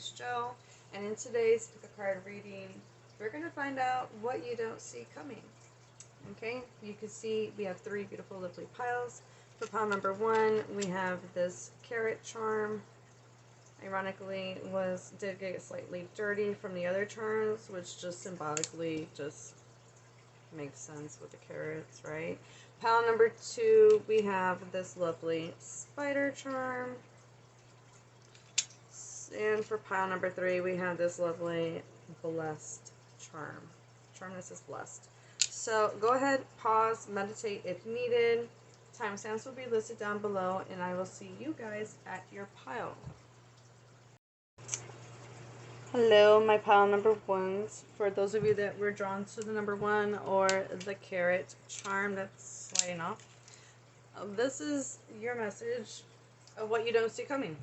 is Jo, and in today's pick a card reading, we're going to find out what you don't see coming. Okay, you can see we have three beautiful, lovely piles. For pile number one, we have this carrot charm. Ironically, did get slightly dirty from the other charms, which just symbolically just makes sense with the carrots, right? Pile number two, we have this lovely spider charm. And for pile number three, we have this lovely blessed charm. Charmness is blessed. So go ahead, pause, meditate if needed. Timestamps will be listed down below, and I will see you guys at your pile. Hello, my pile number ones. For those of you that were drawn to the number one or the carrot charm that's sliding off, this is your message of what you don't see coming.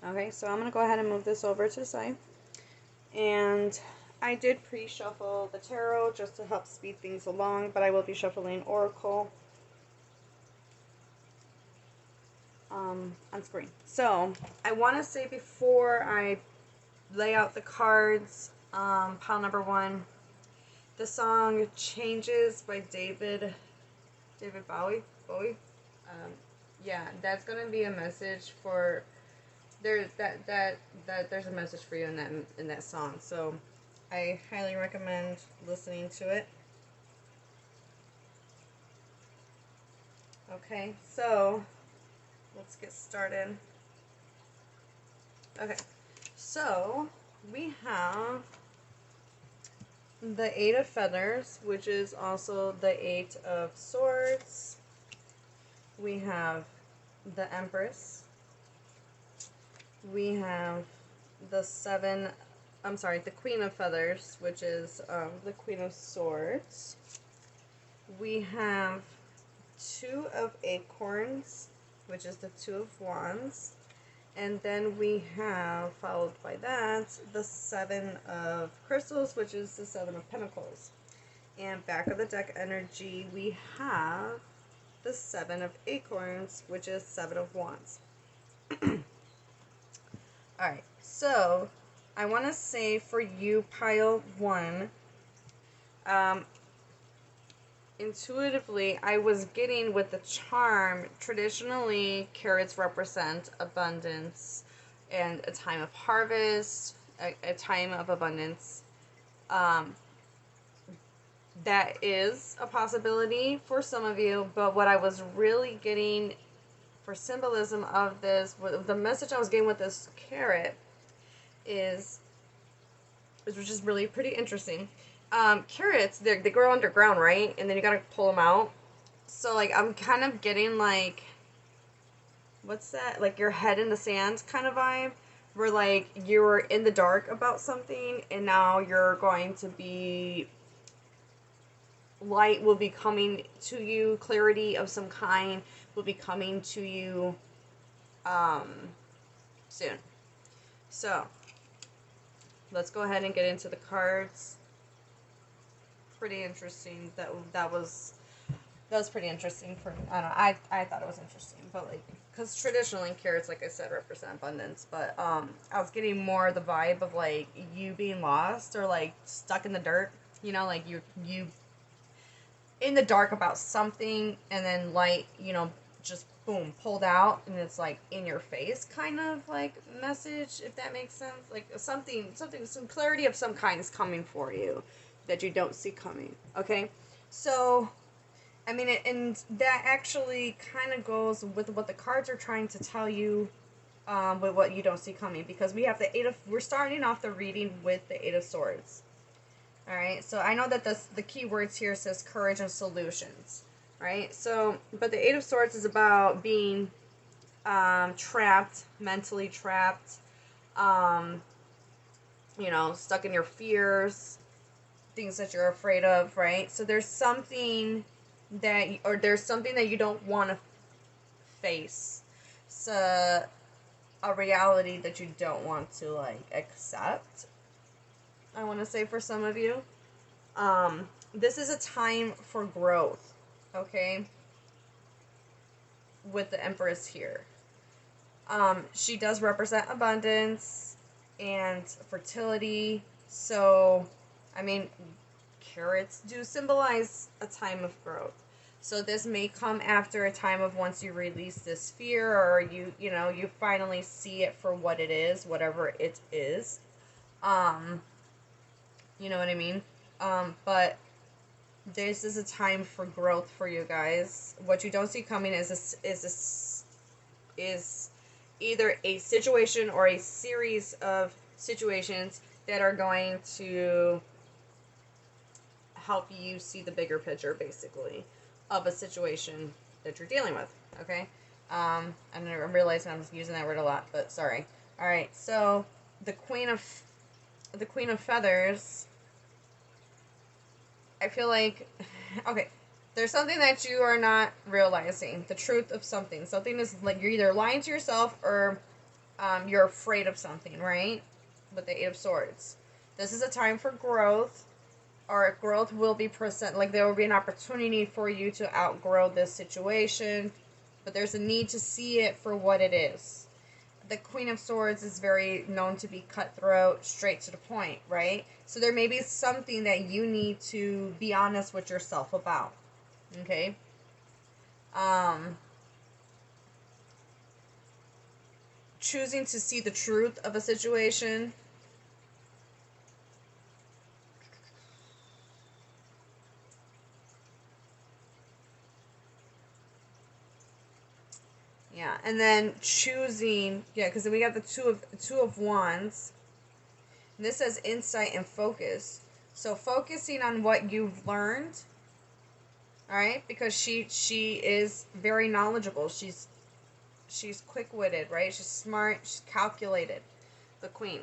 Okay, so I'm going to go ahead and move this over to the side. And I did pre-shuffle the tarot just to help speed things along, but I will be shuffling Oracle on screen. So I want to say before I lay out the cards, pile number one, the song Changes by David Bowie. Yeah, that's going to be a message for... There's a message for you in that song, so I highly recommend listening to it. Okay, so let's get started. Okay, so we have the Eight of Feathers, which is also the Eight of Swords. We have the Empress. We have the Queen of Feathers, which is the Queen of Swords. We have Two of Acorns, which is the Two of Wands. And then we have, followed by that, the Seven of Crystals, which is the Seven of Pentacles. And back of the deck energy, we have the Seven of Acorns, which is Seven of Wands. Alright, so I want to say for you, pile one, intuitively, I was getting with the charm, traditionally, carrots represent abundance and a time of harvest, a time of abundance. That is a possibility for some of you, but what I was really getting for symbolism of this, the message I was getting with this carrot is, which is really pretty interesting. Carrots, they grow underground, right? And then you gotta pull them out. So, like, I'm kind of getting, like, what's that? Like, your head in the sand kind of vibe. Where, like, you're in the dark about something, and now you're going to be... light will be coming to you, clarity of some kind will be coming to you soon. So let's go ahead and get into the cards. Pretty interesting. That was pretty interesting for me. I don't know, I thought it was interesting, but like, because traditionally carrots, like I said, represent abundance, but I was getting more the vibe of like you being lost or like stuck in the dirt, you know, like you in the dark about something, and then light, you know, just boom, pulled out, and it's like in your face kind of like message, if that makes sense. Like some clarity of some kind is coming for you that you don't see coming. Okay, so I mean, and that actually kind of goes with what the cards are trying to tell you, with what you don't see coming, because we have we're starting off the reading with the Eight of Swords. Alright, so I know that the key words here says courage and solutions. Right? So, but the Eight of Swords is about being trapped, mentally trapped, you know, stuck in your fears, things that you're afraid of, right? So there's something that you don't want to face. So a reality that you don't want to, like, accept, I want to say, for some of you. This is a time for growth, okay? With the Empress here. She does represent abundance. and fertility. So, I mean, carrots do symbolize a time of growth. So this may come after a time of once you release this fear, or you finally see it for what it is, whatever it is. Um, you know what I mean? But this is a time for growth for you guys. What you don't see coming is either a situation or a series of situations that are going to help you see the bigger picture, basically, of a situation that you're dealing with. Okay, I'm realizing I'm using that word a lot, but sorry. All right, so the Queen of Feathers. I feel like, okay, there's something that you are not realizing. The truth of something. Something is like you're either lying to yourself or you're afraid of something, right? With the Eight of Swords. This is a time for growth, or growth will be present. Like there will be an opportunity for you to outgrow this situation, but there's a need to see it for what it is. The Queen of Swords is very known to be cutthroat, straight to the point, right? So there may be something that you need to be honest with yourself about. Okay? Choosing to see the truth of a situation. Yeah, and then choosing, yeah, because we got the two of wands. And this says insight and focus. So focusing on what you've learned, all right, because she is very knowledgeable. She's quick-witted, right? She's smart. She's calculated. The Queen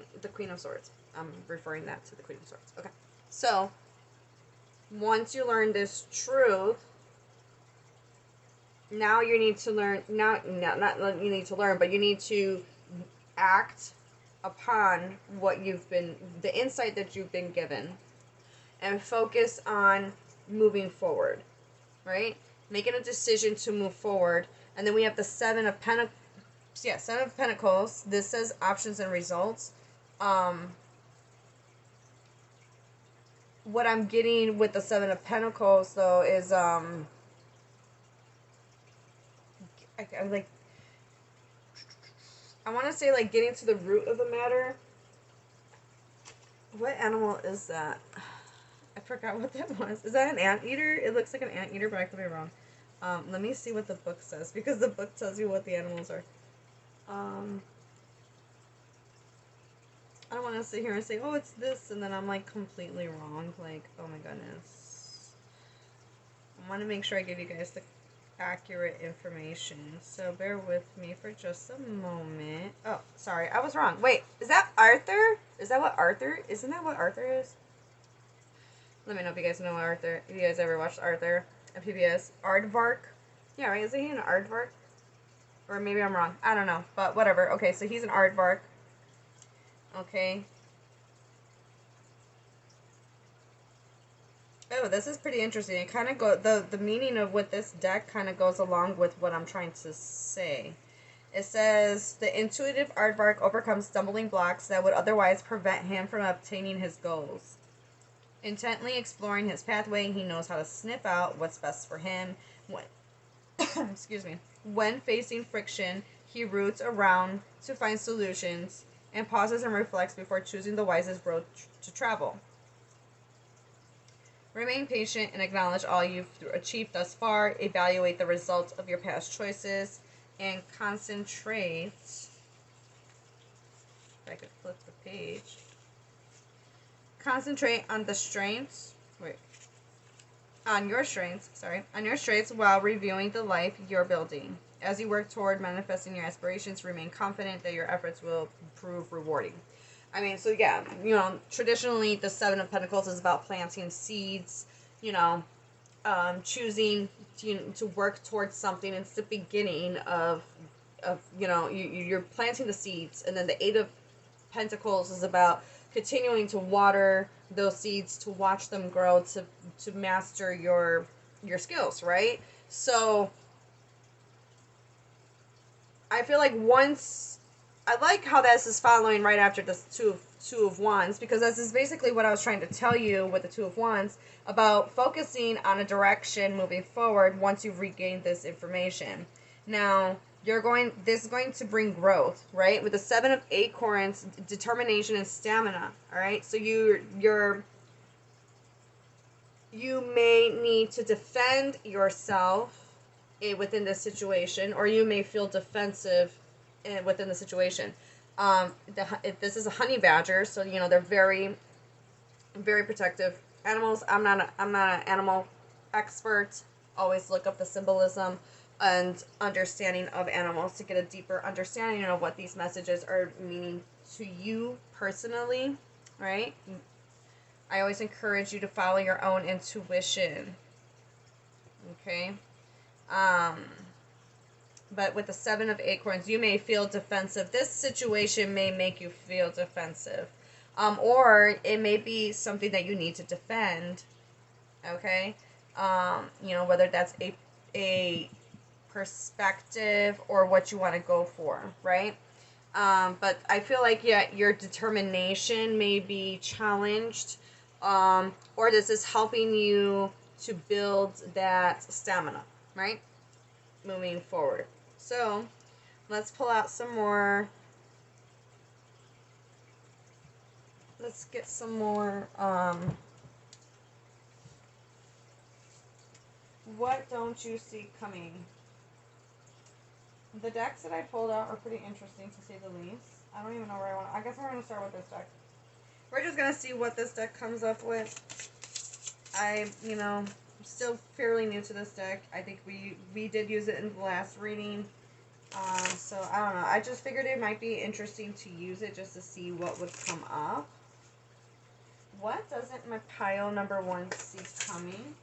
of Swords. I'm referring that to the Queen of Swords. Okay, so once you learn this truth, now you need to learn. Not you need to learn, but you need to act upon the insight that you've been given, and focus on moving forward, right? Making a decision to move forward. And then we have the Seven of Pentacles. Yeah, Seven of Pentacles. This says options and results. What I'm getting with the Seven of Pentacles, though, is I'm like, I want to say like getting to the root of the matter. What animal is that? I forgot what that was. Is that an anteater? It looks like an anteater, but I could be wrong. Let me see what the book says, because the book tells you what the animals are. I don't want to sit here and say, oh, it's this, and then I'm like completely wrong. Like, oh my goodness. I want to make sure I give you guys the accurate information. So bear with me for just a moment. Oh, sorry, I was wrong. Wait, is that Arthur? Is that what Arthur? Isn't that what Arthur is? Let me know if you guys know Arthur. If you guys ever watched Arthur at PBS. Aardvark. Yeah, right? Isn't he an aardvark? Or maybe I'm wrong. I don't know. But whatever. Okay, so he's an aardvark. Okay. Oh, this is pretty interesting. It kind of the meaning of what this deck kind of goes along with what I'm trying to say. It says the intuitive aardvark overcomes stumbling blocks that would otherwise prevent him from obtaining his goals. Intently exploring his pathway, he knows how to sniff out what's best for him. When, excuse me. When facing friction, he roots around to find solutions and pauses and reflects before choosing the wisest road to travel. Remain patient and acknowledge all you've achieved thus far. Evaluate the results of your past choices and concentrate. If I could flip the page. Concentrate on the strengths. On your strengths while reviewing the life you're building. As you work toward manifesting your aspirations, remain confident that your efforts will prove rewarding. I mean, so yeah, traditionally the Seven of Pentacles is about planting seeds, choosing to work towards something. It's the beginning of you're planting the seeds, and then the Eight of Pentacles is about continuing to water those seeds, to watch them grow, to master your skills, right? So I feel like once I like how this is following right after this two of wands, because this is basically what I was trying to tell you with the two of wands about focusing on a direction moving forward once you've regained this information. Now, this is going to bring growth, right? With the seven of acorns, determination and stamina, all right? So you may need to defend yourself within this situation, or you may feel defensive within the situation. This is a honey badger, so they're very, very protective animals. I'm not an animal expert. Always look up the symbolism and understanding of animals to get a deeper understanding of what these messages are meaning to you personally, right? I always encourage you to follow your own intuition. Okay? But with the seven of acorns, you may feel defensive. This situation may make you feel defensive. Or it may be something that you need to defend. Okay? Whether that's a perspective or what you want to go for, right? But I feel like, your determination may be challenged. Or this is helping you to build that stamina, right? Moving forward. So, let's pull out some more. Let's get some more, what don't you see coming? The decks that I pulled out are pretty interesting, to say the least. I don't even know where I guess we're going to start with this deck. We're just going to see what this deck comes up with. I'm still fairly new to this deck. I think we did use it in the last reading. So, I don't know. I just figured it might be interesting to use it just to see what would come up. What doesn't my pile number 1 see coming?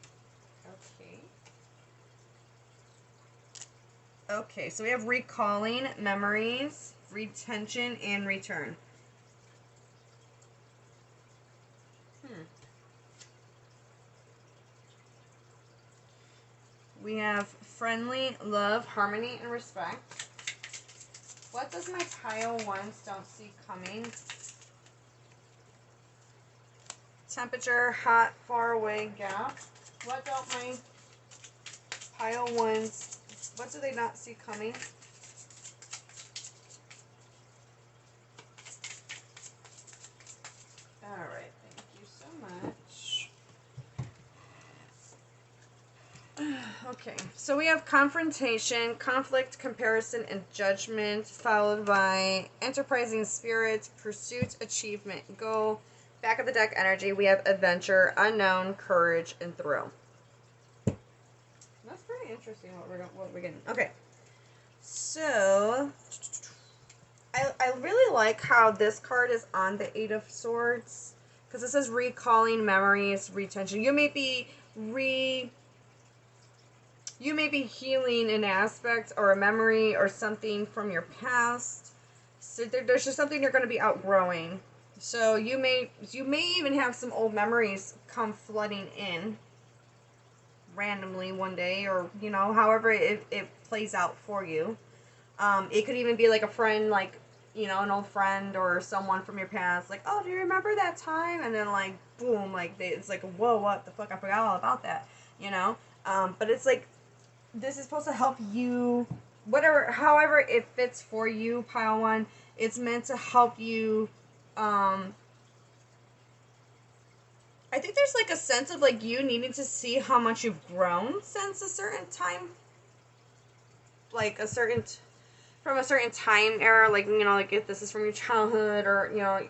Okay, so we have recalling, memories, retention, and return. We have friendly, love, harmony, and respect. What does my pile 1s don't see coming? Temperature, hot, far away, gap. What don't my pile 1s, what do they not see coming? Alright, thank you so much. Okay, so we have confrontation, conflict, comparison, and judgment, followed by enterprising spirit, pursuit, achievement, goal. Back of the deck energy, we have adventure, unknown, courage, and thrill. That's pretty interesting what we're getting. Okay, so I really like how this card is on the 8 of Swords, because it says recalling memories, retention. You may be healing an aspect or a memory or something from your past. So there's just something you're going to be outgrowing. So you may even have some old memories come flooding in randomly one day, or however it plays out for you. It could even be like a friend, like an old friend or someone from your past, like, oh, do you remember that time? And then like boom, like it's like, whoa, what the fuck, I forgot all about that. But it's like, this is supposed to help you, however it fits for you, pile 1. It's meant to help you. I think there's like a sense of like you needing to see how much you've grown since a certain time, like from a certain time era, like like if this is from your childhood or your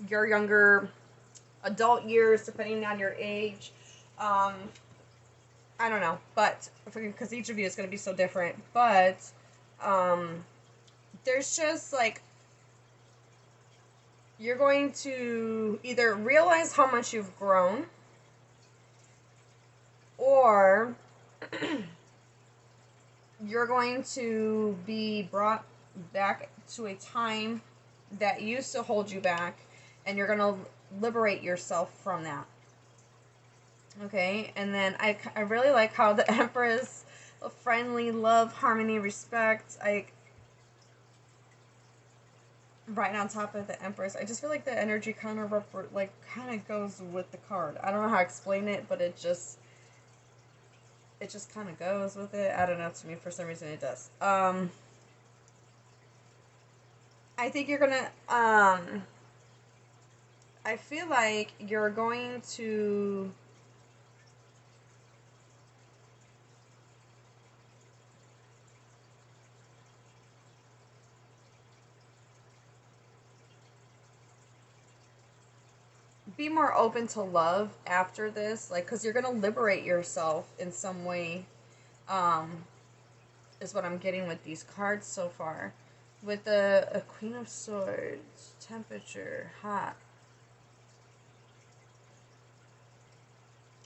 younger adult years, depending on your age. I don't know, but because each of you is going to be so different, but there's just like, you're going to either realize how much you've grown, or you're going to be brought back to a time that used to hold you back, and you're going to liberate yourself from that. Okay, and then I really like how the Empress friendly, love, harmony, respect. Right on top of the Empress. I just feel like the energy kind of kind of goes with the card. I don't know how to explain it, but it just kind of goes with it. I don't know. To me, for some reason, it does. I think you're gonna. I feel like you're going to. Be more open to love after this, like, because you're gonna liberate yourself in some way, um is what I'm getting with these cards so far. With the a Queen of Swords, temperature hot,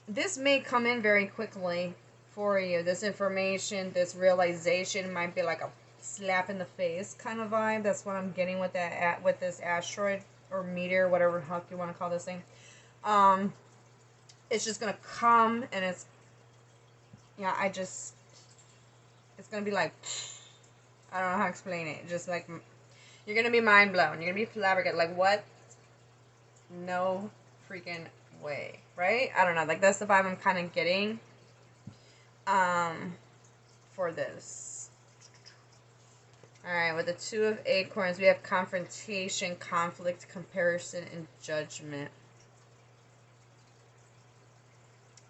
this may come in very quickly for you. This information, this realization might be like a slap in the face kind of vibe. That's what I'm getting with that, with this asteroid or meteor, whatever the heck you want to call this thing. It's just gonna come, and it's gonna be like, I don't know how to explain it. Just like, you're gonna be mind blown. You're gonna be flabbergasted. Like, what? No freaking way, right? I don't know. Like, that's the vibe I'm kind of getting. For this. All right, with the Two of Acorns, we have confrontation, conflict, comparison, and judgment.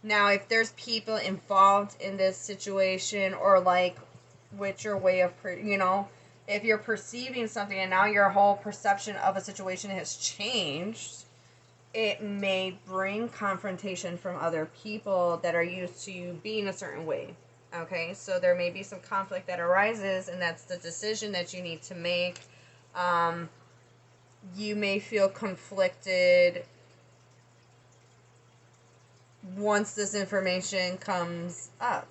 Now, if there's people involved in this situation, or like with your way of, if you're perceiving something and now your whole perception of a situation has changed, it may bring confrontation from other people that are used to you being a certain way. Okay, so there may be some conflict that arises, and that's the decision that you need to make. You may feel conflicted once this information comes up,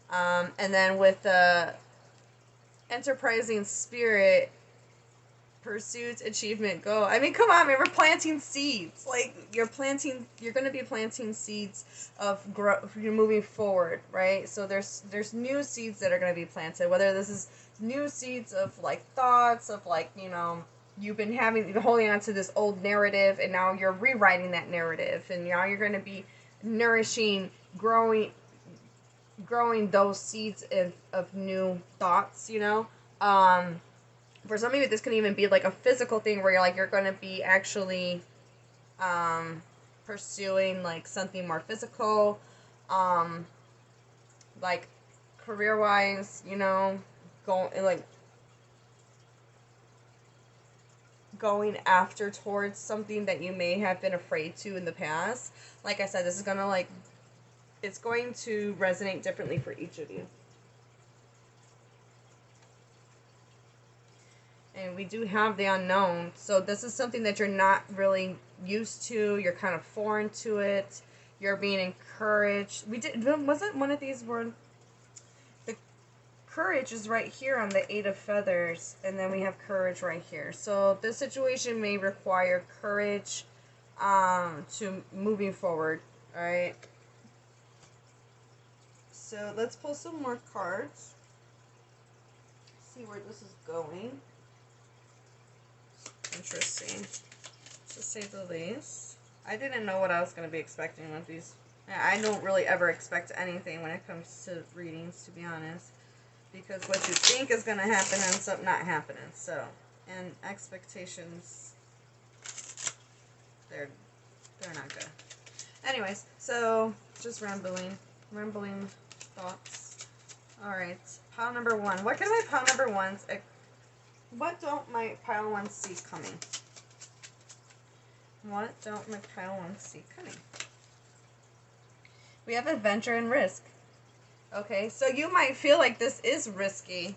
and then with the enterprising spirit, pursuits, achievement, goal. I mean, come on, man, we're planting seeds. Like, you're going to be planting seeds of growth. You're moving forward, right? So there's new seeds that are going to be planted, whether this is new seeds of like thoughts of like, you've been holding on to this old narrative, and now you're rewriting that narrative, and now you're going to be nourishing, growing those seeds of new thoughts, for some of you, this could even be like a physical thing where you're going to be actually pursuing like something more physical, like career-wise, going after towards something that you may have been afraid to in the past. Like I said, this is going to it's going to resonate differently for each of you. And we do have the unknown. So this is something that you're not really used to. You're kind of foreign to it. You're being encouraged. Wasn't one of these were... The courage is right here on the Eight of Feathers. And then we have courage right here. So this situation may require courage to moving forward. Alright. So let's pull some more cards. See where this is going. Interesting, to say the least. I didn't know what I was going to be expecting with these. I don't really ever expect anything when it comes to readings, to be honest. Because what you think is going to happen ends up not happening. So, and expectations, they're not good. Anyways, so just rambling thoughts. Alright, pile number one. What can my pile number ones... What don't my pile ones see coming? What don't my pile ones see coming? We have adventure and risk. Okay, so you might feel like this is risky.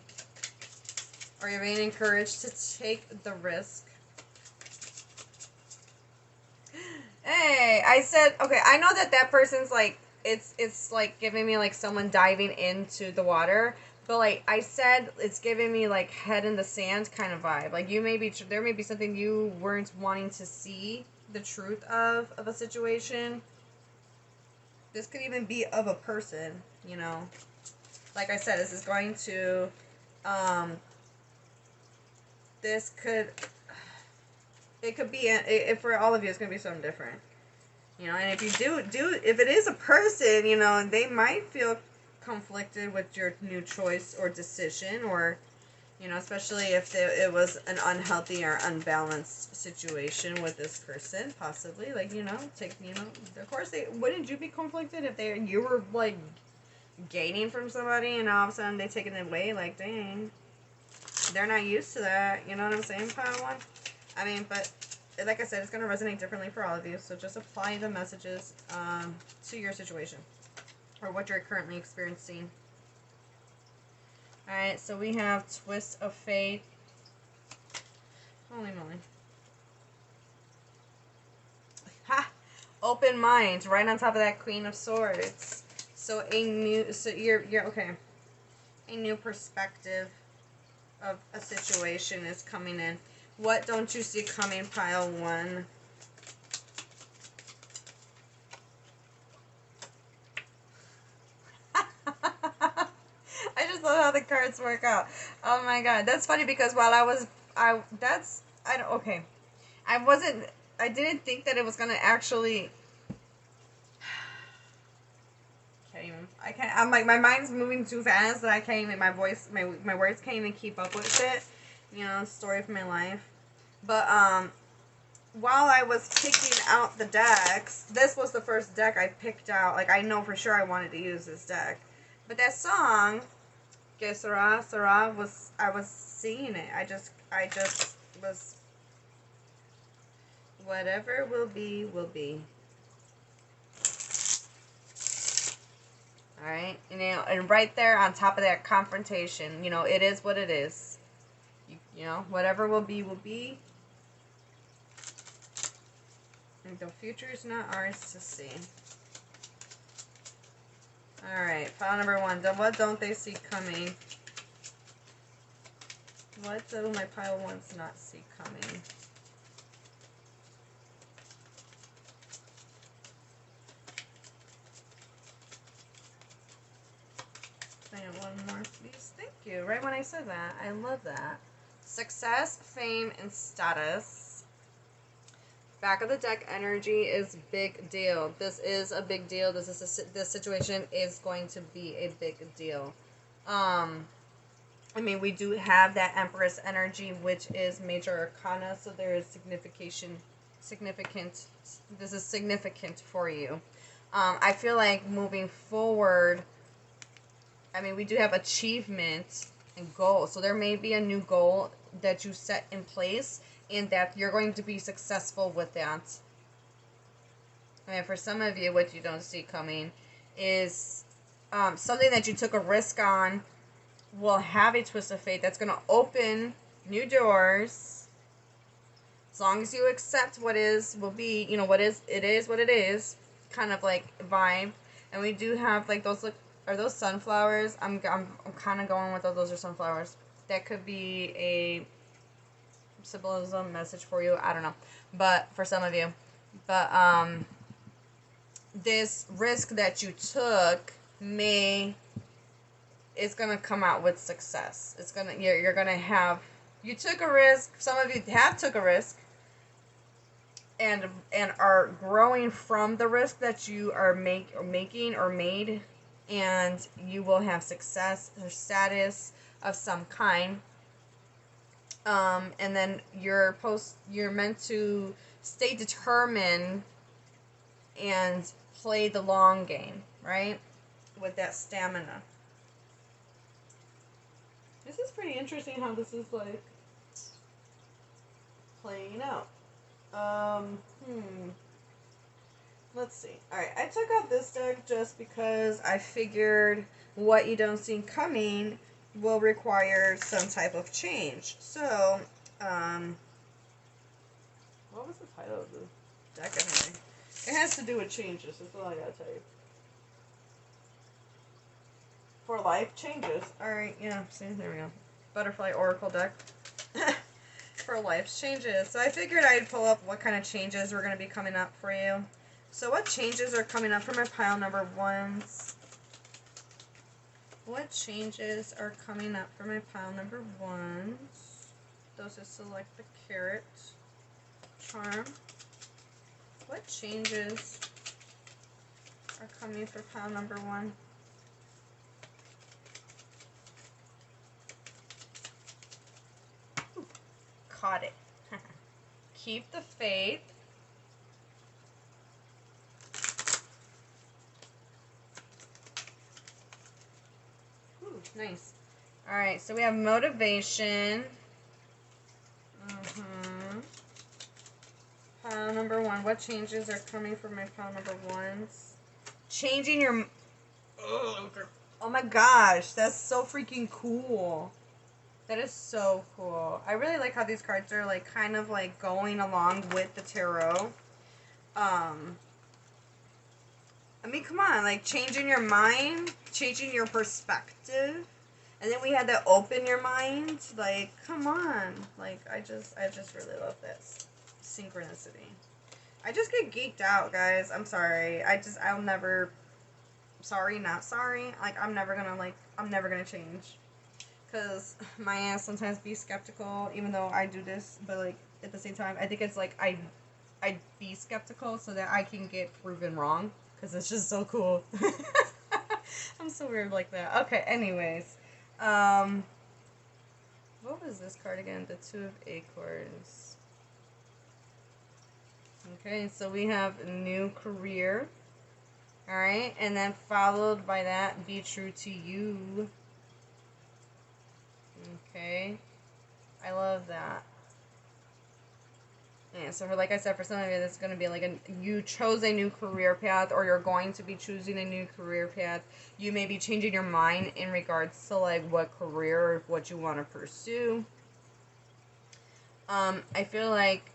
Or you're being encouraged to take the risk. Hey, I said, okay, I know that person's like, it's like giving me like someone diving into the water. But, like, I said, it's giving me, like, head in the sand kind of vibe. Like, there may be something you weren't wanting to see the truth of a situation. This could even be of a person, like I said, this is going to, this could, it could be, if for all of you, it's going to be something different. You know, and if you if it is a person, you know, they might feel conflicted with your new choice or decision, or, you know, especially if it was an unhealthy or unbalanced situation with this person, possibly, like, you know, of course, wouldn't you be conflicted if you were, like, gaining from somebody, and all of a sudden they take it away, like, dang, they're not used to that, you know what I'm saying, Pile 1? I mean, but like I said, it's going to resonate differently for all of you, so just apply the messages to your situation or what you're currently experiencing. Alright, so we have Twist of Fate. Holy moly. Ha! Open mind, right on top of that Queen of Swords. So you're okay. A new perspective of a situation is coming in. What don't you see coming, Pile 1? I just love how the cards work out. Oh my god, that's funny because while I didn't think that it was gonna actually. I'm like, my mind's moving too fast that I can't even, my words can't even keep up with it. You know, story of my life. But, while I was picking out the decks, this was the first deck I picked out. Like, I know for sure I wanted to use this deck. But that song, Que Sera, Sera, I was singing it. I just was, whatever will be, will be. Alright, you know, and right there on top of that confrontation, you know, it is what it is. You know, whatever will be, will be. And the future is not ours to see. Alright, file number 1. What don't they see coming? What do my pile 1s not see coming? And one more, please. Thank you. Right when I said that. I love that. Success, fame, and status. Back of the deck energy is big deal. This is a big deal. This situation is going to be a big deal. I mean, we do have that Empress energy, which is major arcana, so there is significant. This is significant for you. I feel like moving forward, I mean, we do have achievement and goals. So there may be a new goal that you set in place and that you're going to be successful with that. I mean, for some of you, what you don't see coming is something that you took a risk on will have a twist of fate that's going to open new doors. As long as you accept what is, will be, you know, what is what it is, kind of like vibe. And we do have like those, look, are those sunflowers? I'm kind of going with those are sunflowers. That could be a symbolism message for you. I don't know. But for some of you. But this risk that you took is going to come out with success. It's going to, you're going to have, you took a risk. Some of you have took a risk and are growing from the risk that you are making or made, and you will have success or status of some kind. And then you're meant to stay determined and play the long game, right? With that stamina. This is pretty interesting how this is like playing out. Let's see. Alright, I took out this deck just because I figured what you don't see coming will require some type of change. So, what was the title of the deck anyway? It has to do with changes, that's all I gotta tell you. For life changes. Alright, yeah, see, there we go. Butterfly Oracle deck. For life's changes. So I figured I'd pull up what kind of changes were going to be coming up for you. So what changes are coming up for my pile number 1s? What changes are coming up for my pile number 1? Those who select the carrot charm. What changes are coming for pile number 1? Ooh, caught it. Keep the faith. Ooh, nice. Alright, so we have motivation. Pile number 1. What changes are coming for my pile number 1s? Changing your... Oh my gosh, that's so freaking cool. That is so cool. I really like how these cards are like kind of like going along with the tarot. I mean, come on, like changing your mind, changing your perspective. And then we had to open your mind. Like, come on. Like, I just really love this. Synchronicity. I just get geeked out, guys. I'm sorry. I'll never, sorry, not sorry. Like, I'm never gonna change. Because my ass sometimes be skeptical, even though I do this. But, like, at the same time, I think it's like I be skeptical so that I can get proven wrong. Because it's just so cool. I'm so weird like that. Okay, anyways. What was this card again? The 2 of Acorns. Okay, so we have a new career. Alright, and then followed by that, be true to you. Okay. I love that. Yeah, so like I said, for some of you, this is going to be like you chose a new career path, or you're going to be choosing a new career path. You may be changing your mind in regards to like what career or what you want to pursue. I feel like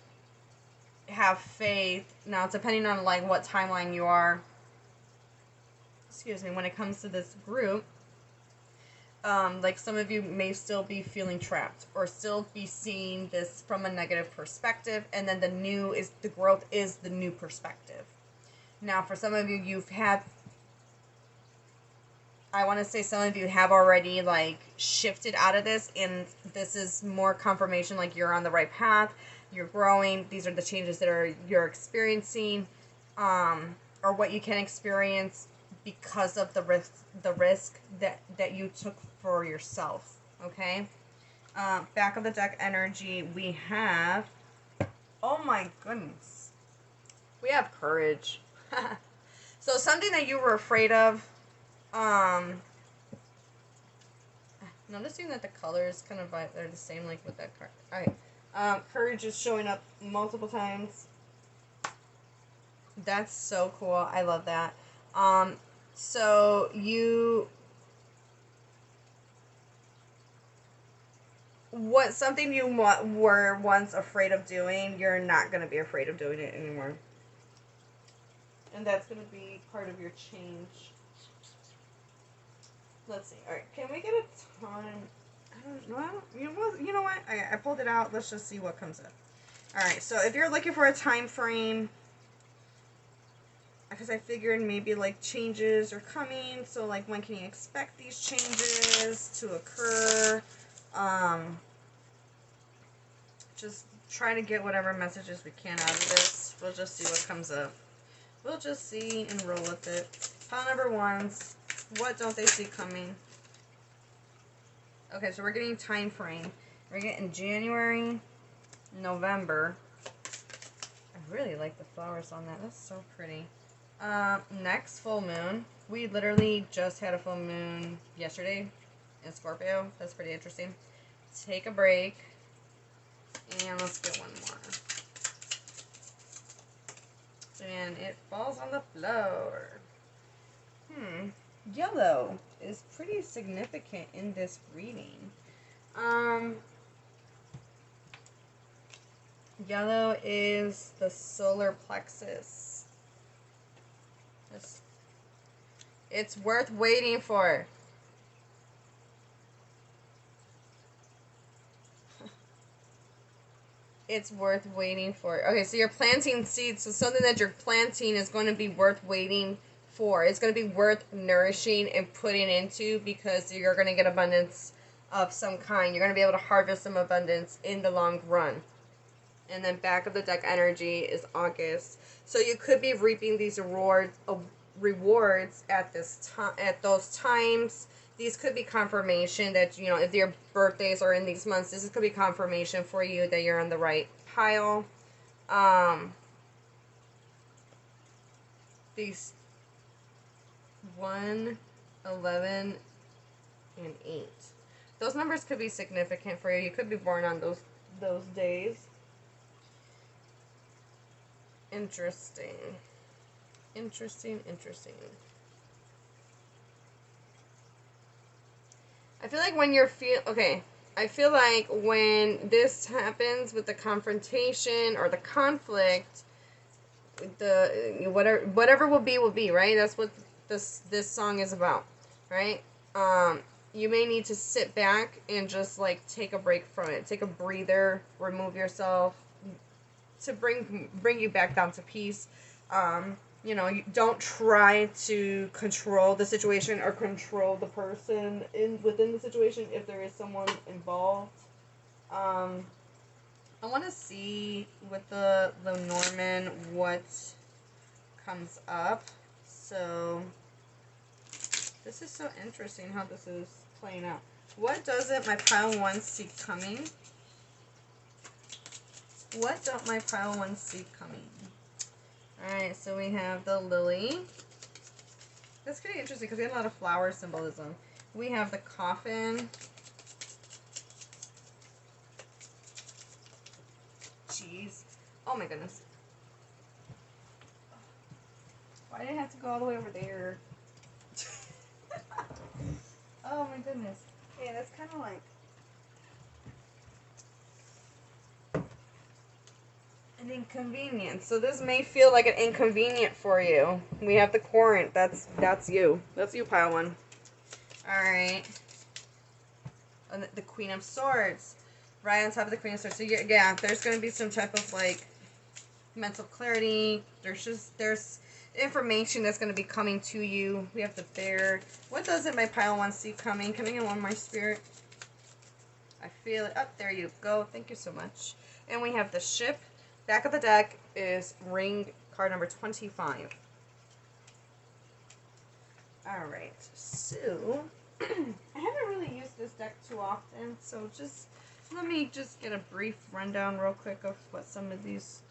have faith. Now, depending on like what timeline you are, excuse me, when it comes to this group, like some of you may still be feeling trapped or still be seeing this from a negative perspective, and then the growth is the new perspective. Now, for some of you, I want to say some of you have already like shifted out of this, and this is more confirmation like you're on the right path, you're growing. These are the changes that you're experiencing, or what you can experience because of the risk that you took for yourself. Okay. Back of the deck energy, we have, oh my goodness, we have courage. So something that you were afraid of, noticing that the colors kind of they're the same like with that card. Alright, courage is showing up multiple times. That's so cool. I love that. So something you were once afraid of doing, you're not going to be afraid of doing it anymore. And that's going to be part of your change. Let's see. Alright, can we get a time? I don't know. You know what? I pulled it out. Let's just see what comes up. Alright, so if you're looking for a time frame, because I figured maybe like changes are coming, so like when can you expect these changes to occur? Just try to get whatever messages we can out of this. We'll just see what comes up. We'll just see and roll with it. Pile number 1s. What don't they see coming? Okay, so we're getting time frame. We're getting January, November. I really like the flowers on that. That's so pretty. Next full moon. We literally just had a full moon yesterday in Scorpio. That's pretty interesting. Take a break. And let's get one more. And it falls on the floor. Yellow is pretty significant in this reading. Yellow is the solar plexus. It's worth waiting for. It's worth waiting for. Okay, so you're planting seeds. So something that you're planting is going to be worth waiting for. It's going to be worth nourishing and putting into, because you're going to get abundance of some kind. You're going to be able to harvest some abundance in the long run. And then back of the deck energy is August. So you could be reaping these rewards at this time, at those times. These could be confirmation that, you know, if your birthdays are in these months, this could be confirmation for you that you're on the right pile. These 1, 11, and 8. Those numbers could be significant for you. You could be born on those days. Interesting. Interesting. I feel like when I feel like when this happens with the confrontation or the conflict, the whatever will be, right? That's what this song is about, right? You may need to sit back and just like take a break from it, take a breather, remove yourself to bring you back down to peace. You know, you don't try to control the situation or control the person within the situation if there is someone involved. I want to see with the Norman what comes up. So this is so interesting how this is playing out. What doesn't my pile 1 see coming? What don't my pile 1 see coming? Alright, so we have the lily. That's pretty interesting because we have a lot of flower symbolism. We have the coffin. Jeez. Oh my goodness. Why did I have to go all the way over there? Oh my goodness. Yeah, that's kind of like an inconvenience. So this may feel like an inconvenient for you. We have the Corinth. That's you. That's you, pile 1. Alright. And the Queen of Swords. Right on top of the Queen of Swords. So yeah, there's going to be some type of like mental clarity. There's information that's going to be coming to you. We have the Bear. What doesn't my pile 1 see coming? Coming in one more, Spirit. I feel it. Oh, there you go. Thank you so much. And we have the Ship. Back of the deck is ring card number 25. Alright, so I haven't really used this deck too often, so just let me just get a brief rundown real quick of what some of these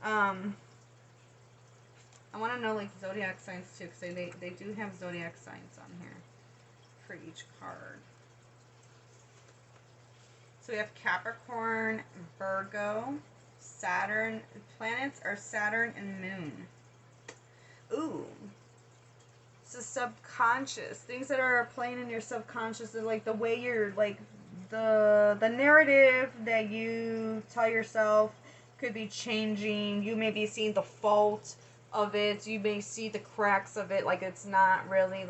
I want to know like zodiac signs too, because they do have zodiac signs on here for each card. So we have Capricorn, Virgo, Saturn. Planets are Saturn and Moon. Ooh. So subconscious. Things that are playing in your subconscious, is like the way you're like the narrative that you tell yourself could be changing. You may be seeing the fault of it. You may see the cracks of it. Like it's not really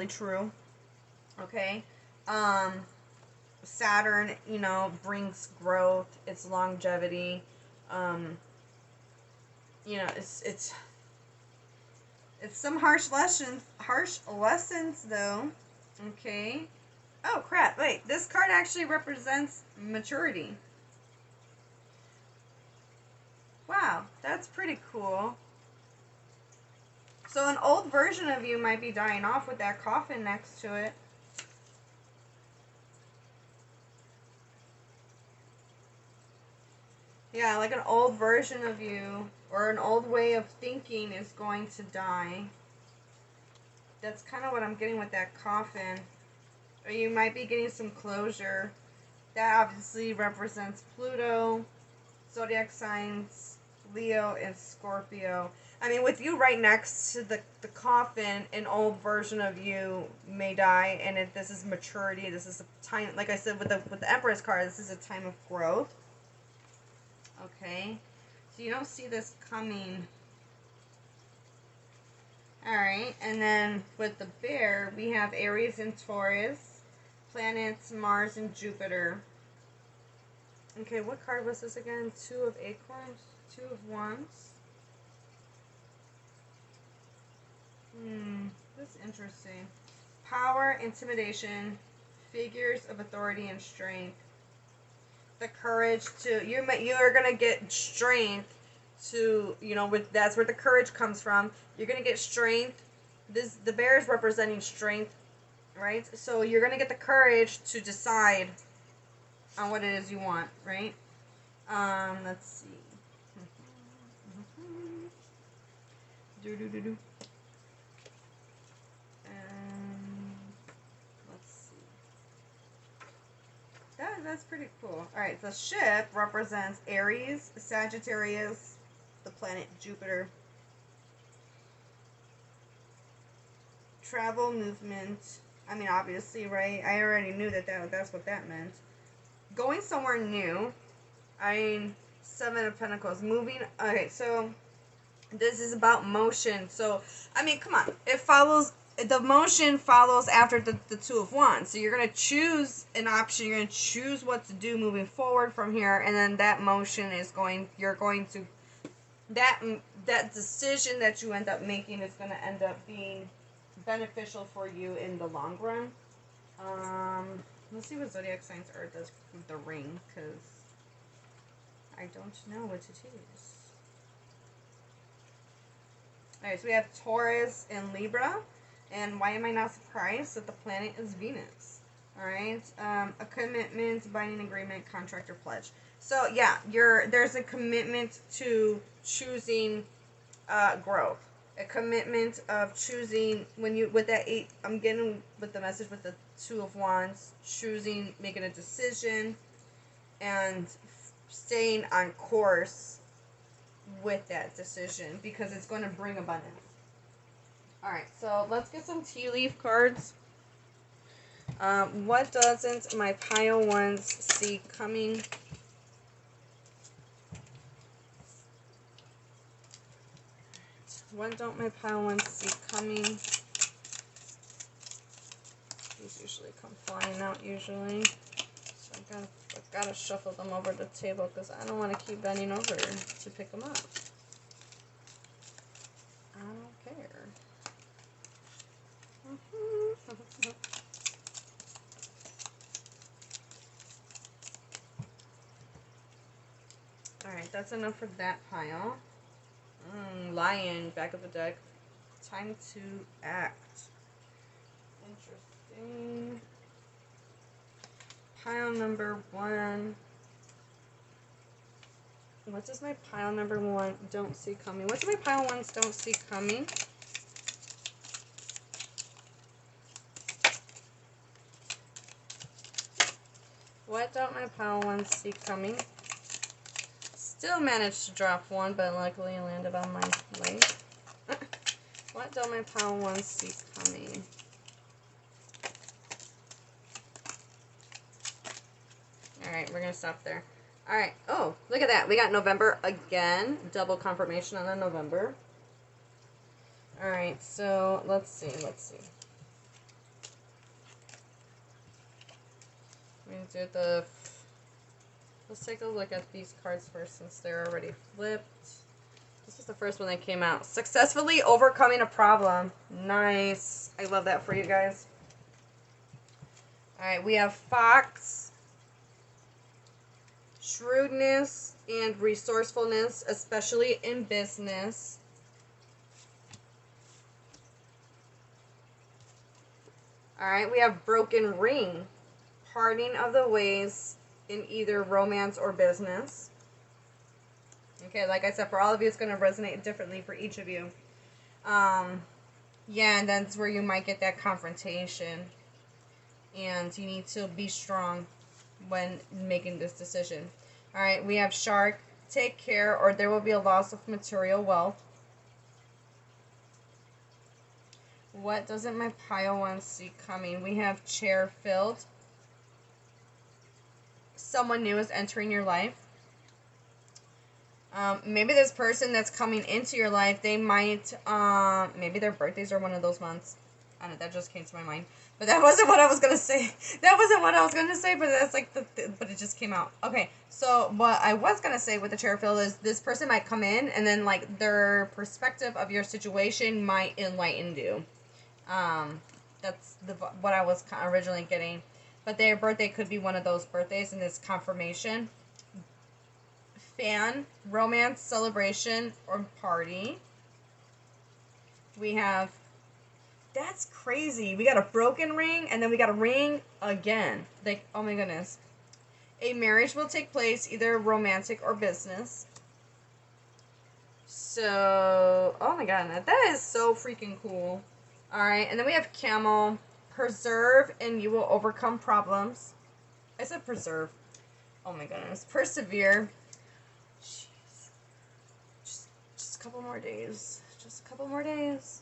true. Okay? Saturn, you know, brings growth, it's longevity. You know, it's some harsh lessons though. Okay. Oh crap, wait, this card actually represents maturity. Wow, that's pretty cool. So an old version of you might be dying off with that coffin next to it. Yeah, like an old version of you or an old way of thinking is going to die. That's kind of what I'm getting with that coffin. Or you might be getting some closure. That obviously represents Pluto, zodiac signs, Leo, and Scorpio. I mean, with you right next to the coffin, an old version of you may die, and this is maturity. This is a time, like I said, with the Empress card, this is a time of growth. Okay, so you don't see this coming. Alright, and then with the Bear, we have Aries and Taurus, planets Mars and Jupiter. Okay, what card was this again? 2 of Acorns, 2 of Wands. That's interesting. Power, intimidation, figures of authority and strength. The courage to you are gonna get strength to with that's where the courage comes from. You're gonna get strength. The bear is representing strength, right? So you're gonna get the courage to decide on what it is you want, right? Let's see. Do do do do. Let's see. That's pretty cool. All right, the ship represents Aries, Sagittarius, the planet Jupiter. Travel, movement. I mean, obviously, right? I already knew that's what that meant. Going somewhere new. I mean, Seven of Pentacles. Moving. Okay, so this is about motion. So, I mean, come on. It follows. The motion follows after the Two of Wands. So you're going to choose an option. You're going to choose what to do moving forward from here. And then that motion is going, you're going to, that decision that you end up making is going to end up being beneficial for you in the long run. Let's see what zodiac signs are does with the ring, because I don't know what it is. Alright, so we have Taurus and Libra. And why am I not surprised that the planet is Venus? Alright, a commitment, binding agreement, contract, or pledge. So yeah, there's a commitment to choosing growth. A commitment of choosing, when you, with that 8, I'm getting with the message with the Two of Wands, choosing, making a decision, and staying on course with that decision, because it's going to bring abundance. Alright, so let's get some tea leaf cards. What doesn't my pile ones see coming? What don't my pile ones see coming? These usually come flying out usually. So I've got to shuffle them over the table because I don't want to keep bending over to pick them up. I don't care. Alright, that's enough for that pile. Lion, back of the deck. Time to act. Interesting. Pile number 1. What does my pile number 1 don't see coming? What do my pile 1s don't see coming? What don't my pile 1s see coming? Still managed to drop one, but luckily it landed on my leg. What don't my pile 1s see coming? Alright, we're going to stop there. Alright, oh, look at that. We got November again. Double confirmation on the November. Alright, so let's see. We're going to do the... Let's take a look at these cards first since they're already flipped. This is the first one that came out. Successfully overcoming a problem. Nice. I love that for you guys. Alright, we have Fox, shrewdness, and resourcefulness, especially in business. Alright, we have Broken Ring, parting of the ways in either romance or business. Okay, like I said, for all of you, it's going to resonate differently for each of you. Yeah, and that's where you might get that confrontation. And you need to be strong when making this decision. Alright, we have Shark, take care, or there will be a loss of material wealth. What doesn't my pile 1 see coming? We have Chair filled. Someone new is entering your life. Maybe this person that's coming into your life, they might, maybe their birthdays are one of those months. I know, that just came to my mind. But that wasn't what I was going to say. That wasn't what I was going to say, but that's like but it just came out. Okay, so what I was going to say with the chair feel is this person might come in and then like their perspective of your situation might enlighten you. That's what I was originally getting. But their birthday could be one of those birthdays, and it's confirmation. Fan, romance, celebration, or party. We have, that's crazy. We got a broken ring, and then we got a ring again. Like, oh my goodness. A marriage will take place, either romantic or business. So, oh my god, that is so freaking cool. Alright, and then we have camel. Preserve, and you will overcome problems. I said preserve. Oh my goodness. Persevere. Jeez. Just a couple more days. Just a couple more days.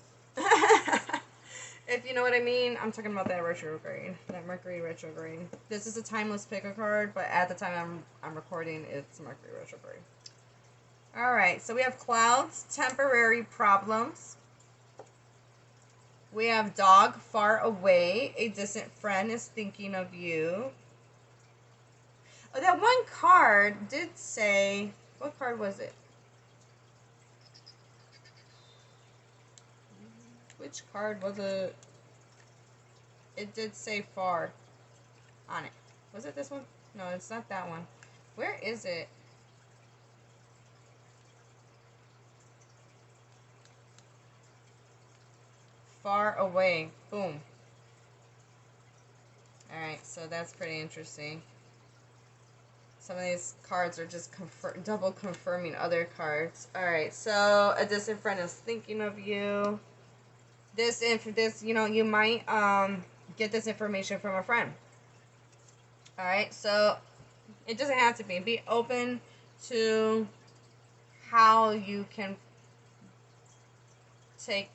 If you know what I mean, I'm talking about that retrograde. That Mercury retrograde. This is a timeless pick-a card, but at the time I'm recording, it's Mercury retrograde. Alright, so we have clouds, temporary problems. We have dog, far away. A distant friend is thinking of you. Oh, that one card did say, what card was it? Which card was it? It did say far on it. Was it this one? No, it's not that one. Where is it? Far away. Boom. Alright, so that's pretty interesting. Some of these cards are just double confirming other cards. Alright, so a distant friend is thinking of you. This, you know, you might get this information from a friend. Alright, so it doesn't have to be. Be open to how you can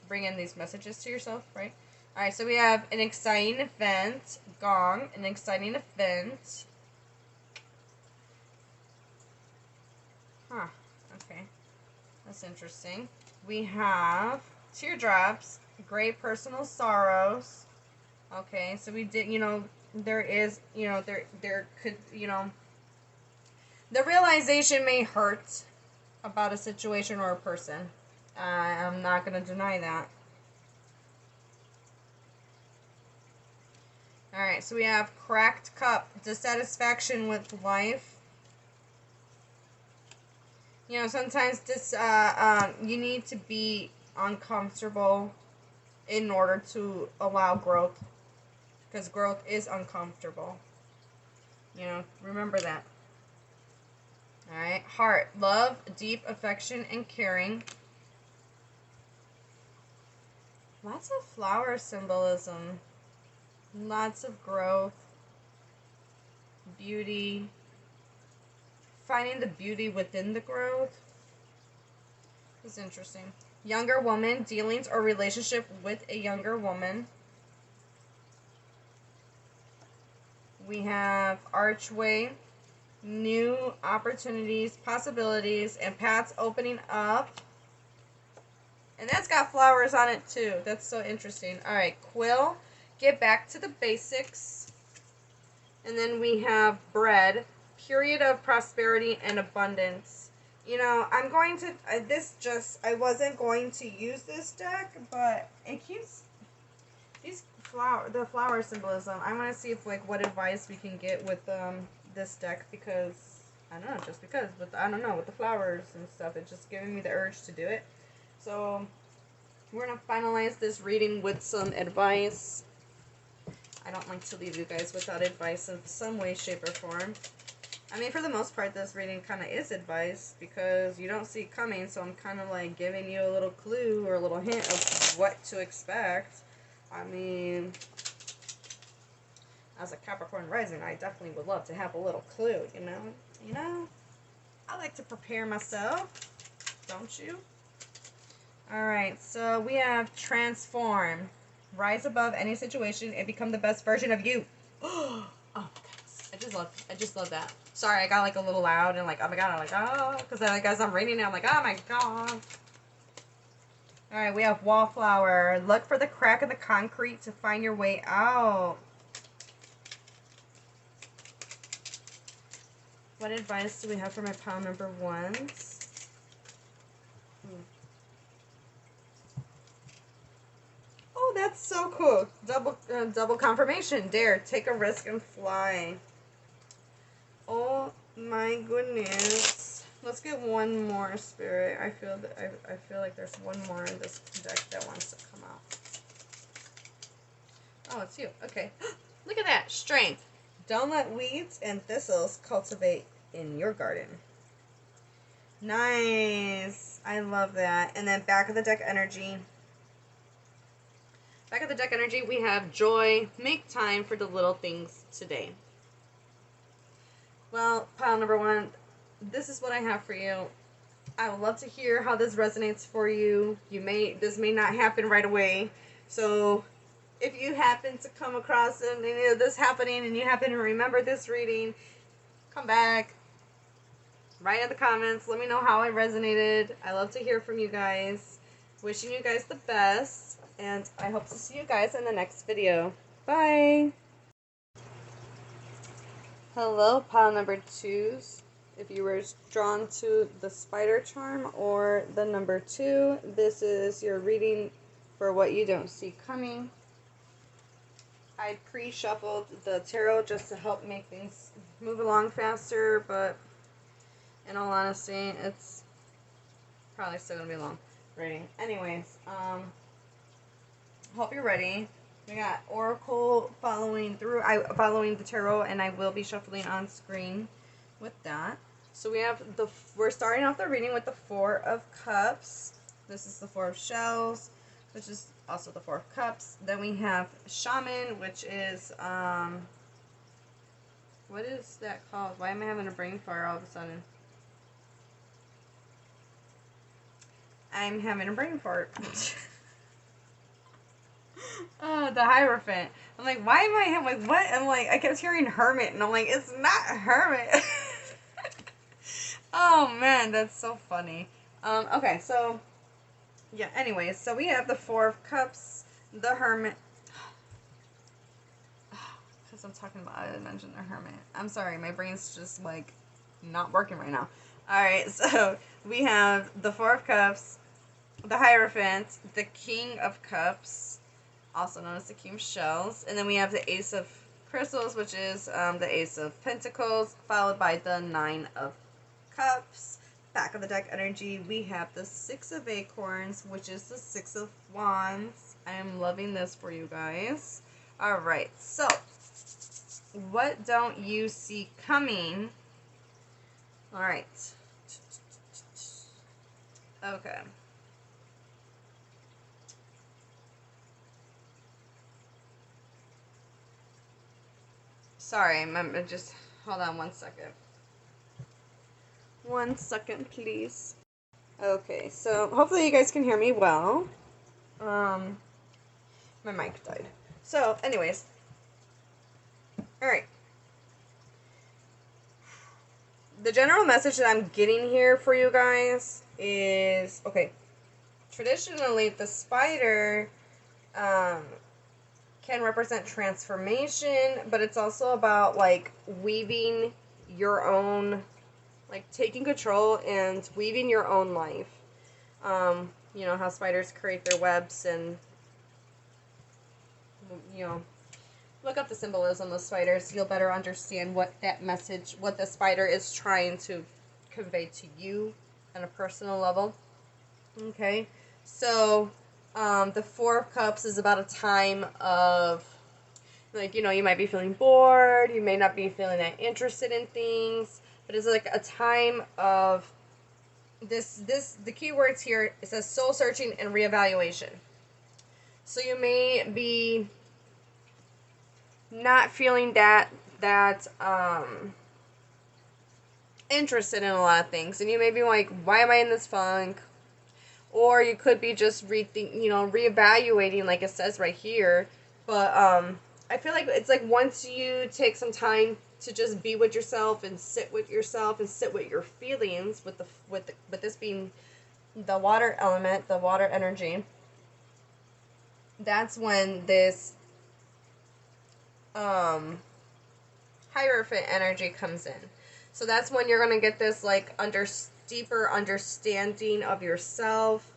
bring in these messages to yourself, right? Alright, so we have an exciting event, gong, an exciting event. Huh, okay. That's interesting. We have teardrops, great personal sorrows. Okay, so we did, you know, there is, you know, there could, you know, the realization may hurt about a situation or a person. I'm not going to deny that. Alright, so we have cracked cup, dissatisfaction with life. You know, sometimes this, you need to be uncomfortable in order to allow growth. Because growth is uncomfortable. You know, remember that. Alright, heart, love, deep affection, and caring. Lots of flower symbolism. Lots of growth. Beauty. Finding the beauty within the growth. It's interesting. Younger woman, dealings or relationship with a younger woman. We have archway, new opportunities, possibilities, and paths opening up. And that's got flowers on it too. That's so interesting. Alright, quill, get back to the basics. And then we have bread, period of prosperity and abundance. You know, I'm going to, I wasn't going to use this deck, but it keeps, the flower symbolism. I want to see if, like, what advice we can get with this deck, because, I don't know, just because, but I don't know, with the flowers and stuff, it's just giving me the urge to do it. So, we're going to finalize this reading with some advice. I don't like to leave you guys without advice in some way, shape, or form. I mean, for the most part, this reading kind of is advice, because you don't see it coming, so I'm kind of like giving you a little clue or a little hint of what to expect. I mean, as a Capricorn rising, I definitely would love to have a little clue, you know? You know? I like to prepare myself, don't you? Alright, so we have transform. Rise above any situation and become the best version of you. Oh my goodness. I just love that. Sorry, I got like a little loud and like, oh my god, I'm like, oh, because then as I'm reading it, I'm like, oh my god. Alright, we have wallflower. Look for the crack in the concrete to find your way out. What advice do we have for my pile number ones? Oh, that's so cool. Double confirmation. Dare, take a risk and fly. Oh my goodness. Let's get one more, Spirit. I feel like there's one more in this deck that wants to come out. Oh, it's you. Okay. Look at that. Strength. Don't let weeds and thistles cultivate in your garden. Nice. I love that. And then back of the deck energy. Back of the deck energy, we have joy. Make time for the little things today. Well, pile number one, this is what I have for you. I would love to hear how this resonates for you. This may not happen right away. So if you happen to come across any of this happening and you happen to remember this reading, come back, write in the comments, let me know how it resonated. I love to hear from you guys. Wishing you guys the best, and I hope to see you guys in the next video. Bye! Hello, pile number twos. If you were drawn to the spider charm or the number 2, this is your reading for what you don't see coming. I pre-shuffled the tarot just to help make things move along faster, but in all honesty, it's probably still going to be a long reading. Anyways, hope you're ready. We got Oracle following the tarot, and I will be shuffling on screen with that. So we're starting off the reading with the 4 of Cups. This is the 4 of Shells, which is also the 4 of Cups. Then we have Shaman, which is, what is that called? Why am I having a brain fire all of a sudden? I'm having a brain fart. Oh, the Hierophant. I'm like, why am I like, what? I'm like, I kept hearing Hermit, and I'm like, it's not Hermit. Oh man, that's so funny. Okay, so yeah, anyways, so we have the 4 of Cups, the Hermit. Because I'm talking about, I mentioned the Hermit. I'm sorry, my brain's just like not working right now. Alright, so we have the 4 of Cups, the Hierophant, the King of Cups, also known as the King of Shells, and then we have the Ace of Crystals, which is the Ace of Pentacles, followed by the 9 of Cups. Back of the deck energy, we have the 6 of Acorns, which is the 6 of Wands. I am loving this for you guys. Alright, so what don't you see coming? Alright. Okay. Sorry, just hold on 1 second. 1 second, please. Okay, so hopefully you guys can hear me well. My mic died. So, anyways. Alright. The general message that I'm getting here for you guys is, okay, traditionally the spider can represent transformation, but it's also about like weaving your own, like taking control and weaving your own life. You know how spiders create their webs, and you know, look up the symbolism of spiders. You'll better understand what that message, what the spider is trying to convey to you on a personal level. Okay, so the 4 of Cups is about a time of, like, you know, you might be feeling bored, you may not be feeling that interested in things, but it's like a time of the key words here, it says soul searching and reevaluation. So you may be not feeling that interested in a lot of things, and you may be like, why am I in this funk? Or you could be just reevaluating, like it says right here. But I feel like it's like once you take some time to just be with yourself and sit with yourself and sit with your feelings, with this being the water element, the water energy, that's when this Hierophant energy comes in. So that's when you're going to get this like deeper understanding of yourself.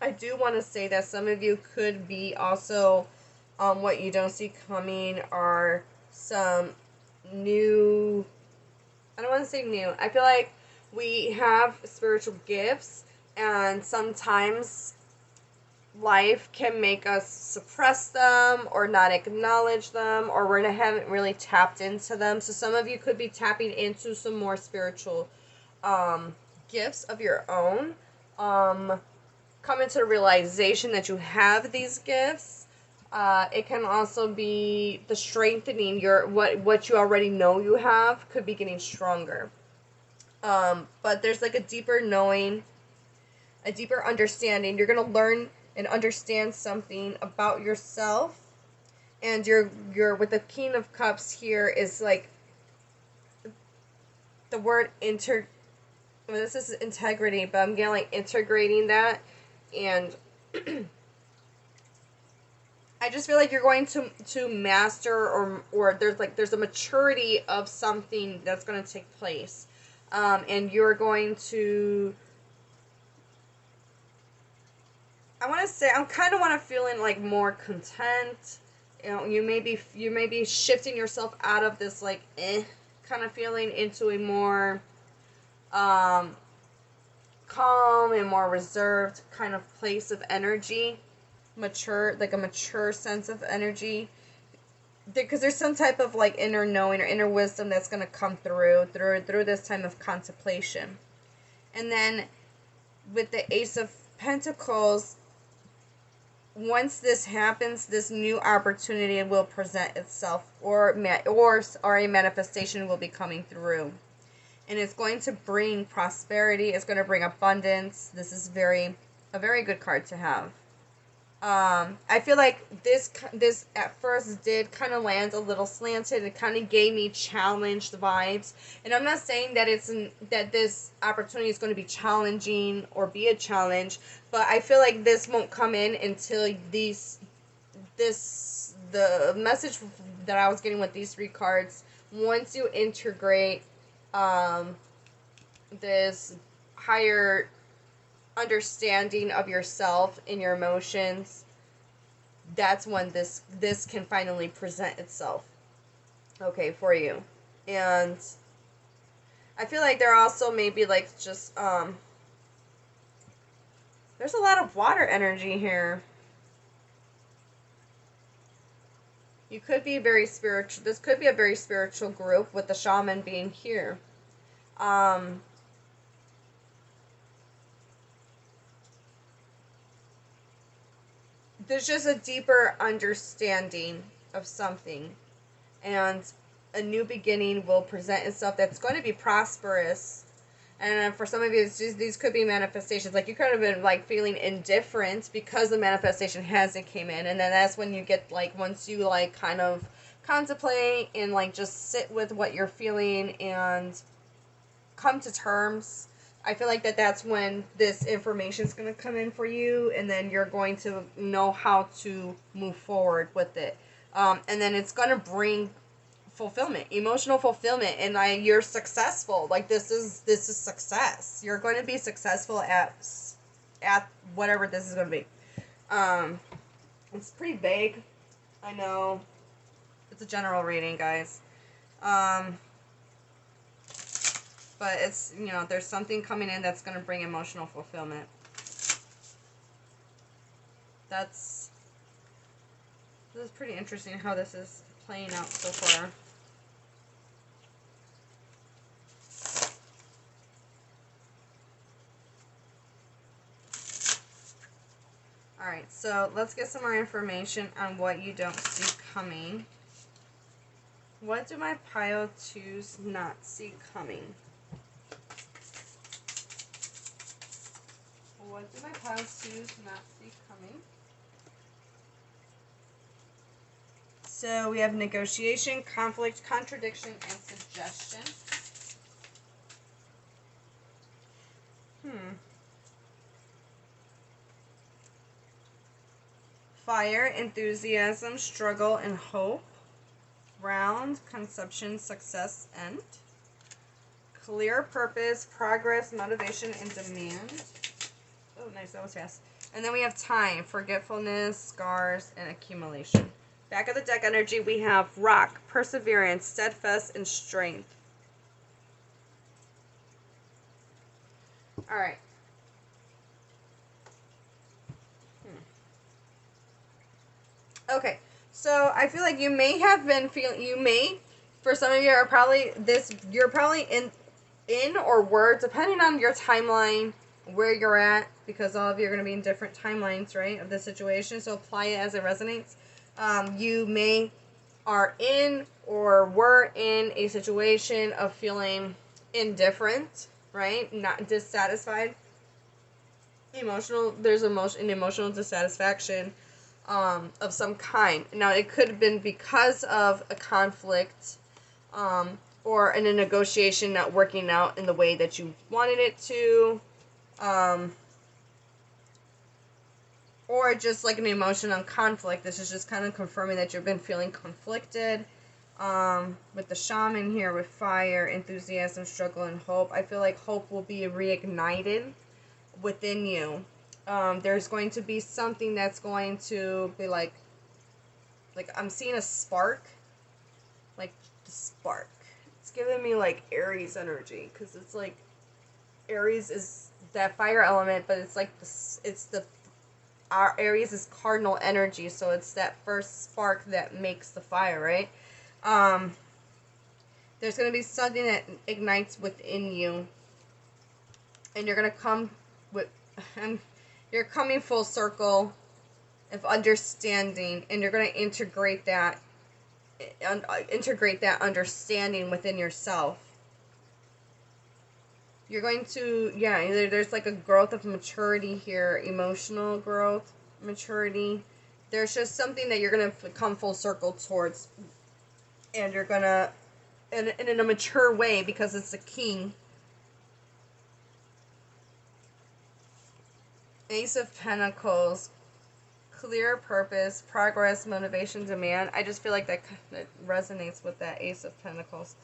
I do want to say that some of you could be also, what you don't see coming are some new, I don't want to say new, I feel like we have spiritual gifts, and sometimes life can make us suppress them or not acknowledge them, or we haven't really tapped into them. So some of you could be tapping into some more spiritual gifts of your own. Coming to the realization that you have these gifts. It can also be the strengthening what you already know you have could be getting stronger. But there's like a deeper knowing, a deeper understanding. You're gonna learn and understand something about yourself, and you're with the King of Cups here is like the word well, this is integrity, but I'm getting like integrating that, and I just feel like you're going to master or there's a maturity of something that's going to take place, and you're going to. I want to say I'm kind of want to feeling like more content. You know, you may be shifting yourself out of this like kind of feeling into a more calm and more reserved kind of place of energy, like a mature sense of energy, because there's some type of like inner knowing or inner wisdom that's going to come through this time of contemplation. And then with the Ace of Pentacles, once this happens, this new opportunity will present itself, or a manifestation will be coming through. And it's going to bring prosperity. It's going to bring abundance. This is a very good card to have. I feel like this at first did kind of land a little slanted. It kind of gave me challenged vibes. And I'm not saying that that this opportunity is going to be challenging or be a challenge, but I feel like this won't come in until the message that I was getting with these three cards. Once you integrate this higher understanding of yourself and your emotions, that's when this can finally present itself, okay, for you. And I feel like there also maybe like just there's a lot of water energy here. You could be very spiritual. This could be a very spiritual group with the shaman being here. There's just a deeper understanding of something, and a new beginning will present itself that's going to be prosperous. And for some of you, these could be manifestations. Like you could have been like feeling indifferent because the manifestation hasn't came in, and then that's when you get like, once you like kind of contemplate and like just sit with what you're feeling and come to terms. I feel like that's when this information is going to come in for you, and then you're going to know how to move forward with it. And then it's going to bring fulfillment, emotional fulfillment, and you're successful. Like this is success. You're going to be successful at whatever this is going to be. It's pretty vague. I know. It's a general reading, guys. But it's, there's something coming in that's going to bring emotional fulfillment. This is pretty interesting how this is playing out so far. Alright, so let's get some more information on what you don't see coming. What do my pile twos not see coming? What do my pile twos not see coming? So we have negotiation, conflict, contradiction, and suggestion. fire, enthusiasm, struggle, and hope. Round, conception, success, end. Clear purpose, progress, motivation, and demand. Oh, nice. That was fast. And then we have time, forgetfulness, scars, and accumulation. Back of the deck energy, we have rock, perseverance, steadfast, and strength. All right. Okay. So I feel like you may have been feeling, for some of you are probably you're probably in or were, depending on your timeline, where you're at, because all of you are going to be in different timelines, right, of the situation. So apply it as it resonates. You are in or were in a situation of feeling indifferent, right? Not dissatisfied. There's an emotional dissatisfaction of some kind. Now, it could have been because of a conflict or in a negotiation not working out in the way that you wanted it to. Or just like an emotional conflict. This is just kind of confirming that you've been feeling conflicted. With the shaman here, with fire, enthusiasm, struggle, and hope. I feel like hope will be reignited within you. There's going to be something that's going to be like I'm seeing a spark. Like, the spark. It's giving me like Aries energy, because it's like Aries is that fire element, but it's like our Aries is cardinal energy, so it's that first spark that makes the fire, right? There's going to be something that ignites within you, and you're going to come with, and you're coming full circle of understanding, and you're going to integrate that understanding within yourself. You're going to, there's like a growth of maturity here, emotional growth, maturity. There's just something that you're going to come full circle towards, and you're going to, and in a mature way, because it's the king. Ace of Pentacles, clear purpose, progress, motivation, demand. I just feel like that resonates with that Ace of Pentacles.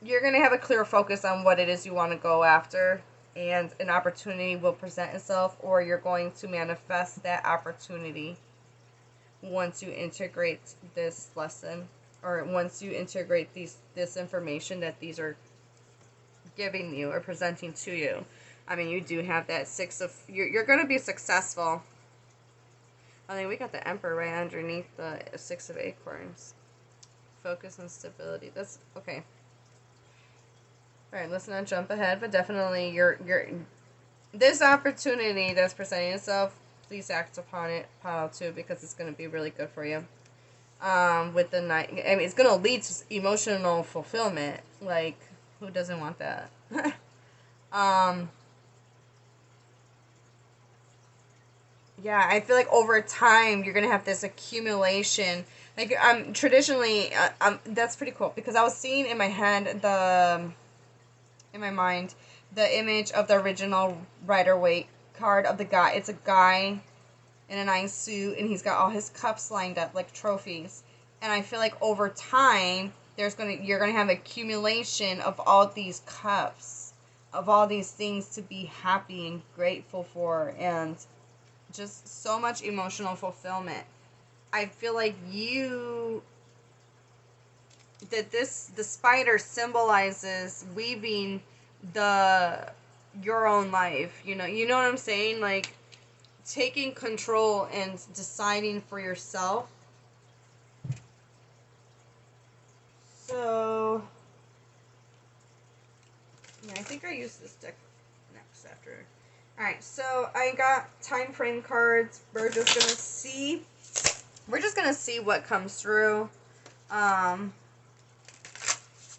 You're going to have a clear focus on what it is you want to go after, and an opportunity will present itself, or you're going to manifest that opportunity once you integrate this lesson, or once you integrate this information that these are giving you or presenting to you. I mean, you do have that you're going to be successful. I think we got the Emperor right underneath the Six of Acorns. Focus and stability. That's okay. All right, let's not jump ahead, but definitely this opportunity that's presenting itself, please act upon it, pile 2, because it's going to be really good for you. With the Knight, I mean, it's going to lead to emotional fulfillment. Like, who doesn't want that? Yeah, I feel like over time you're gonna have this accumulation. Like, traditionally, that's pretty cool, because I was seeing in my head in my mind, the image of the original Rider-Waite card of the guy. It's a guy in a nice suit, and he's got all his cups lined up like trophies. And I feel like over time, you're gonna have accumulation of all these cups, of all these things to be happy and grateful for, and just so much emotional fulfillment. I feel like the spider symbolizes weaving your own life. You know what I'm saying? Like, taking control and deciding for yourself. So, yeah, I think I use this deck next after. Alright, so I got time frame cards. We're just gonna see what comes through.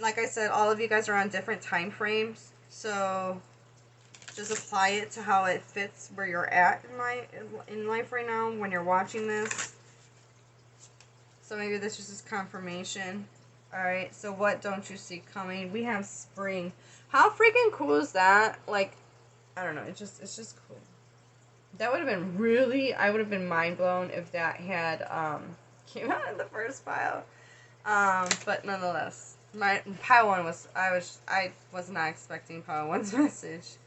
Like I said, all of you guys are on different time frames, so just apply it to how it fits where you're at in life right now when you're watching this. So maybe this is just confirmation. Alright, so what don't you see coming? We have spring. How freaking cool is that? Like, I don't know, it's just cool. That would have been really, I would have been mind blown if that had came out in the first pile. But nonetheless, my pile one was, I was not expecting pile one's message.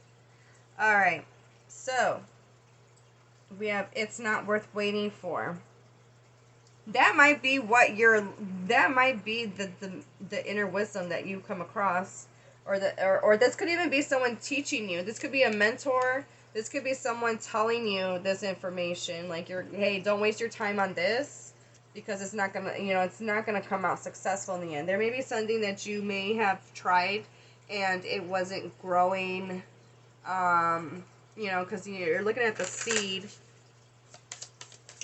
All right, so we have it's not worth waiting for. That might be what you're. That might be the inner wisdom that you come across, or this could even be someone teaching you. This could be a mentor. This could be someone telling you this information. Like hey, don't waste your time on this, because it's not gonna, it's not gonna come out successful in the end. There may be something that you may have tried, and it wasn't growing. Because you're looking at the seed.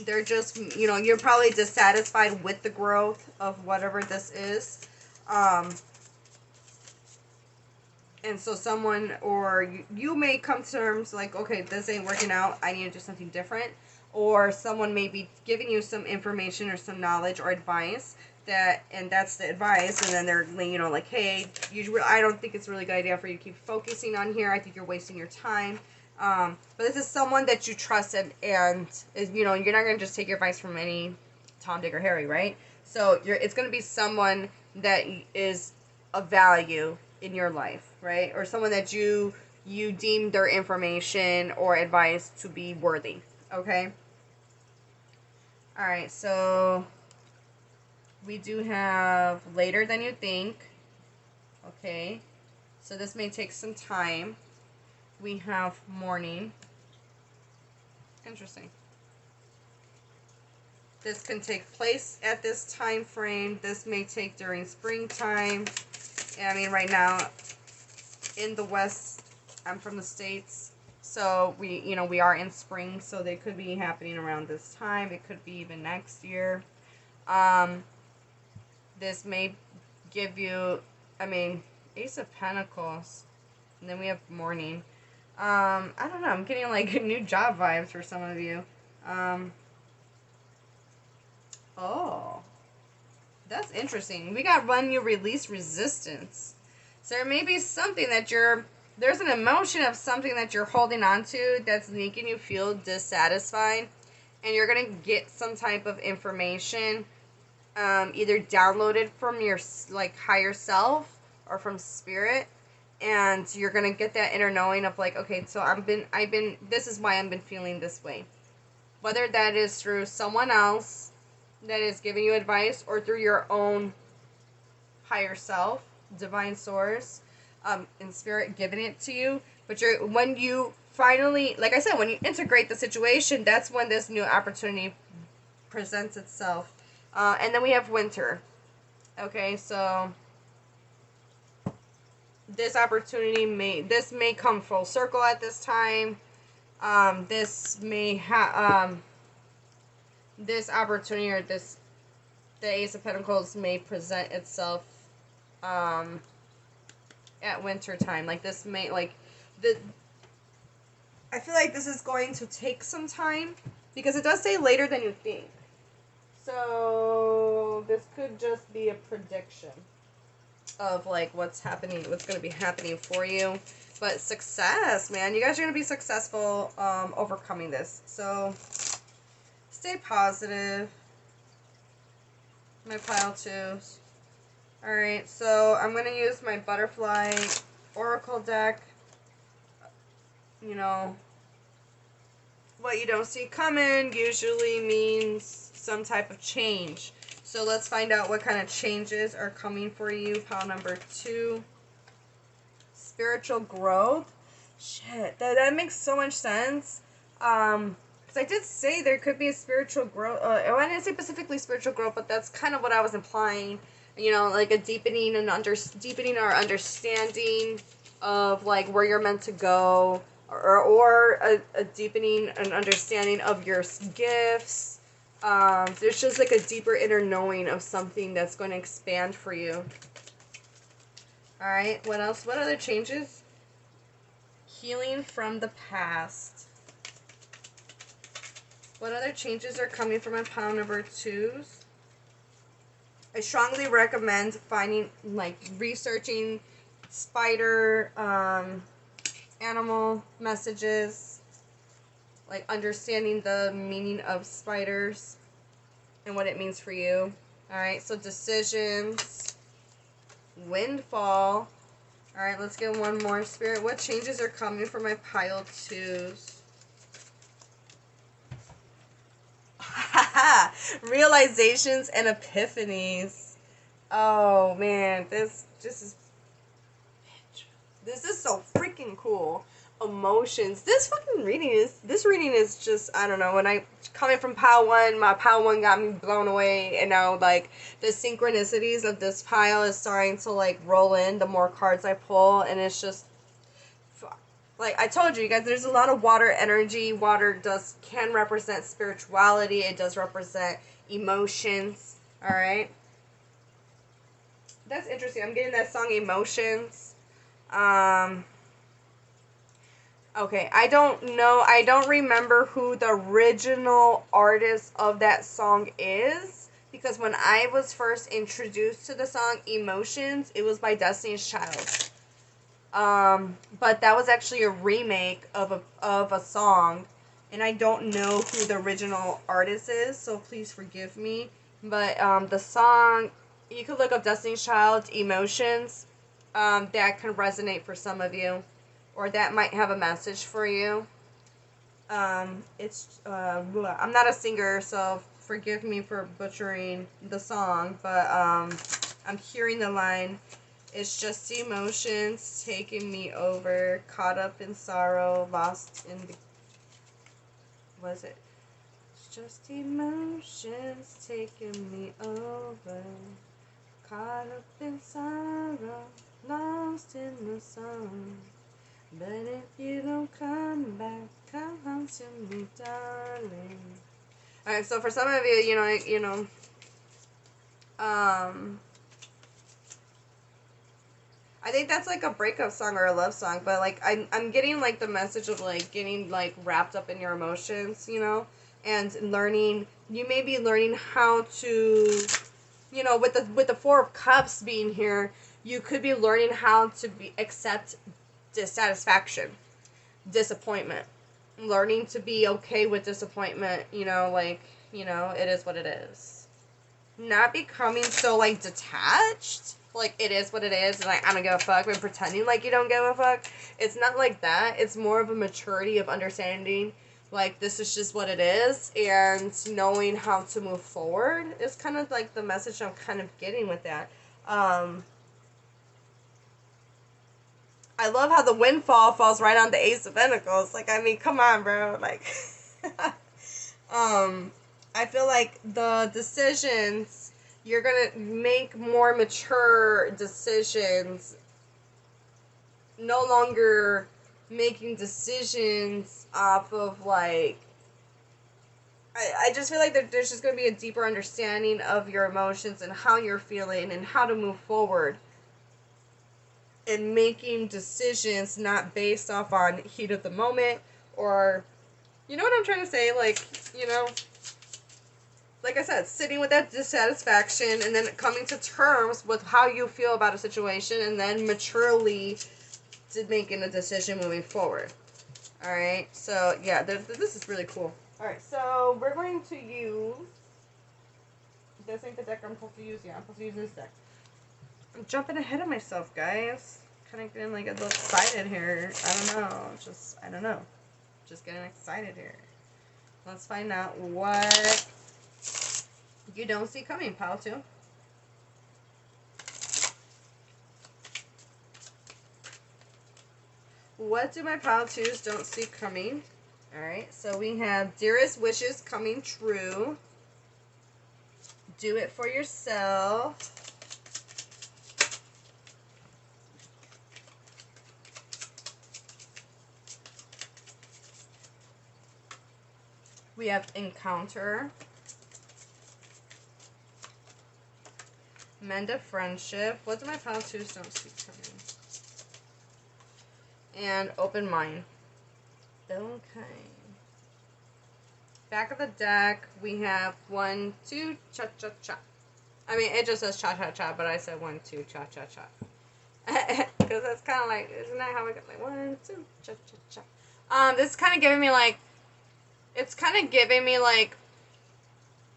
They're just, you're probably dissatisfied with the growth of whatever this is. And so someone, or you may come to terms like, okay, this ain't working out, I need to do something different. Or someone may be giving you some information or some knowledge or advice, and that's the advice, and then they're, like, hey, I don't think it's a really good idea for you to keep focusing on here. I think you're wasting your time. But this is someone that you trust, and is, you're not going to just take your advice from any Tom, Dick, or Harry, right? So it's going to be someone that is of value in your life, right? Or someone that you deem their information or advice to be worthy, okay? All right, so we do have later than you think, okay? So this may take some time. We have morning. Interesting. This can take place at this time frame. This may take during springtime. I mean, right now in the West, I'm from the States, so we are in spring, so they could be happening around this time. It could be even next year. This may give you, Ace of Pentacles, and then we have morning. I don't know, I'm getting like new job vibes for some of you. Oh, that's interesting. We got when you release resistance. So there may be something that there's an emotion of something that you're holding on to that's making you feel dissatisfied. And you're going to get some type of information, either downloaded from your higher self or from spirit. And you're going to get that inner knowing of like, okay, so this is why I've been feeling this way. Whether that is through someone else that is giving you advice, or through your own higher self, divine source, in spirit giving it to you. But when you finally, like I said, when you integrate the situation, that's when this new opportunity presents itself. And then we have winter. Okay, so this opportunity may come full circle at this time. This may this opportunity, or the Ace of Pentacles may present itself at winter time. Like this may, I feel like this is going to take some time, because it does say later than you think. So this could just be a prediction of like what's going to be happening for you. But success, man, you guys are going to be successful overcoming this. So stay positive. My pile twos. Alright, so I'm going to use my butterfly oracle deck. What you don't see coming usually means some type of change. So let's find out what kind of changes are coming for you. Pile number 2. Spiritual growth. Shit, that makes so much sense. Because I did say there could be a spiritual growth. I didn't say specifically spiritual growth, but that's kind of what I was implying. Like a deepening our understanding of like where you're meant to go, or a deepening and understanding of your gifts. There's just like a deeper inner knowing of something that's going to expand for you. Alright, what else? What other changes? Healing from the past. What other changes are coming from my pile number 2s? I strongly recommend researching spider animal messages, like understanding the meaning of spiders and what it means for you. Alright, so decisions, windfall. Alright, let's get one more. Spirit, what changes are coming for my pile twos? Realizations and epiphanies. Oh man, this is so freaking cool. Emotions. This reading is just, I don't know, when I coming from pile one, my pile one got me blown away, and now like the synchronicities of this pile is starting to like roll in the more cards I pull, and it's just like I told you guys, there's a lot of water energy. Water can represent spirituality. It does represent emotions. All right. That's interesting. I'm getting that song Emotions. Okay, I don't know. I don't remember who the original artist of that song is, because when I was first introduced to the song Emotions, it was by Destiny's Child. But that was actually a remake of a song, and I don't know who the original artist is, so please forgive me. But the song, you could look up Destiny's Child Emotions. That can resonate for some of you, or that might have a message for you. I'm not a singer, so forgive me for butchering the song, but I'm hearing the line, "It's just emotions taking me over, caught up in sorrow, lost in the..." Was it? "It's just emotions taking me over, caught up in sorrow, lost in the sun. But if you don't come back, come home to me, darling." Alright, so for some of you, I think that's like a breakup song or a love song, but like I'm getting like the message of like getting like wrapped up in your emotions, and learning. You may be learning how to, with the Four of Cups being here, you could be learning how to accept dissatisfaction, disappointment, learning to be okay with disappointment. It is what it is. Not becoming so like detached. Like, it is what it is, and like, I don't give a fuck, and pretending like you don't give a fuck. It's not like that. It's more of a maturity of understanding, like, this is just what it is, and knowing how to move forward is kind of like the message I'm kind of getting with that. I love how the windfall falls right on the Ace of Pentacles. Like, I mean, come on, bro. Like, I feel like the decisions, you're gonna make more mature decisions, no longer making decisions off of, like, I just feel like there's just gonna be a deeper understanding of your emotions and how you're feeling and how to move forward. And making decisions not based off on heat of the moment, or, you know what I'm trying to say? Like, like I said, sitting with that dissatisfaction and then coming to terms with how you feel about a situation, and then maturely making a decision moving forward. Alright, so yeah, this is really cool. Alright, so we're going to use, this ain't the deck I'm supposed to use, I'm supposed to use this deck. I'm jumping ahead of myself, guys. Kind of getting like a little excited here. I don't know. Just getting excited here. Let's find out what you don't see coming, pile 2. What do my pile 2s don't see coming? Alright, so we have dearest wishes coming true. Do it for yourself. We have encounter. Mend a friendship. What do my pile 2s don't see coming? And open mind. Okay. Back of the deck, we have 1, 2, cha-cha-cha. I mean, it just says cha-cha-cha, but I said 1, 2, cha-cha-cha. Because that's kind of like, isn't that how we got like 1, 2, cha-cha-cha? This is kind of giving me like, It's kind of giving me like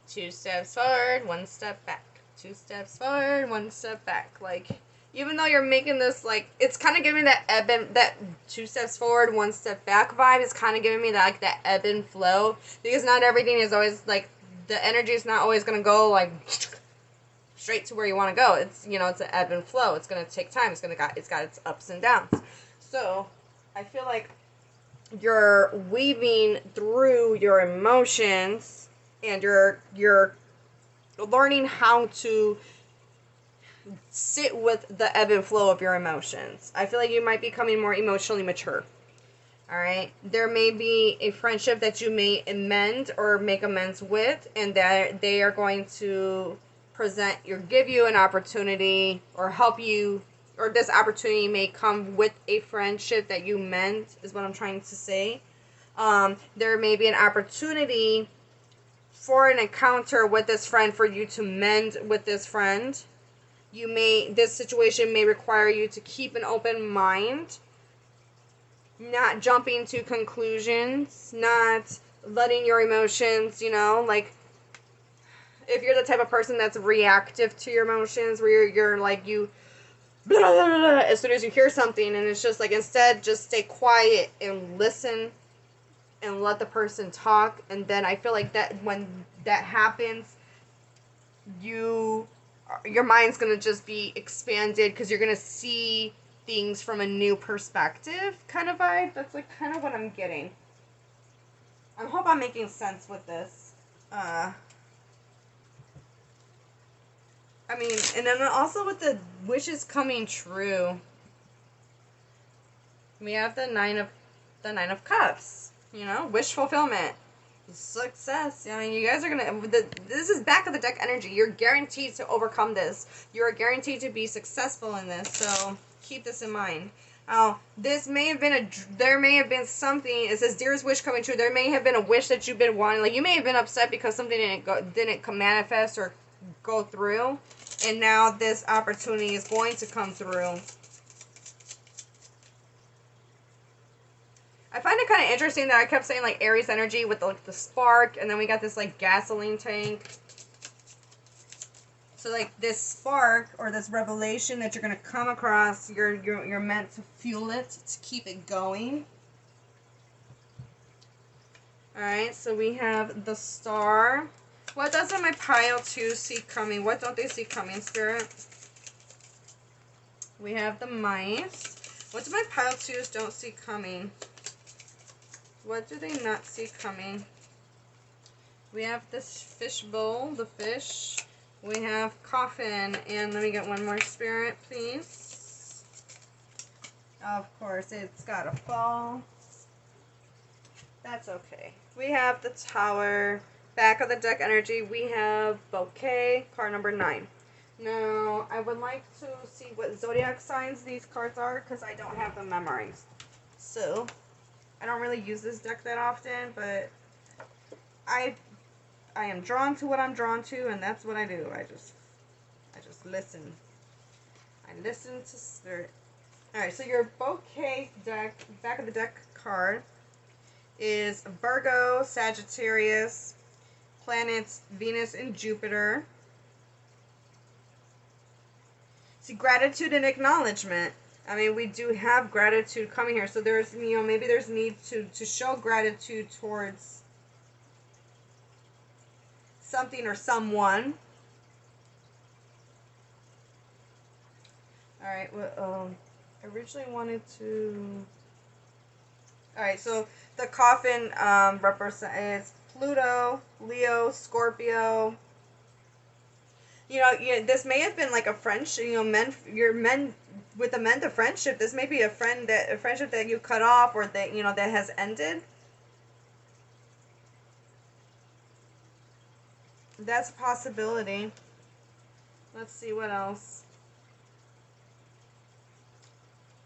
2 steps forward, 1 step back. 2 steps forward, 1 step back. Like, even though you're making this, like, it's kind of giving me that ebb and, that 2 steps forward, 1 step back vibe. It's kind of giving me that, like, that ebb and flow. Because not everything is always, like, the energy is not always going to go, like, straight to where you want to go. It's, you know, it's an ebb and flow. It's going to take time. It's got its ups and downs. So, I feel like you're weaving through your emotions and you're learning how to sit with the ebb and flow of your emotions. I feel like you might be becoming more emotionally mature. Alright? There may be a friendship that you may amend or make amends with, and that they are going to present or give you an opportunity or help you, or this opportunity may come with a friendship that you mend, is what I'm trying to say. There may be an opportunity for an encounter with this friend for you to mend with this friend. This situation may require you to keep an open mind, not jumping to conclusions, not letting your emotions, you know, like, if you're the type of person that's reactive to your emotions, where you're like, you blah, blah, blah, blah, as soon as you hear something, and it's just like, instead, just stay quiet and listen and let the person talk. And then I feel like that when that happens, your mind's gonna just be expanded, because you're gonna see things from a new perspective kind of vibe. That's like kind of what I'm getting. I hope I'm making sense with this. I mean, and then also with the wishes coming true, we have the nine of cups. You know, wish fulfillment, success. I mean, you guys are gonna. This is back of the deck energy. You're guaranteed to overcome this. You're guaranteed to be successful in this. So keep this in mind. This may have been there may have been something. It says, dearest wish coming true. There may have been a wish that you've been wanting. Like, you may have been upset because something didn't manifest or go through, and now this opportunity is going to come through. I find it kind of interesting that I kept saying, like, Aries energy with the spark, and then we got this, like, gasoline tank. So, like, this spark or this revelation that you're going to come across, you're meant to fuel it, to keep it going. Alright, so we have the Star. What doesn't my pile 2 see coming? What don't they see coming, Spirit? We have the Mice. What do my pile 2s don't see coming? What do they not see coming? We have this fishbowl, the fish. We have coffin. And let me get one more, Spirit, please. Of course, it's got to fall. That's okay. We have the Tower. Back of the deck energy, we have Bouquet, card number 9. Now, I would like to see what zodiac signs these cards are, because I don't have them memorized. So, I don't really use this deck that often, but I am drawn to what I'm drawn to, and that's what I do. I just listen. I listen to Spirit. Alright, so your Bouquet deck, back of the deck card, is Virgo, Sagittarius, planets Venus and Jupiter. See, gratitude and acknowledgement. I mean, we do have gratitude coming here. So there's, you know, maybe there's need to show gratitude towards something or someone. Alright, well, I originally wanted to... Alright, so the coffin represents Pluto, Leo, Scorpio. You know, this may have been like a friendship, you know, with the mend of friendship. This may be a friendship that you cut off, or that, you know, that has ended. That's a possibility. Let's see what else.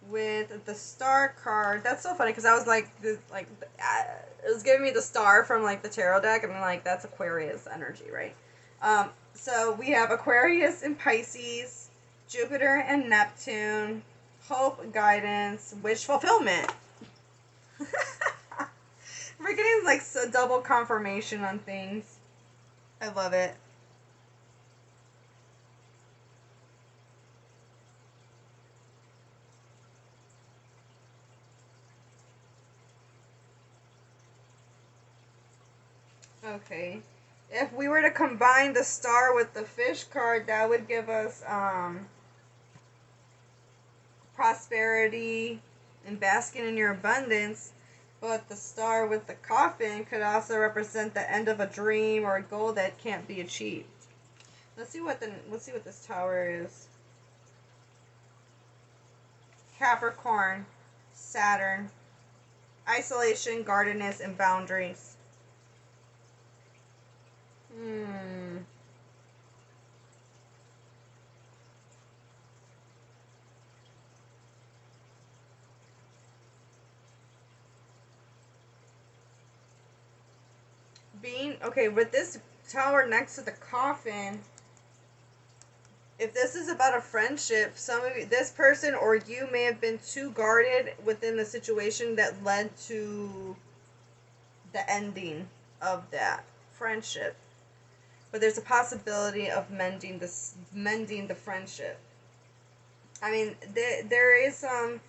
With the Star card, that's so funny, because I was like, it was giving me the Star from, like, the tarot deck, and I'm like, that's Aquarius energy, right? So we have Aquarius and Pisces, Jupiter and Neptune, hope, guidance, wish fulfillment. We're getting, like, so double confirmation on things. I love it. Okay. If we were to combine the star with the fish card, that would give us prosperity and basking in your abundance. But the star with the coffin could also represent the end of a dream or a goal that can't be achieved. Let's see what this tower is. Capricorn, Saturn, isolation, guardedness, and boundaries. Being okay with this tower next to the coffin. If this is about a friendship, some of you, this person or you may have been too guarded within the situation that led to the ending of that friendship. But there's a possibility of mending the friendship. I mean, there is some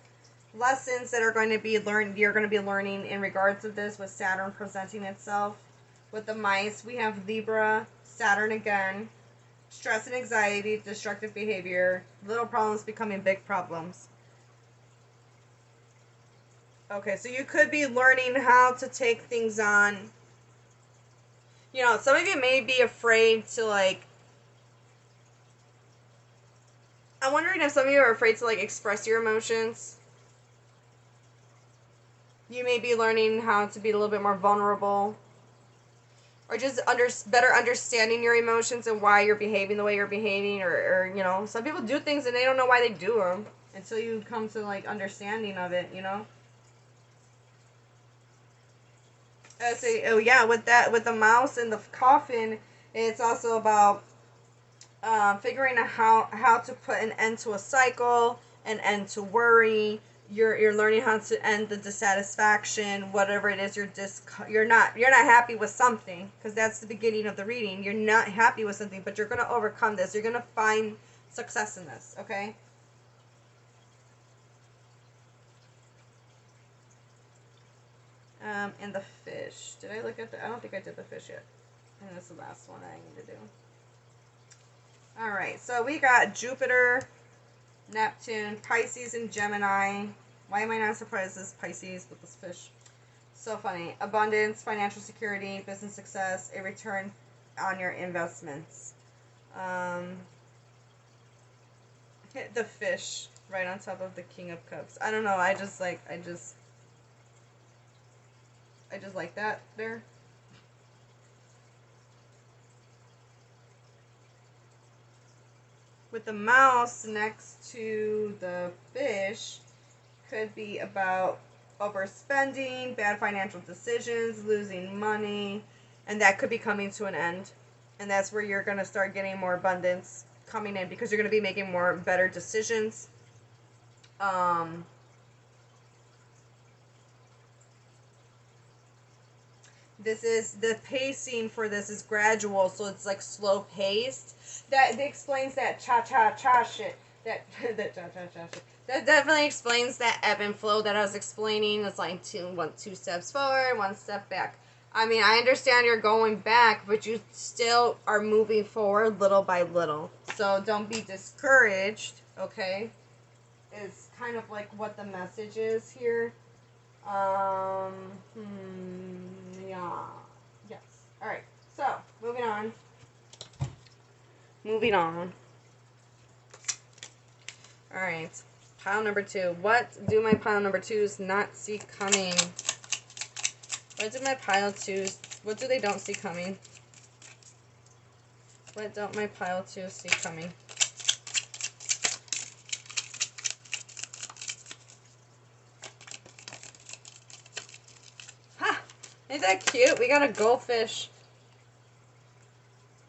lessons that are going to be learned. You're going to be learning in regards to this with Saturn presenting itself. With the mice, we have Libra, Saturn again. Stress and anxiety, destructive behavior, little problems becoming big problems. Okay, so you could be learning how to take things on. You know, some of you may be afraid to, like... I'm wondering if some of you are afraid to, like, express your emotions. You may be learning how to be a little bit more vulnerable. Or just better understanding your emotions and why you're behaving the way you're behaving. Or, you know, some people do things and they don't know why they do them. Until you come to, like, understanding of it, you know? Oh yeah, with the mouse and the coffin, it's also about figuring out how to put an end to a cycle, an end to worry. You're learning how to end the dissatisfaction, whatever it is you're not happy with something, because that's the beginning of the reading. You're not happy with something, but you're gonna overcome this. You're gonna find success in this. Okay. And the fish. Did I look at I don't think I did the fish yet. And that's the last one I need to do. Alright, so we got Jupiter, Neptune, Pisces, and Gemini. Why am I not surprised this Pisces with this fish? So funny. Abundance, financial security, business success, a return on your investments. Hit the fish right on top of the King of Cups. I don't know, I just like that there. With the mouse next to the fish, could be about overspending, bad financial decisions, losing money, and that could be coming to an end. And that's where you're going to start getting more abundance coming in, because you're going to be making more better decisions. This is, the pacing for this is gradual, so it's like slow paced. That explains that cha-cha-cha shit. That cha-cha-cha shit. That definitely explains that ebb and flow that I was explaining. It's like two steps forward, one step back. I mean, I understand you're going back, but you still are moving forward little by little. So don't be discouraged, okay? It's kind of like what the message is here. Yeah. Yes. Alright, so, moving on. Alright, pile number 2. What do my pile number 2s not see coming? What do my pile 2s, what do they don't see coming? What don't my pile 2s see coming? Ha! Isn't that cute? We got a goldfish.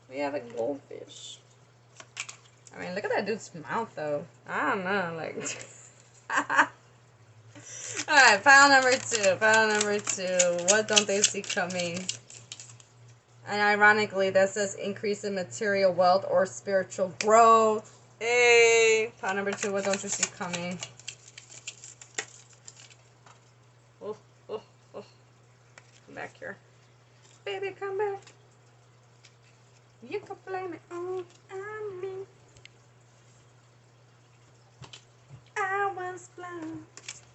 We have a goldfish. I mean, look at that dude's mouth, though. I don't know, like... Alright, pile number 2. Pile number 2. What don't they see coming? And ironically, that says increase in material wealth or spiritual growth. Hey! Pile number 2. What don't you see coming? Oh, oh, oh. Come back here. Baby, come back. You can blame it on me. I was blind,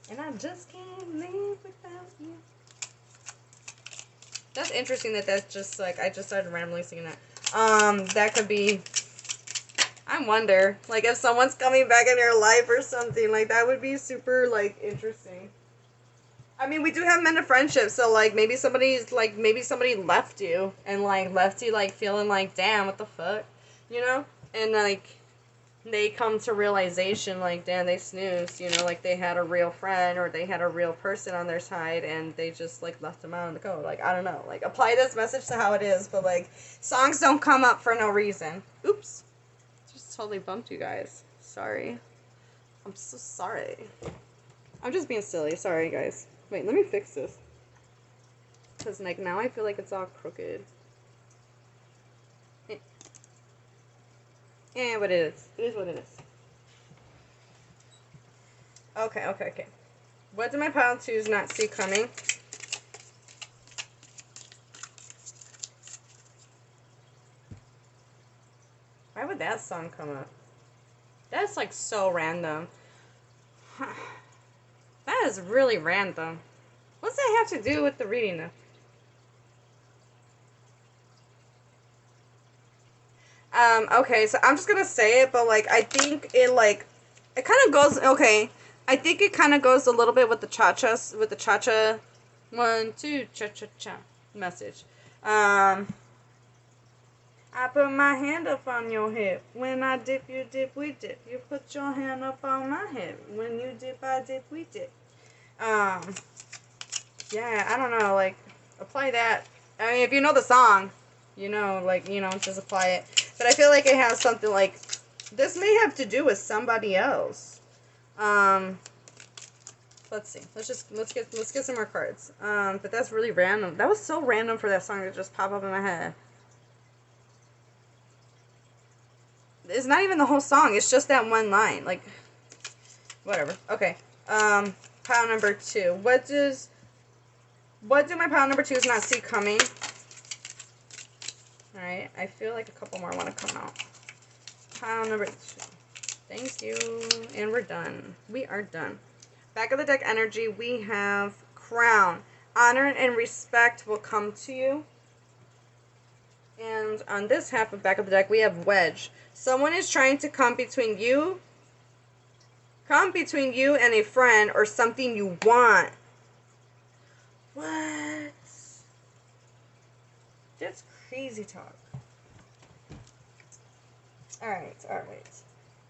and I just can't live without you. That's interesting that that's just like, I just started randomly singing that. That could be, I wonder, like if someone's coming back in your life or something, like that would be super like interesting. I mean, we do have men of friendship, so like maybe somebody left you and like left you like feeling like, damn, what the fuck, you know? And like they come to realization like, damn, they snoozed, you know, like they had a real friend or they had a real person on their side and they just like left them out on the go. Like, I don't know, like apply this message to how it is, but like songs don't come up for no reason. Oops, just totally bumped you guys. Sorry, I'm so sorry. I'm just being silly. Sorry, guys. Wait, let me fix this. Because, like, now I feel like it's all crooked. What it is. It is what it is. Okay. What did my pile 2s not see coming? Why would that song come up? That's, like, so random. That is really random. What's that have to do with the reading though? Okay, so I'm just gonna say it, but like I think it kind of goes, okay. I think it kind of goes a little bit with the cha-cha, 1, 2, cha-cha-cha message. I put my hand up on your hip. When I dip, you dip, we dip. You put your hand up on my hip. When you dip, I dip, we dip. Yeah, I don't know, like, apply that. I mean, if you know the song, you know, like, you know, just apply it. But I feel like it has something like, this may have to do with somebody else. Let's see. Let's get some more cards. But that's really random. That was so random for that song to just pop up in my head. It's not even the whole song. It's just that one line. Like, whatever. Okay. Pile number 2. What do my pile number 2s not see coming? Alright, I feel like a couple more want to come out. Pile number 2. Thank you. And we're done. We are done. Back of the deck energy, we have Crown. Honor and respect will come to you. And on this half of back of the deck, we have Wedge. Someone is trying to come between you and a friend or something you want. What? That's crazy talk. Alright,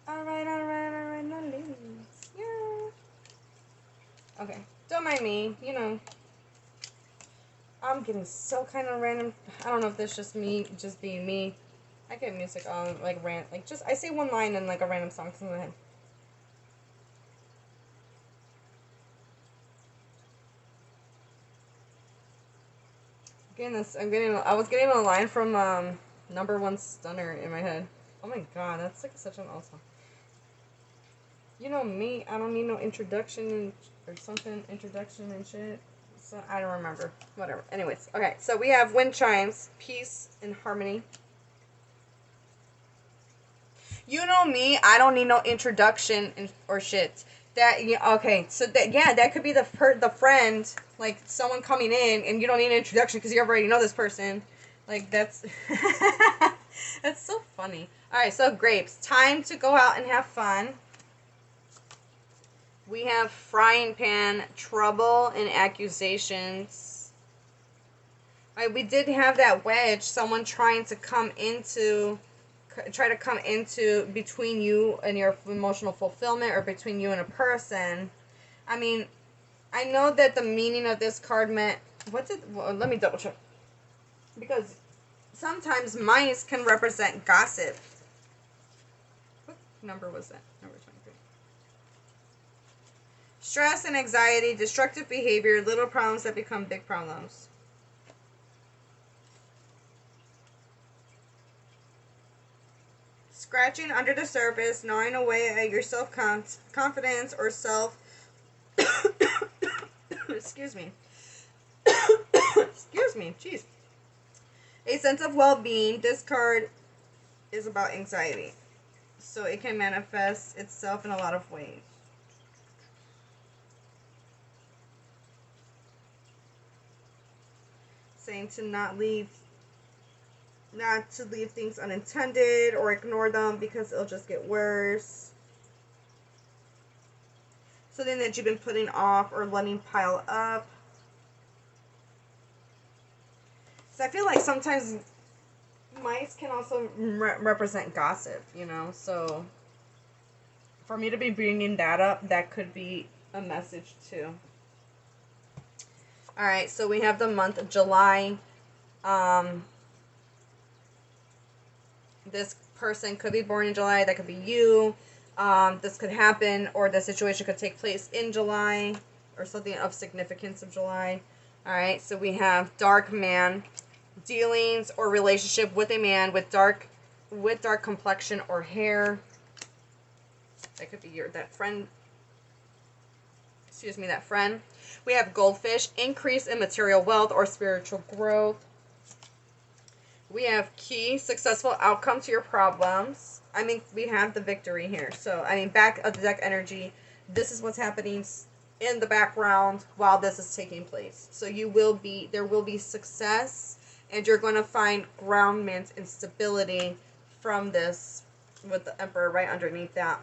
no ladies. Yeah. Okay, don't mind me, you know. I'm getting so kind of random. I don't know if that's just me, just being me. I get music on, like, I say one line and, like, a random song comes in my head. I was getting a line from, Number One Stunner in my head. Oh my god, that's, like, such an awesome. You know me, I don't need no introduction or something, introduction and shit. So, I don't remember. Whatever. Anyways, okay, so we have wind chimes, peace and harmony. You know me, I don't need no introduction or shit. Okay, so that could be the friend, like someone coming in, and you don't need an introduction because you already know this person. Like that's that's so funny. All right, so grapes, time to go out and have fun. We have frying pan, trouble and accusations. All right, we did have that wedge, someone trying to come into between you and your emotional fulfillment or between you and a person. I mean, I know that the meaning of this card meant, well, let me double check. Because sometimes mice can represent gossip. What number was that? Number 23. Stress and anxiety, destructive behavior, little problems that become big problems. Scratching under the surface, gnawing away at your self-confidence or self... Excuse me. Excuse me, jeez. A sense of well-being. This card is about anxiety. So it can manifest itself in a lot of ways. Saying to not to leave things unintended or ignore them because it'll just get worse. Something that you've been putting off or letting pile up. So I feel like sometimes mice can also represent gossip, you know, so for me to be bringing that up, that could be a message too. Alright, so we have the month of July. This person could be born in July, that could be you. This could happen, or the situation could take place in July, or something of significance of July. Alright, so we have dark man. Dealings or relationship with a man with dark complexion or hair. That could be that friend. Excuse me, that friend. We have goldfish, increase in material wealth or spiritual growth. We have key, successful outcome to your problems. I mean, we have the victory here. So, I mean, back of the deck energy, this is what's happening in the background while this is taking place. So there will be success. And you're going to find groundment and stability from this with the Emperor right underneath that.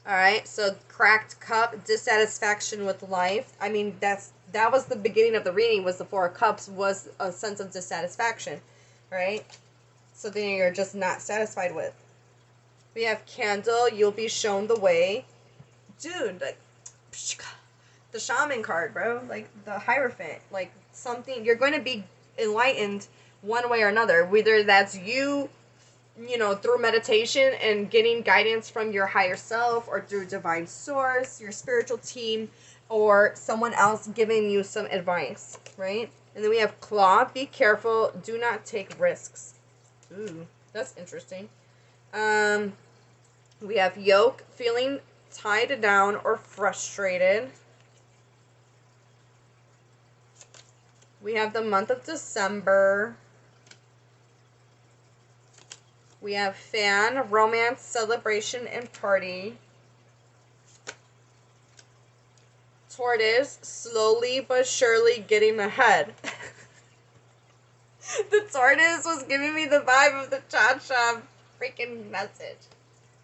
Alright, so cracked cup, dissatisfaction with life. I mean, that was the beginning of the reading, was the Four of Cups, was a sense of dissatisfaction. Right? Something you're just not satisfied with. We have candle, you'll be shown the way. Dude, like, the shaman card, bro. Like, the Hierophant. Like, something, you're going to be enlightened one way or another, whether that's you know, through meditation and getting guidance from your higher self, or through divine source, your spiritual team, or someone else giving you some advice, right? And then we have claw, be careful, do not take risks. Ooh, that's interesting. We have yoke, feeling tied down or frustrated. We have the month of December. We have fan, romance, celebration, and party. Tortoise, slowly but surely getting ahead. The tortoise was giving me the vibe of the cha-cha freaking message.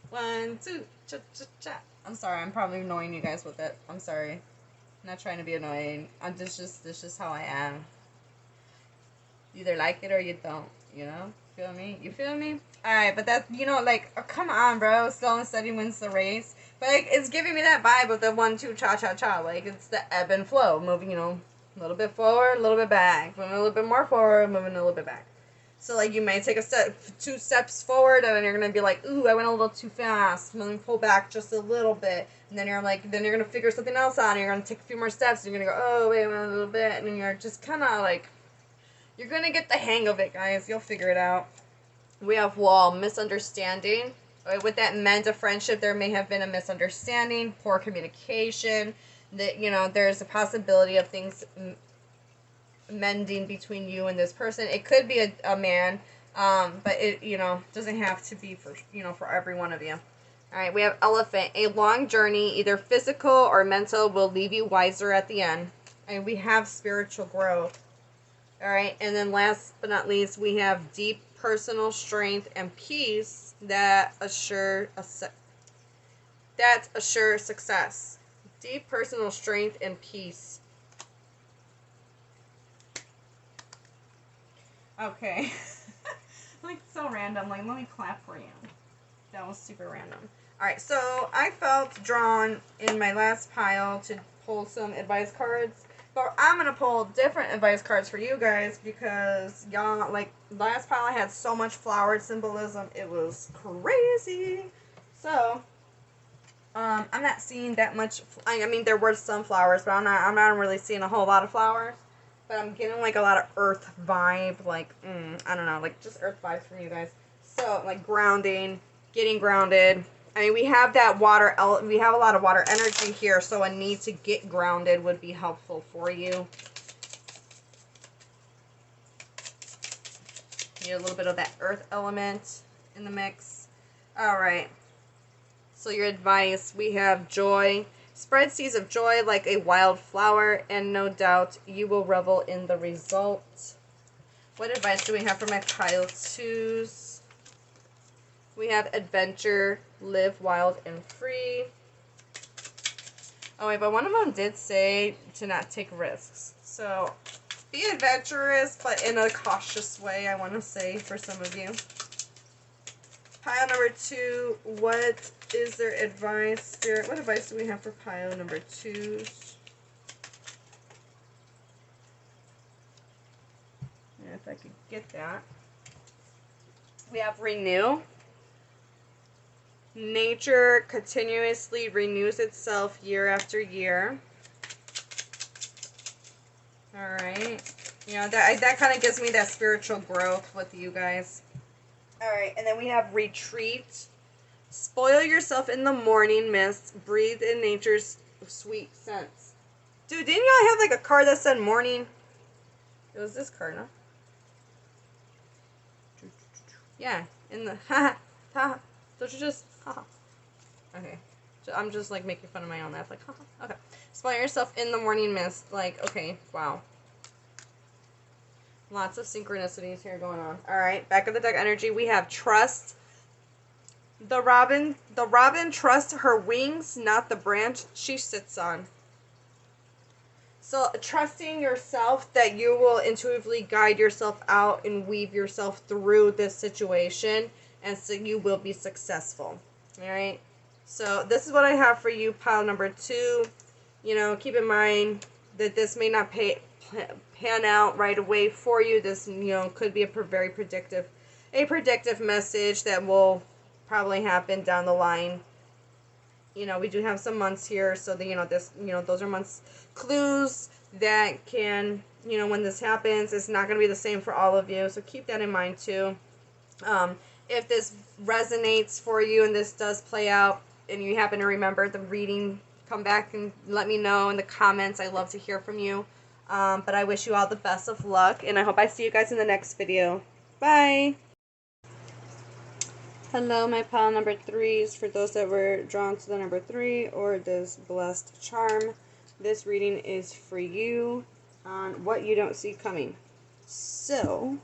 1, 2, cha-cha-cha. I'm sorry, I'm probably annoying you guys with it. I'm sorry. I'm not trying to be annoying. This is how I am. You either like it or you don't, you know? Feel me? You feel me? Alright, but that's, you know, like, oh, come on, bro. Slow and steady wins the race. But, like, it's giving me that vibe of the 1, 2, cha-cha-cha. Like, it's the ebb and flow. Moving, you know, a little bit forward, a little bit back. Moving a little bit more forward, moving a little bit back. So, like, you may take a step, 2 steps forward, and then you're going to be like, ooh, I went a little too fast. Let me pull back just a little bit. And then you're like, then you're going to figure something else out, and you're going to take a few more steps, and you're going to go, oh, wait, I went a little bit. And then you're just kind of, like, you're going to get the hang of it, guys. You'll figure it out. We have wall, misunderstanding. With that mend of friendship, there may have been a misunderstanding, poor communication. That, you know, there's a possibility of things mending between you and this person. It could be a man, but it, you know, doesn't have to be for, you know, for every one of you. All right, we have elephant. A long journey, either physical or mental, will leave you wiser at the end. And we have spiritual growth. All right, and then last but not least, we have deep personal strength and peace that assure success. Deep personal strength and peace. Okay. Like, so random. Like, let me clap for you. That was super random. Alright, so I felt drawn in my last pile to pull some advice cards. But I'm going to pull different advice cards for you guys because y'all, like, last pile I had so much flowered symbolism. It was crazy. So, I'm not seeing that much. I mean, there were some flowers, but I'm not really seeing a whole lot of flowers. But I'm getting like a lot of earth vibe, like I don't know, like just earth vibes from you guys. So like grounding, getting grounded. I mean, we have that water. We have a lot of water energy here, so a need to get grounded would be helpful for you. Need a little bit of that earth element in the mix. All right. So your advice, we have joy. Spread seeds of joy like a wildflower, and no doubt you will revel in the result. What advice do we have for my pile twos? We have adventure, live wild and free. Oh wait, but one of them did say to not take risks. So be adventurous, but in a cautious way, I want to say for some of you. Pile number 2, what is their advice? Spirit, what advice do we have for pile number 2s? Yeah, if I could get that. We have renew. Nature continuously renews itself year after year. All right. You know, that kind of gives me that spiritual growth with you guys. All right, and then we have retreat. Spoil yourself in the morning mist. Breathe in nature's sweet scents. Dude, didn't y'all have like a card that said morning? It was this card, no? Yeah, in the ha. Don't you just ha. Okay, I'm just like making fun of my own laugh. Like ha. Okay, spoil yourself in the morning mist. Like okay, wow. Lots of synchronicities here going on. All right, back of the deck energy, we have trust. The robin trusts her wings, not the branch she sits on. So trusting yourself that you will intuitively guide yourself out and weave yourself through this situation, and so you will be successful. All right. So this is what I have for you, pile number 2. You know, keep in mind that this may not pan out right away for you. This, you know, could be a very predictive message that will probably happen down the line. You know, we do have some months here, so that, you know, this, you know, those are months clues that can, you know, when this happens, it's not going to be the same for all of you. So keep that in mind too. If this resonates for you and this does play out and you happen to remember the reading, come back and let me know in the comments. I love to hear from you. But I wish you all the best of luck, and I hope I see you guys in the next video. Bye! Hello, my pile number 3s. For those that were drawn to the number 3 or this blessed charm, this reading is for you on what you don't see coming. So,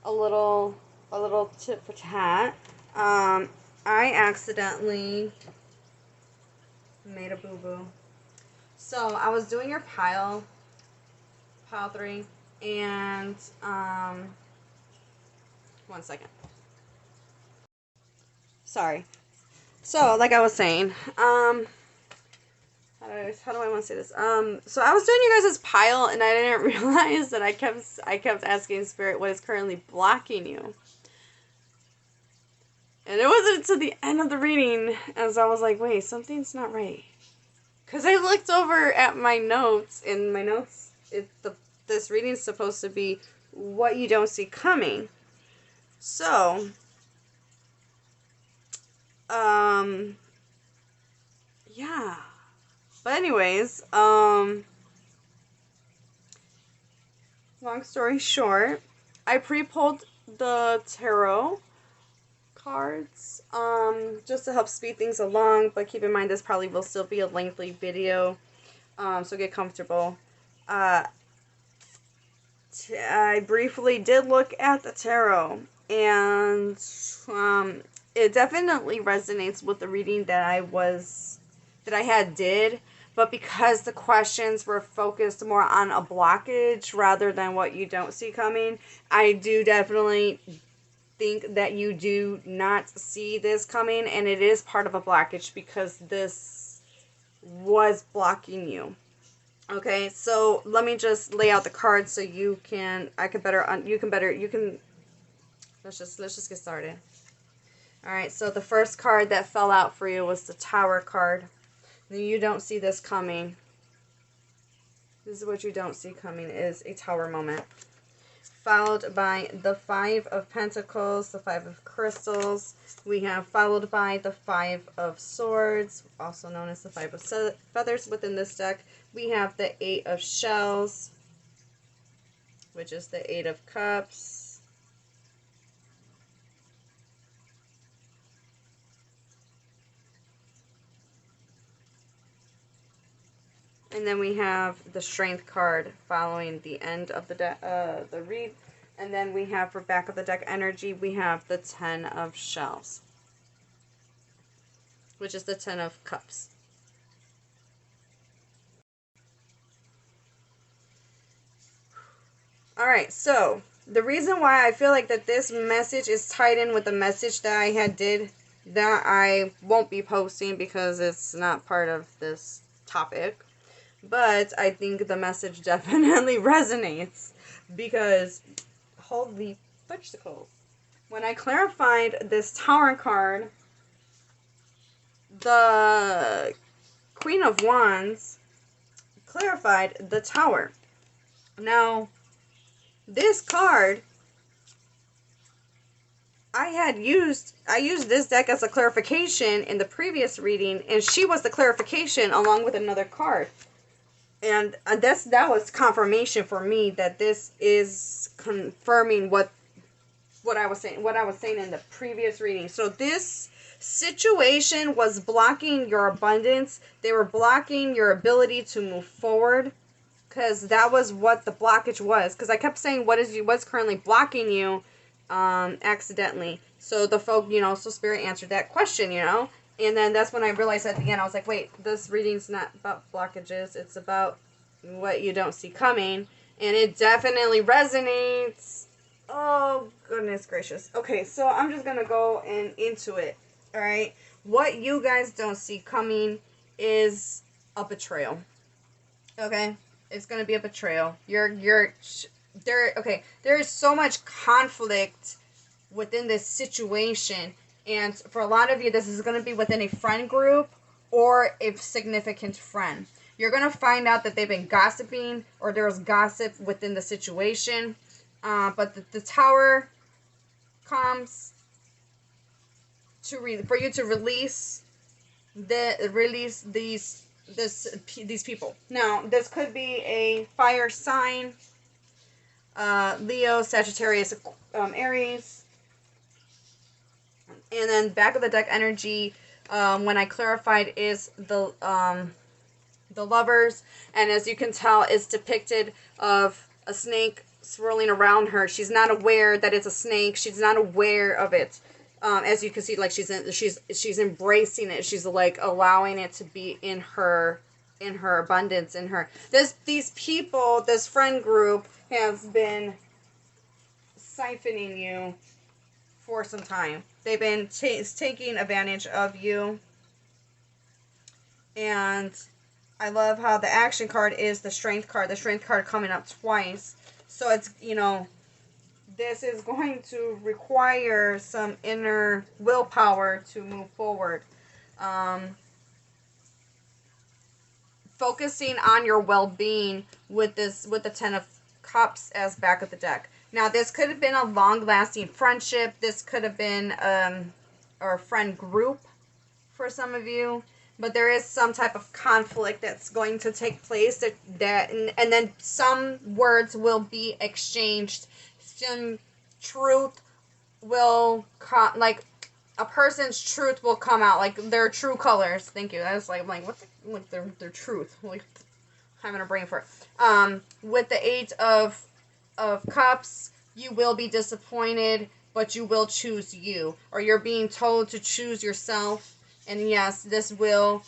a little tip for tat. I accidentally made a boo-boo. So I was doing your pile 3, and one second. Sorry. So like I was saying, how do I want to say this? So I was doing you guys' pile, and I didn't realize that I kept asking Spirit what is currently blocking you. And it wasn't until the end of the reading as I was like, wait, something's not right. Because I looked over at my notes, and my notes, this reading is supposed to be what you don't see coming. So, yeah. But anyways, long story short, I pre-pulled the tarot cards, just to help speed things along, but keep in mind this probably will still be a lengthy video, so get comfortable. I briefly did look at the tarot, and it definitely resonates with the reading that I did, but because the questions were focused more on a blockage rather than what you don't see coming, I do definitely think that you do not see this coming, and it is part of a blockage because this was blocking you. Okay, so let me just lay out the cards so you can, let's just get started. Alright, so the first card that fell out for you was the Tower card. You don't see this coming. This is what you don't see coming, is a Tower moment. Followed by the Five of Pentacles, the Five of Crystals. We have followed by the Five of Swords, also known as the Five of Feathers within this deck. We have the Eight of Shells, which is the Eight of Cups. And then we have the Strength card following the end of the read. And then we have, for back of the deck energy, we have the Ten of Shells, which is the Ten of Cups. Alright, so the reason why I feel like that this message is tied in with the message that I that I won't be posting because it's not part of this topic. But I think the message definitely resonates because, holy fudgesicles. When I clarified this Tower card, the Queen of Wands clarified the Tower. Now, this card, I used this deck as a clarification in the previous reading, and she was the clarification along with another card. And that was confirmation for me that this is confirming what I was saying in the previous reading. So this situation was blocking your abundance. They were blocking your ability to move forward, because that was what the blockage was. Because I kept saying what's currently blocking you, accidentally. So the folk, so Spirit answered that question, And then that's when I realized at the end, I was like, wait, this reading's not about blockages. It's about what you don't see coming. And it definitely resonates. Oh, goodness gracious. Okay, so I'm just going to go into it. All right. What you guys don't see coming is a betrayal. Okay. It's going to be a betrayal. There is so much conflict within this situation. And for a lot of you, this is going to be within a friend group or a significant friend. You're going to find out that they've been gossiping, or there's gossip within the situation. But the Tower comes for you to release these people. Now, this could be a fire sign, Leo, Sagittarius, Aries. And then back of the deck energy, when I clarified, is the Lovers. And as you can tell, it's depicted of a snake swirling around her. She's not aware that it's a snake. She's not aware of it. As you can see, like she's embracing it. She's like allowing it to be in her abundance, these people, this friend group has been siphoning you for some time. They've been taking advantage of you. And I love how the action card is the Strength card. The Strength card coming up twice. So it's, this is going to require some inner willpower to move forward. Focusing on your well-being with the Ten of Cups as back of the deck. Now, this could have been a long-lasting friendship. This could have been or a friend group for some of you. But there is some type of conflict that's going to take place. And then some words will be exchanged. Some truth will come, like a person's truth will come out, like their true colors. Thank you. I was like what their truth? Like, having a brain for it. With the Eight of Cups, you will be disappointed, but you will choose you, or you're being told to choose yourself. And yes, this will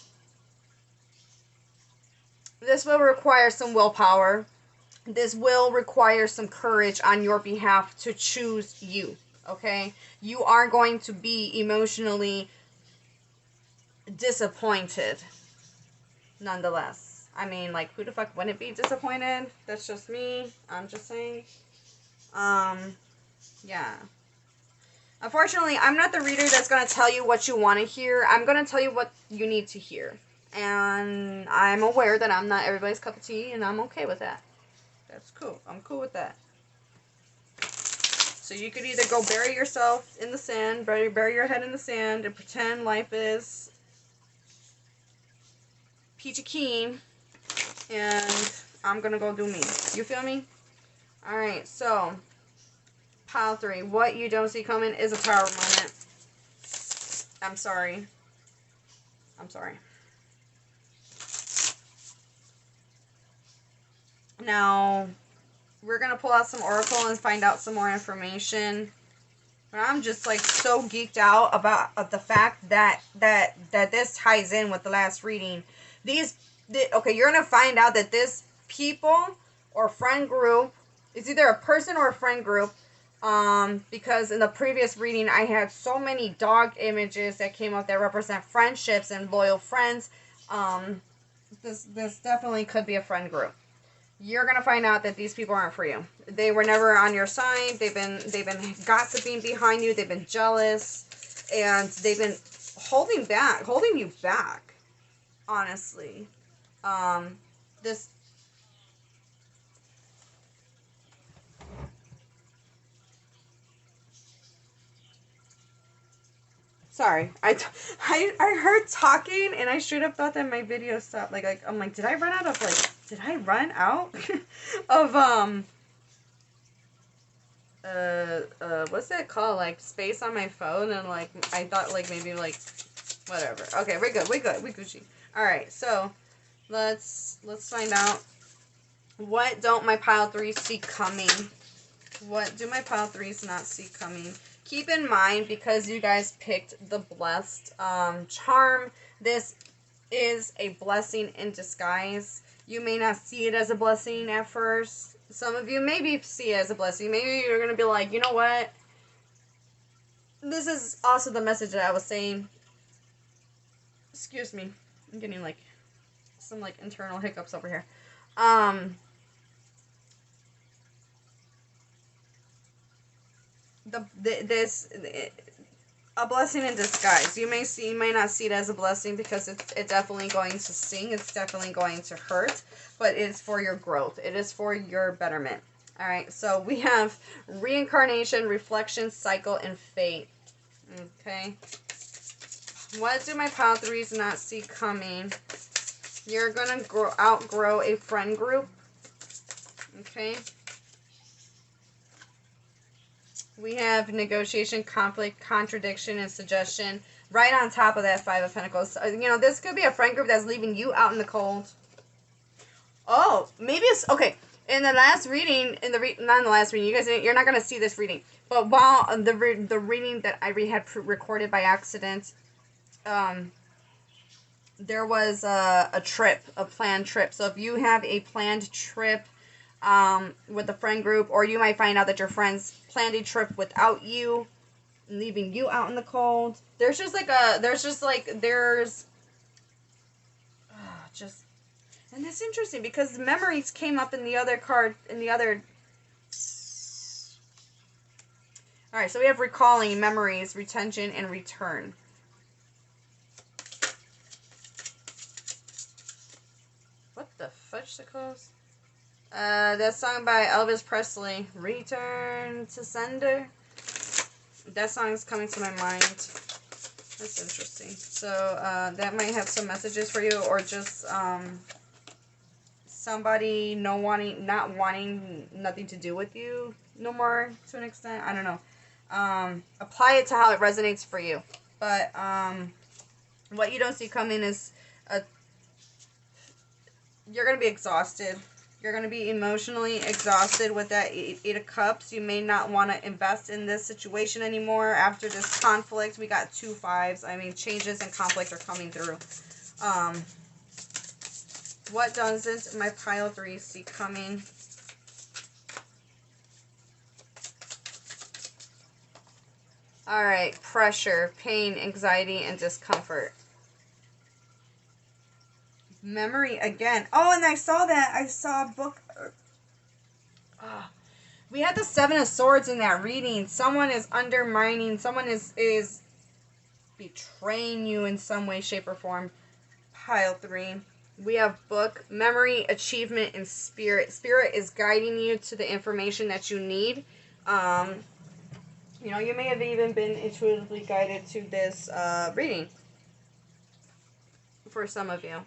require some willpower. This will require some courage on your behalf to choose you, okay? You are going to be emotionally disappointed, nonetheless. I mean, like, who the fuck wouldn't be disappointed? That's just me. I'm just saying. Yeah. Unfortunately, I'm not the reader that's going to tell you what you want to hear. I'm going to tell you what you need to hear. And I'm aware that I'm not everybody's cup of tea, and I'm okay with that. That's cool. I'm cool with that. So you could either go bury yourself in the sand, bury your head in the sand, and pretend life is peachy keen, and I'm going to go do me. You feel me? Alright, so pile 3. What you don't see coming is a tower moment. I'm sorry. I'm sorry. Now, we're going to pull out some oracle and find out some more information. But I'm just like so geeked out about the fact that this ties in with the last reading. Okay, you're going to find out that this people or friend group is either a person or a friend group. Because in the previous reading, I had so many dog images that came up that represent friendships and loyal friends. This definitely could be a friend group. You're gonna find out that these people aren't for you. They were never on your side. They've been gossiping behind you. They've been jealous, and they've been holding you back. Honestly, this. Sorry, I heard talking and I straight up thought that my video stopped. Like I'm like, did I run out of what's that called? Like space on my phone, and like I thought like maybe like whatever. Okay, we good, we Gucci. All right, so let's find out what don't my pile 3 see coming. What do my pile 3s not see coming? Keep in mind, because you guys picked the blessed charm, this is a blessing in disguise. You may not see it as a blessing at first. Some of you maybe see it as a blessing. Maybe you're going to be like, you know what? This is also the message that I was saying. Excuse me. I'm getting like some like internal hiccups over here. A blessing in disguise. You may not see it as a blessing because it's definitely going to sting. It's definitely going to hurt, but it's for your growth. It is for your betterment. All right. So we have reincarnation, reflection, cycle, and fate. Okay. What do my pile 3s not see coming? You're gonna outgrow a friend group. Okay. We have negotiation, conflict, contradiction, and suggestion. Right on top of that 5 of Pentacles. You know, this could be a friend group that's leaving you out in the cold. Oh, maybe it's... Okay, in the last reading... not in the last reading. You're not going to see this reading. But while the reading that I had recorded by accident... there was a trip. A planned trip. So if you have a planned trip... with a friend group, or you might find out that your friends planned a trip without you, leaving you out in the cold. There's and that's interesting because memories came up in the other card, Alright, so we have recalling, memories, retention, and return. What the fudgesicles? That song by Elvis Presley, Return to Sender. That song is coming to my mind. That's interesting. So, that might have some messages for you, or just, somebody not wanting nothing to do with you no more, to an extent. I don't know. Apply it to how it resonates for you. But, what you don't see coming is, you're going to be exhausted. You're going to be emotionally exhausted with that 8 of Cups. You may not want to invest in this situation anymore after this conflict. We got 2 5s. I mean, changes and conflict are coming through. What doesn't my pile 3 see coming? Alright, pressure, pain, anxiety, and discomfort. Memory again. Oh, and I saw that. I saw a book. We had the Seven of Swords in that reading. Someone is undermining, someone is betraying you in some way, shape, or form. Pile 3. We have book, memory, achievement, and spirit. Spirit is guiding you to the information that you need. You know, you may have even been intuitively guided to this reading for some of you.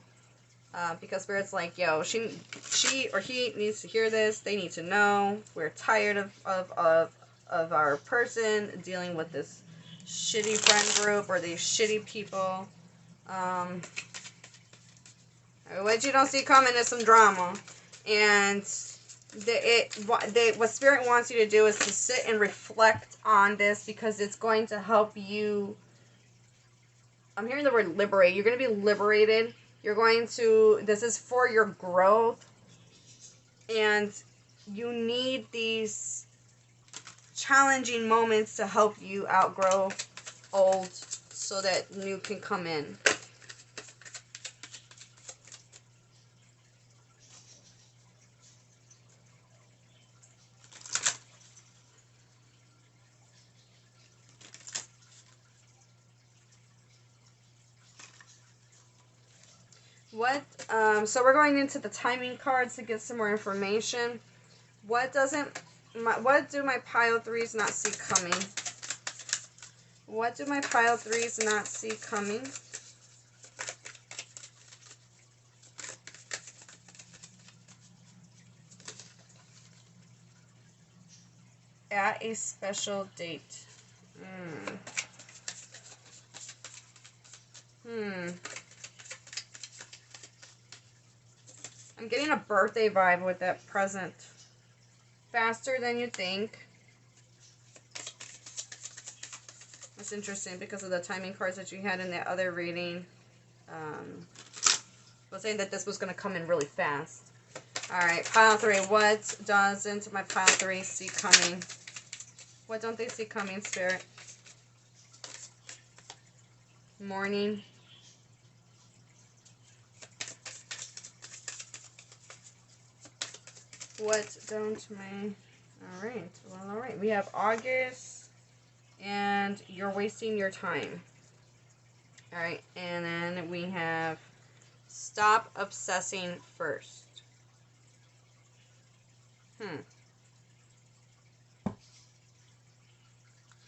Because Spirit's like, yo, she or he needs to hear this. They need to know. We're tired of our person dealing with this shitty friend group or these shitty people. What you don't see coming is some drama. And what Spirit wants you to do is to sit and reflect on this, because it's going to help you. I'm hearing the word liberate. You're going to be liberated. You're going to, this is for your growth, and you need these challenging moments to help you outgrow old so that new can come in. So we're going into the timing cards to get some more information. What do my pile 3s not see coming? What do my pile 3s not see coming? At a special date. I'm getting a birthday vibe with that present. Faster than you think. That's interesting because of the timing cards that you had in the other reading. I was saying that this was going to come in really fast. Alright, pile 3. What doesn't my pile 3 see coming? What don't they see coming, Spirit? Morning. What don't my... Alright, well, alright. We have August, and you're wasting your time. Alright, and then we have stop obsessing first.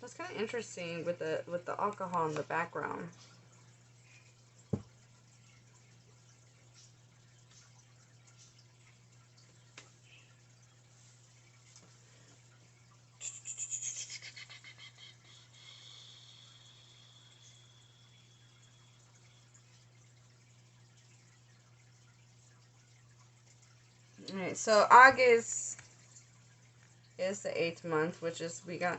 That's kind of interesting with the alcohol in the background. Alright, so August is the 8th month, which is, we got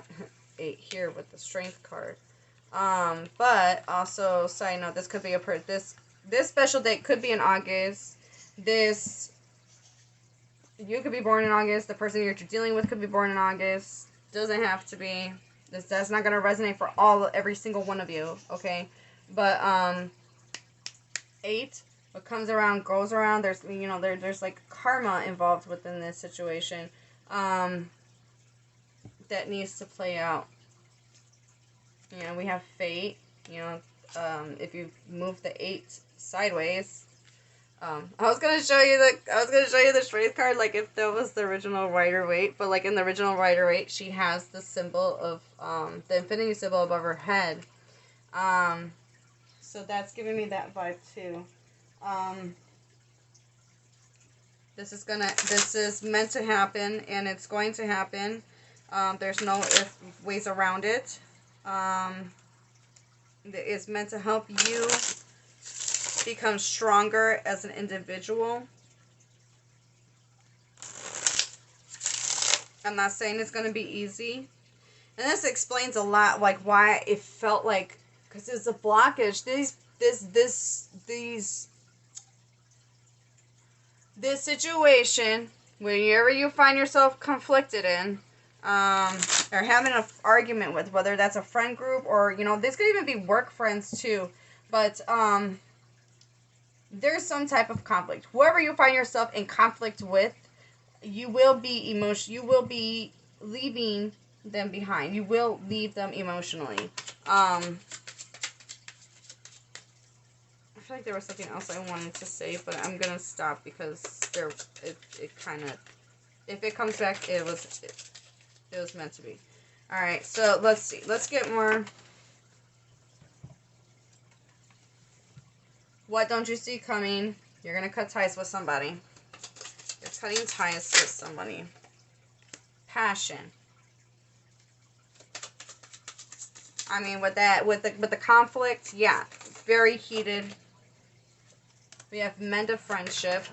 8 here with the strength card. But also, side note, this could be this special date could be in August. You could be born in August. The person you're dealing with could be born in August. Doesn't have to be. That's not gonna resonate for every single one of you, okay? But 8. What comes around goes around. There's there's like karma involved within this situation that needs to play out. We have fate. If you move the 8 sideways, I was gonna show you the strength card, like if that was the original Rider-Waite, but like in the original Rider-Waite, she has the symbol of the infinity symbol above her head. So that's giving me that vibe too. This is meant to happen, and it's going to happen. There's no ways around it. It's meant to help you become stronger as an individual. I'm not saying it's going to be easy. And this explains a lot, like why it felt like, because there's a blockage. This situation, wherever you find yourself conflicted in, or having an argument with, whether that's a friend group or, this could even be work friends too, but there's some type of conflict. Whoever you find yourself in conflict with, you will be leaving them behind. You will leave them emotionally. I feel like there was something else I wanted to say, but I'm gonna stop because it kind of, if it comes back, it was meant to be. All right, so let's see. Let's get more. What don't you see coming? You're gonna cut ties with somebody. You're cutting ties with somebody. Passion. I mean, with the conflict, yeah, very heated. We have mend of friendship.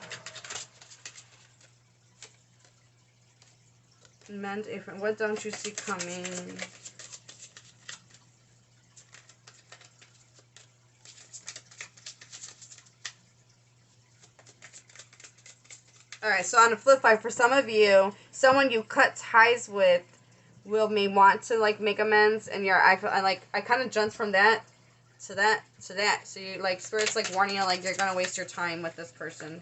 Mend a friend. What don't you see coming? Alright, so on the flip side, for some of you, someone you cut ties with may want to like make amends, and I kind of jumped from that to that to that. So you like, Spirit's like warning you, like you're gonna waste your time with this person.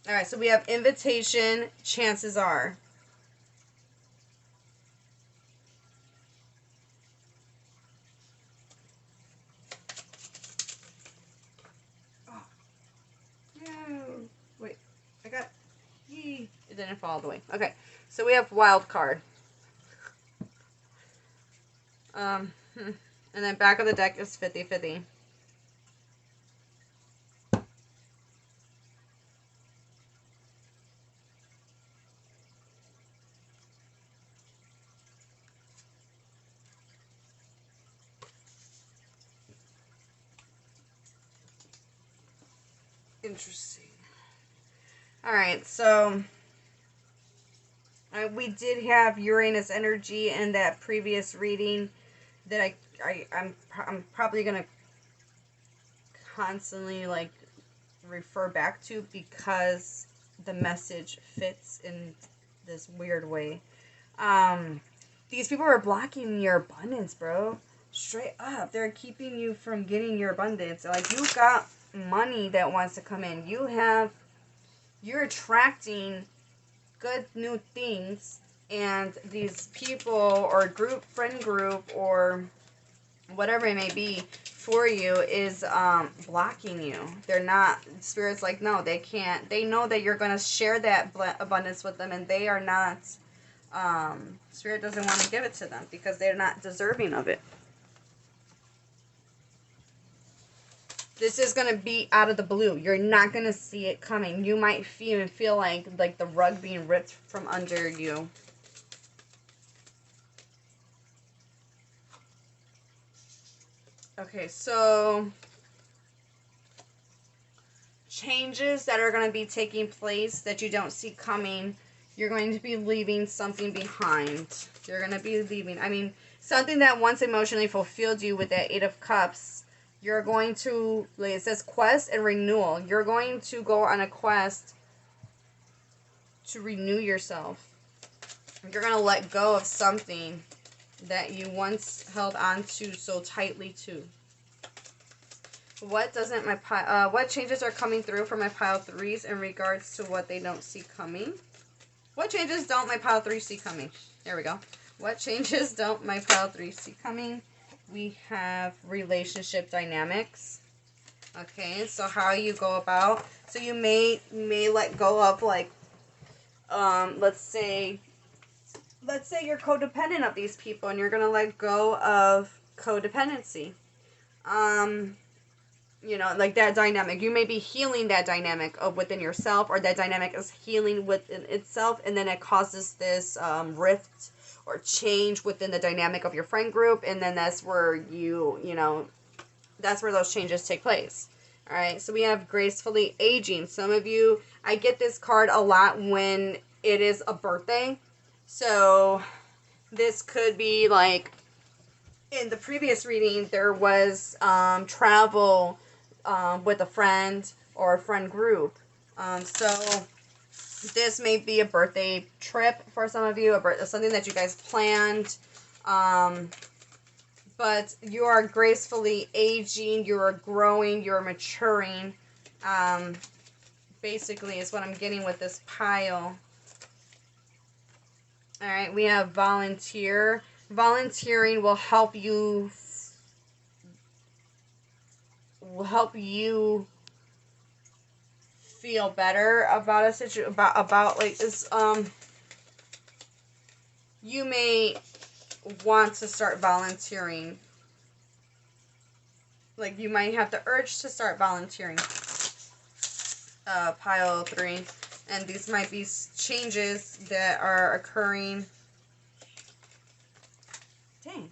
Alright, so we have invitation, chances are. Oh. No. Wait. I got... Yee. It didn't fall all the way. Okay. So we have wild card. And then back of the deck is 50-50. Interesting. Alright, so we did have Uranus energy in that previous reading that I'm probably going to constantly like refer back to because the message fits in this weird way. These people are blocking your abundance, bro. Straight up. They're keeping you from getting your abundance. Like, you got money that wants to come in. You're attracting good new things, and these people or friend group or whatever it may be for you is blocking you. They're not, Spirit's like, no, they can't. They know that you're going to share that abundance with them, and they are not, Spirit doesn't want to give it to them because they're not deserving of it. This is going to be out of the blue. You're not going to see it coming. You might feel like the rug being ripped from under you. Okay, so changes that are going to be taking place that you don't see coming. You're going to be leaving something behind. You're going to be leaving. I mean, something that once emotionally fulfilled you with that 8 of Cups. You're going to, like it says, quest and renewal. You're going to go on a quest to renew yourself. You're going to let go of something that you once held on to so tightly to. What doesn't what changes are coming through for my pile 3s in regards to what they don't see coming? What changes don't my pile 3 see coming? There we go. What changes don't my pile 3 see coming? We have relationship dynamics. Okay, so how you go about. So you may let go of, like, let's say you're codependent of these people, and you're gonna let go of codependency. You know, like that dynamic. You may be healing that dynamic of within yourself, or that dynamic is healing within itself, and then it causes this rift or change within the dynamic of your friend group, and then that's where you know, that's where those changes take place. All right, so we have gracefully aging. Some of you, I get this card a lot when it is a birthday. So this could be like, in the previous reading, there was travel with a friend or a friend group. So this may be a birthday trip for some of you, something that you guys planned. But you are gracefully aging, you are growing, you're maturing. Basically is what I'm getting with this pile. All right, we have volunteer. Volunteering will help you feel better about a situation, about like this. You may want to start volunteering. Like, you might have the urge to start volunteering. Pile 3. And these might be changes that are occurring. Dang.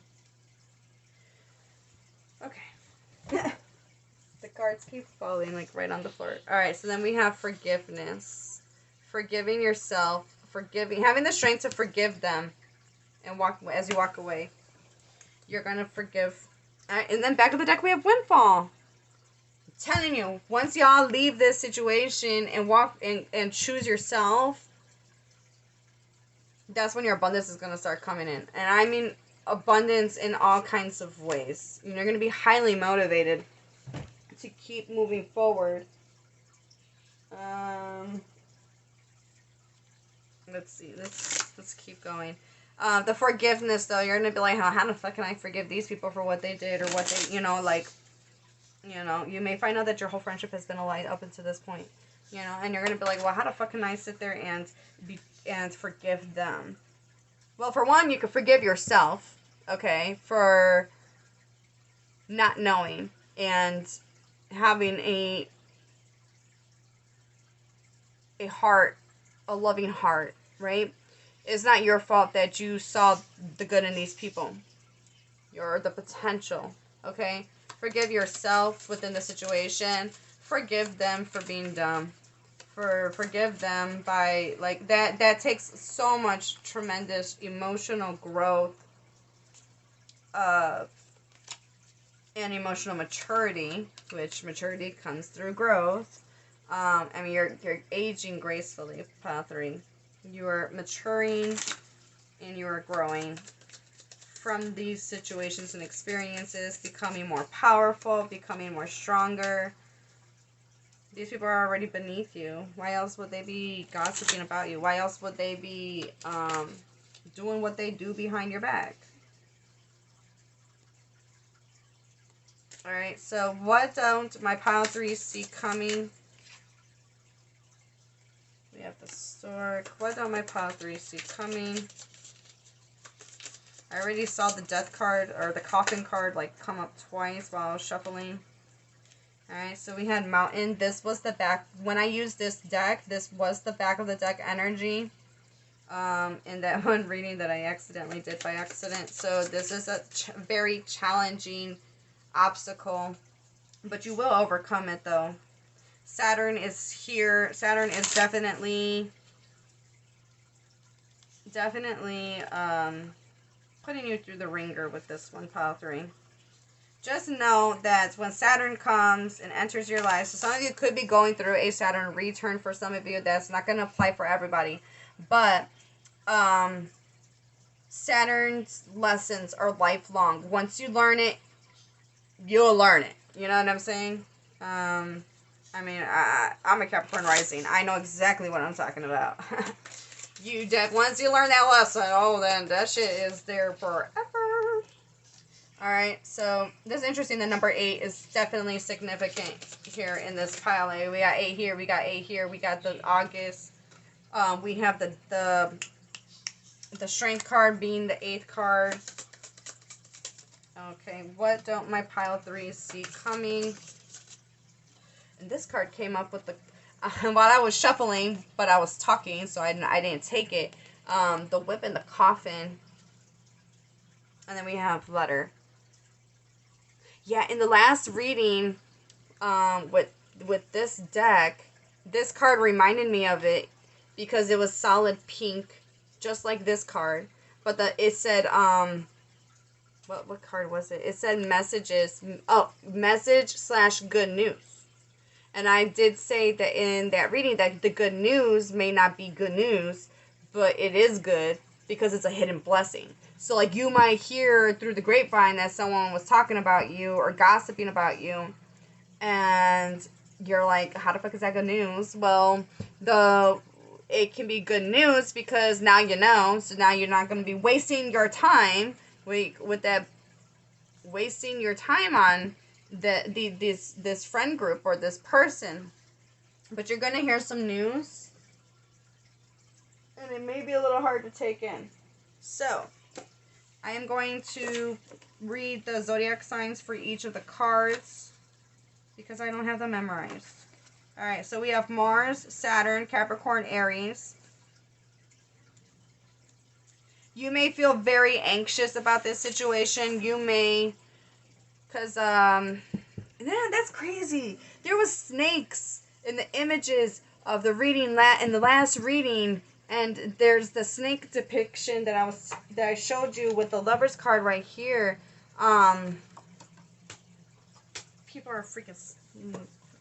Okay. The cards keep falling, like, right on the floor. Alright, so then we have forgiveness. Forgiving yourself. Having the strength to forgive them. And as you walk away. You're going to forgive. Alright, and then back of the deck we have Windfall. I'm telling you, once y'all leave this situation and walk and choose yourself, that's when your abundance is going to start coming in. And I mean abundance in all kinds of ways. You're going to be highly motivated to keep moving forward. Let's see. Let's keep going. The forgiveness, though, you're going to be like, how the fuck can I forgive these people for what they did or what they, like, you may find out that your whole friendship has been a lie up until this point, and you're going to be like, well, how the fuck can I sit there and forgive them? Well, for one, you can forgive yourself, okay, for not knowing and having a loving heart, right? It's not your fault that you saw the good in these people. You're the potential, okay? Forgive yourself within the situation. Forgive them for being dumb. Forgive them by, like, that takes so much tremendous emotional growth and emotional maturity, which maturity comes through growth. I mean, you're aging gracefully, pile 3. You are maturing and you are growing from these situations and experiences, becoming more powerful, becoming more stronger. These people are already beneath you. Why else would they be gossiping about you? Why else would they be doing what they do behind your back? Alright, so what don't my pile 3 see coming? We have the Stork. What don't my pile 3 see coming? I already saw the death card, or the coffin card, like, come up twice while I was shuffling. Alright, so we had Mountain. This was the back. When I used this deck, this was the back of the deck energy. In that one reading that I accidentally did by accident. So this is a very challenging obstacle. But you will overcome it, though. Saturn is here. Saturn is definitely putting you through the ringer with this one, pile 3. Just know that when Saturn comes and enters your life, so some of you could be going through a Saturn return. For some of you, that's not going to apply for everybody. But Saturn's lessons are lifelong. Once you learn it, you'll learn it. You know what I'm saying? I mean, I'm a Capricorn rising. I know exactly what I'm talking about. Once you learn that lesson, oh, then that shit is there forever. Alright, so this is interesting. The number 8 is definitely significant here in this pile. We got 8 here, we got 8 here, we got the August. We have the Strength card being the 8th card. Okay, what don't my pile 3 see coming? And this card came up with the... while I was shuffling, but I was talking, so I didn't take it. The Whip and the Coffin. And then we have Letter. Yeah, in the last reading, with this deck, this card reminded me of it because it was solid pink, just like this card. But it said, what card was it? It said messages, message/good news. And I did say that in that reading that the good news may not be good news, but it is good because it's a hidden blessing. So, like, you might hear through the grapevine that someone was talking about you or gossiping about you, and you're like, how the fuck is that good news? Well, the it can be good news because now you know. So now you're not going to be wasting your time with that, wasting your time on this friend group or this person. But you're going to hear some news, and it may be a little hard to take in. So, I am going to read the zodiac signs for each of the cards because I don't have them memorized. Alright, so we have Mars, Saturn, Capricorn, Aries. You may feel very anxious about this situation. You may, because, yeah, that's crazy. There was snakes in the images of the reading, in the last reading, and there's the snake depiction that I showed you with the Lover's card right here. People are freaking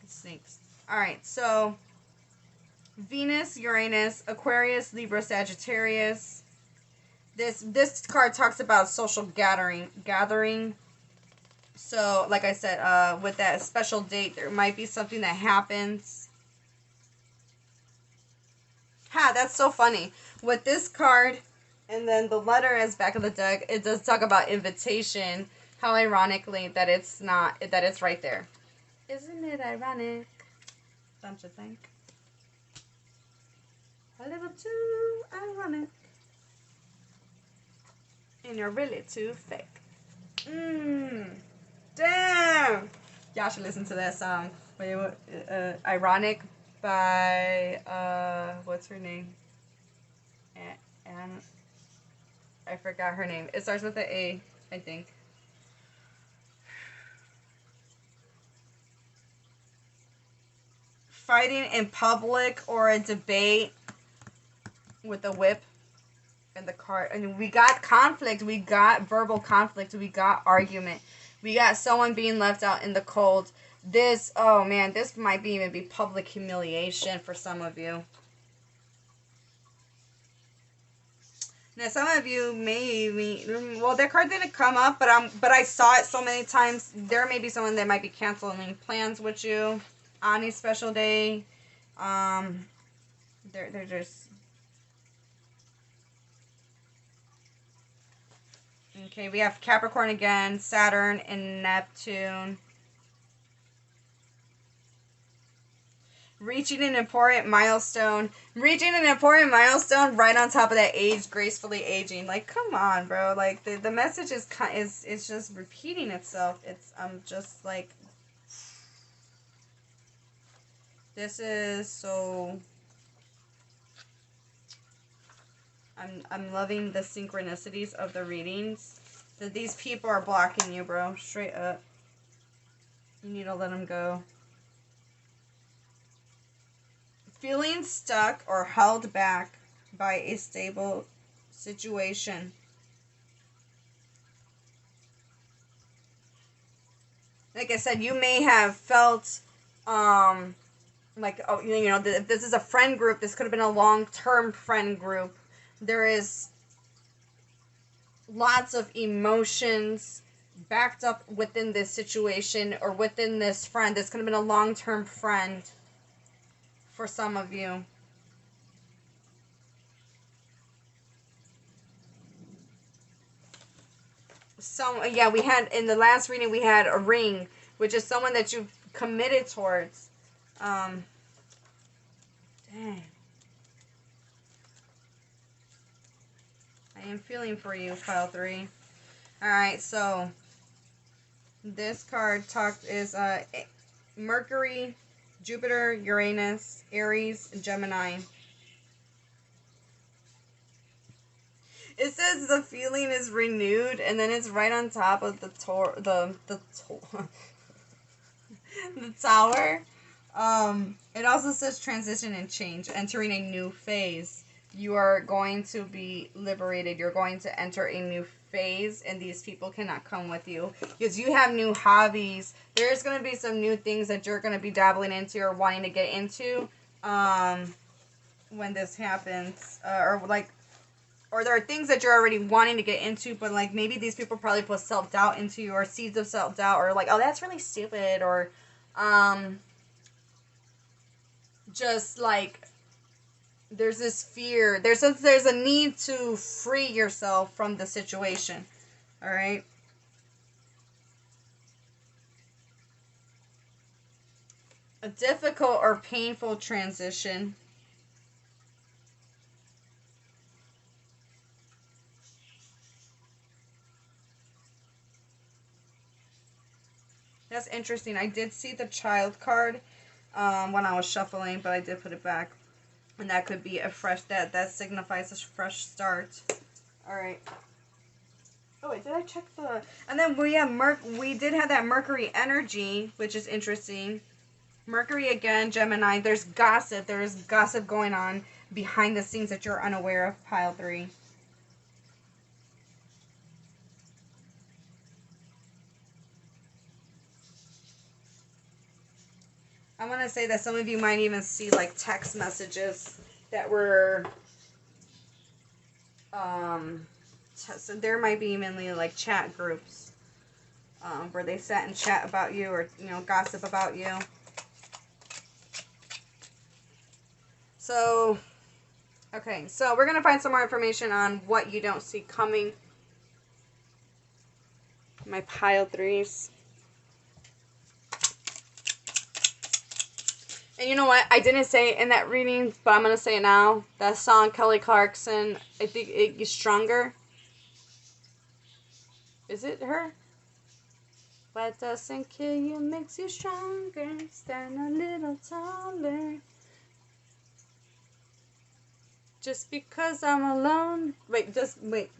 snakes. Alright, so Venus, Uranus, Aquarius, Libra, Sagittarius. This card talks about social gathering. So, like I said, with that special date, there might be something that happens. Ha, that's so funny. With this card, and then the letter as back of the deck, it does talk about invitation. How ironically that it's not, that it's right there. Isn't it ironic? Don't you think? A little too ironic. And you're really too fake. Damn! Y'all should listen to that song. Ironic by, what's her name? And I forgot her name. It starts with an A, I think. Fighting in public or a debate with a whip and the card. And we got conflict. We got verbal conflict. We got argument. We got someone being left out in the cold. This, oh man, this might even be public humiliation for some of you. Now, some of you well, that card didn't come up, but I saw it so many times. There may be someone that might be canceling plans with you on a special day. They're just, okay, we have Capricorn again, Saturn and Neptune. Reaching an important milestone. Reaching an important milestone right on top of that age, gracefully aging. Like, come on, bro. Like, the message is just repeating itself. I'm just like, this is so, I'm loving the synchronicities of the readings. That these people are blocking you, bro. Straight up. You need to let them go. Feeling stuck or held back by a stable situation. Like I said, you may have felt, like, oh, you know, if this is a friend group, this could have been a long-term friend group. There is lots of emotions backed up within this situation or within this friend. This could have been a long-term friend for some of you. So, yeah, we had, in the last reading, we had a ring, which is someone that you've committed towards. Dang. I am feeling for you, pile 3. Alright, so this card is Mercury, Jupiter, Uranus, Aries, Gemini. It says the feeling is renewed, and then it's right on top of the the tower. It also says transition and change, entering a new phase. You are going to be liberated. You're going to enter a new phase, and these people cannot come with you because you have new hobbies. There's going to be some new things that you're going to be dabbling into or wanting to get into when this happens, or there are things that you're already wanting to get into, but like maybe these people probably put self-doubt into you, or seeds of self-doubt, or like, oh, that's really stupid, or just like there's this fear. There's a need to free yourself from the situation. All right. A difficult or painful transition. That's interesting. I did see the child card when I was shuffling, but I did put it back. And that could be a fresh, that signifies a fresh start. All right. Oh wait, did I check the? And then we did have that Mercury energy, which is interesting. Mercury again, Gemini. There's gossip. There's gossip going on behind the scenes that you're unaware of. Pile 3. I want to say that some of you might even see like text messages that were so there might be even like chat groups where they sat and chat about you, or gossip about you. So okay, so we're gonna find some more information on what you don't see coming, my pile 3s. And you know what? I didn't say it in that reading, but I'm going to say it now. That song, Kelly Clarkson, I think it is Stronger. Is it her? What doesn't kill you makes you stronger. Stand a little taller. Just because I'm alone. Just wait.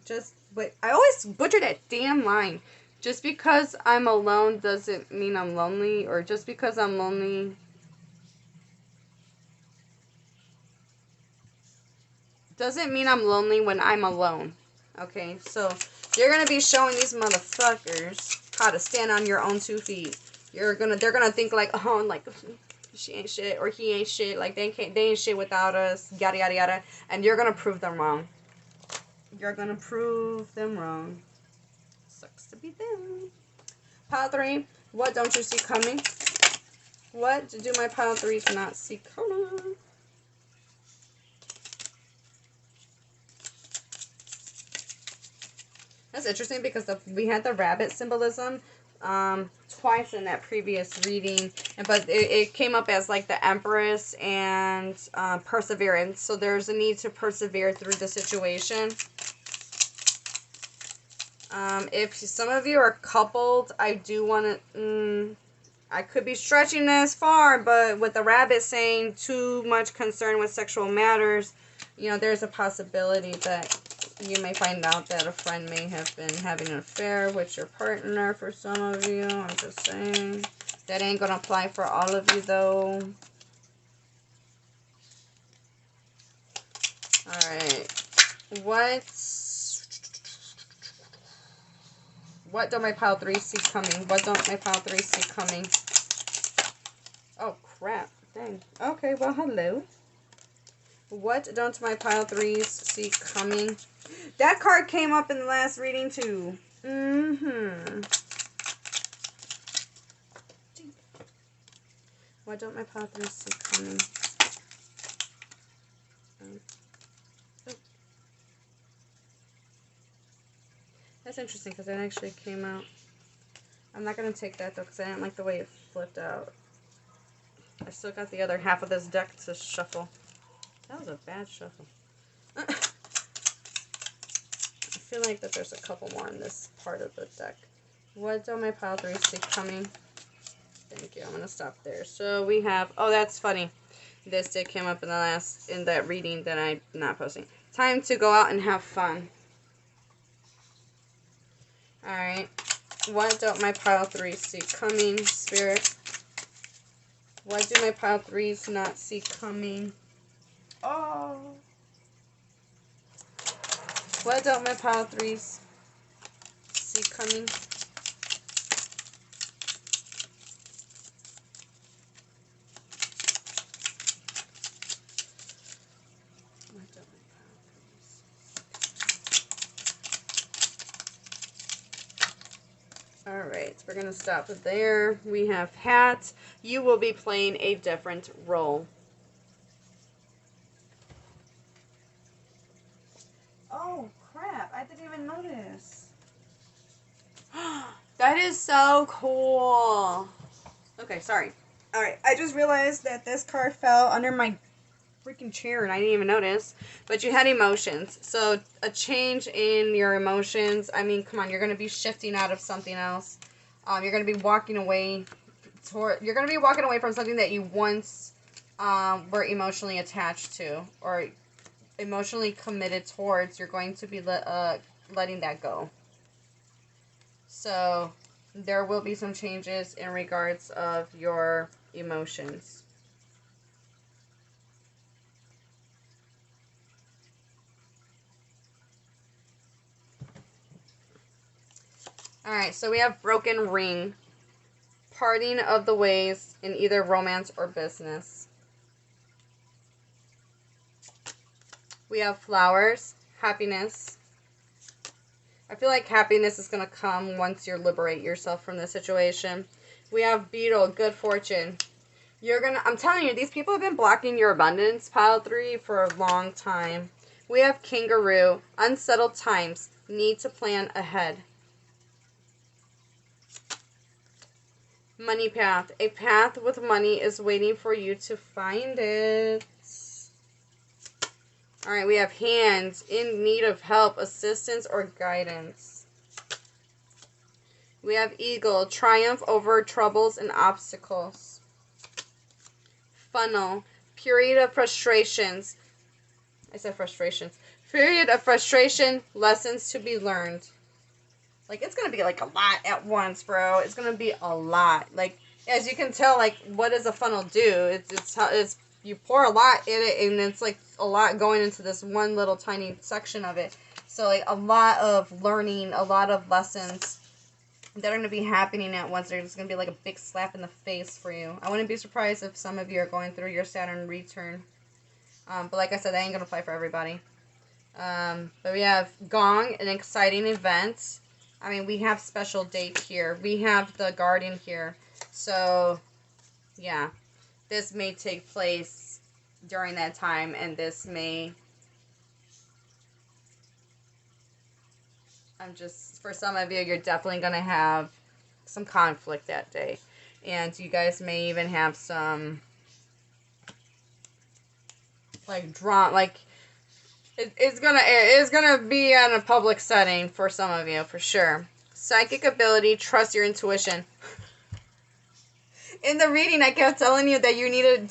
I always butcher that damn line. Just because I'm alone doesn't mean I'm lonely. Or just because I'm lonely doesn't mean I'm lonely when I'm alone. Okay, so you're gonna be showing these motherfuckers how to stand on your own 2 feet. They're gonna think like, oh, like she ain't shit or he ain't shit. Like they ain't shit without us. Yada yada yada. And you're gonna prove them wrong. You're gonna prove them wrong. Sucks to be them. Pile 3. What don't you see coming? What do my pile 3s not see coming? That's interesting because we had the rabbit symbolism twice in that previous reading, but it came up as like the Empress and perseverance. So there's a need to persevere through the situation. If some of you are coupled, I do want to. I could be stretching this far, but with the rabbit saying too much concern with sexual matters, there's a possibility that you may find out that a friend may have been having an affair with your partner for some of you. I'm just saying. That ain't going to apply for all of you, though. Alright. What don't my pile 3 see coming? What don't my pile 3 see coming? Oh, crap. Dang. Okay, well, hello. What don't my pile 3s see coming? That card came up in the last reading, too. What don't my pile 3s see coming? That's interesting, because it actually came out. I'm not going to take that, though, because I didn't like the way it flipped out. I still got the other half of this deck to shuffle. That was a bad shuffle. I feel like that there's a couple more in this part of the deck. What do my pile 3 see coming? Thank you. I'm going to stop there. So we have... Oh, that's funny. This did come up in that reading that I'm not posting. Time to go out and have fun. Alright. What don't my pile 3 see coming, Spirit? What do my pile 3s not see coming? Oh. What don't my pile 3s see coming? Alright, we're going to stop there. We have hat. You will be playing a different role. didn't even notice. That is so cool. Okay, sorry. Alright, I just realized that this card fell under my freaking chair and I didn't even notice. But you had emotions. So a change in your emotions. I mean, come on, you're going to be shifting out of something else. You're going to be walking away you're going to be walking away from something that you once were emotionally attached to or emotionally committed towards. You're going to be letting that go. So there will be some changes in regards of your emotions. Alright, so we have broken ring. Parting of the ways in either romance or business. We have flowers, happiness. I feel like happiness is going to come once you liberate yourself from the situation. We have beetle, good fortune. I'm telling you, these people have been blocking your abundance, pile 3, for a long time. We have kangaroo, unsettled times, need to plan ahead. Money path. A path with money is waiting for you to find it. Alright, we have hands. In need of help, assistance, or guidance. We have eagle. Triumph over troubles and obstacles. Funnel. Period of frustrations. I said frustrations. Period of frustration. Lessons to be learned. Like, it's going to be, like, a lot at once, bro. It's going to be a lot. Like, as you can tell, like, what does a funnel do? It's you pour a lot in it, and it's, like, a lot going into this one little tiny section of it. So, like, a lot of learning, a lot of lessons that are going to be happening at once. They're just going to be, like, a big slap in the face for you. I wouldn't be surprised if some of you are going through your Saturn return. But, like I said, that ain't going to apply for everybody. But we have gong, an exciting event. I mean, we have special date here. We have the garden here. So, yeah. This may take place during that time. And this may... for some of you, you're definitely going to have some conflict that day. And you guys may even have some... like, drama. Like... It's gonna be in a public setting for some of you, for sure. Psychic ability, trust your intuition. In the reading, I kept telling you that you needed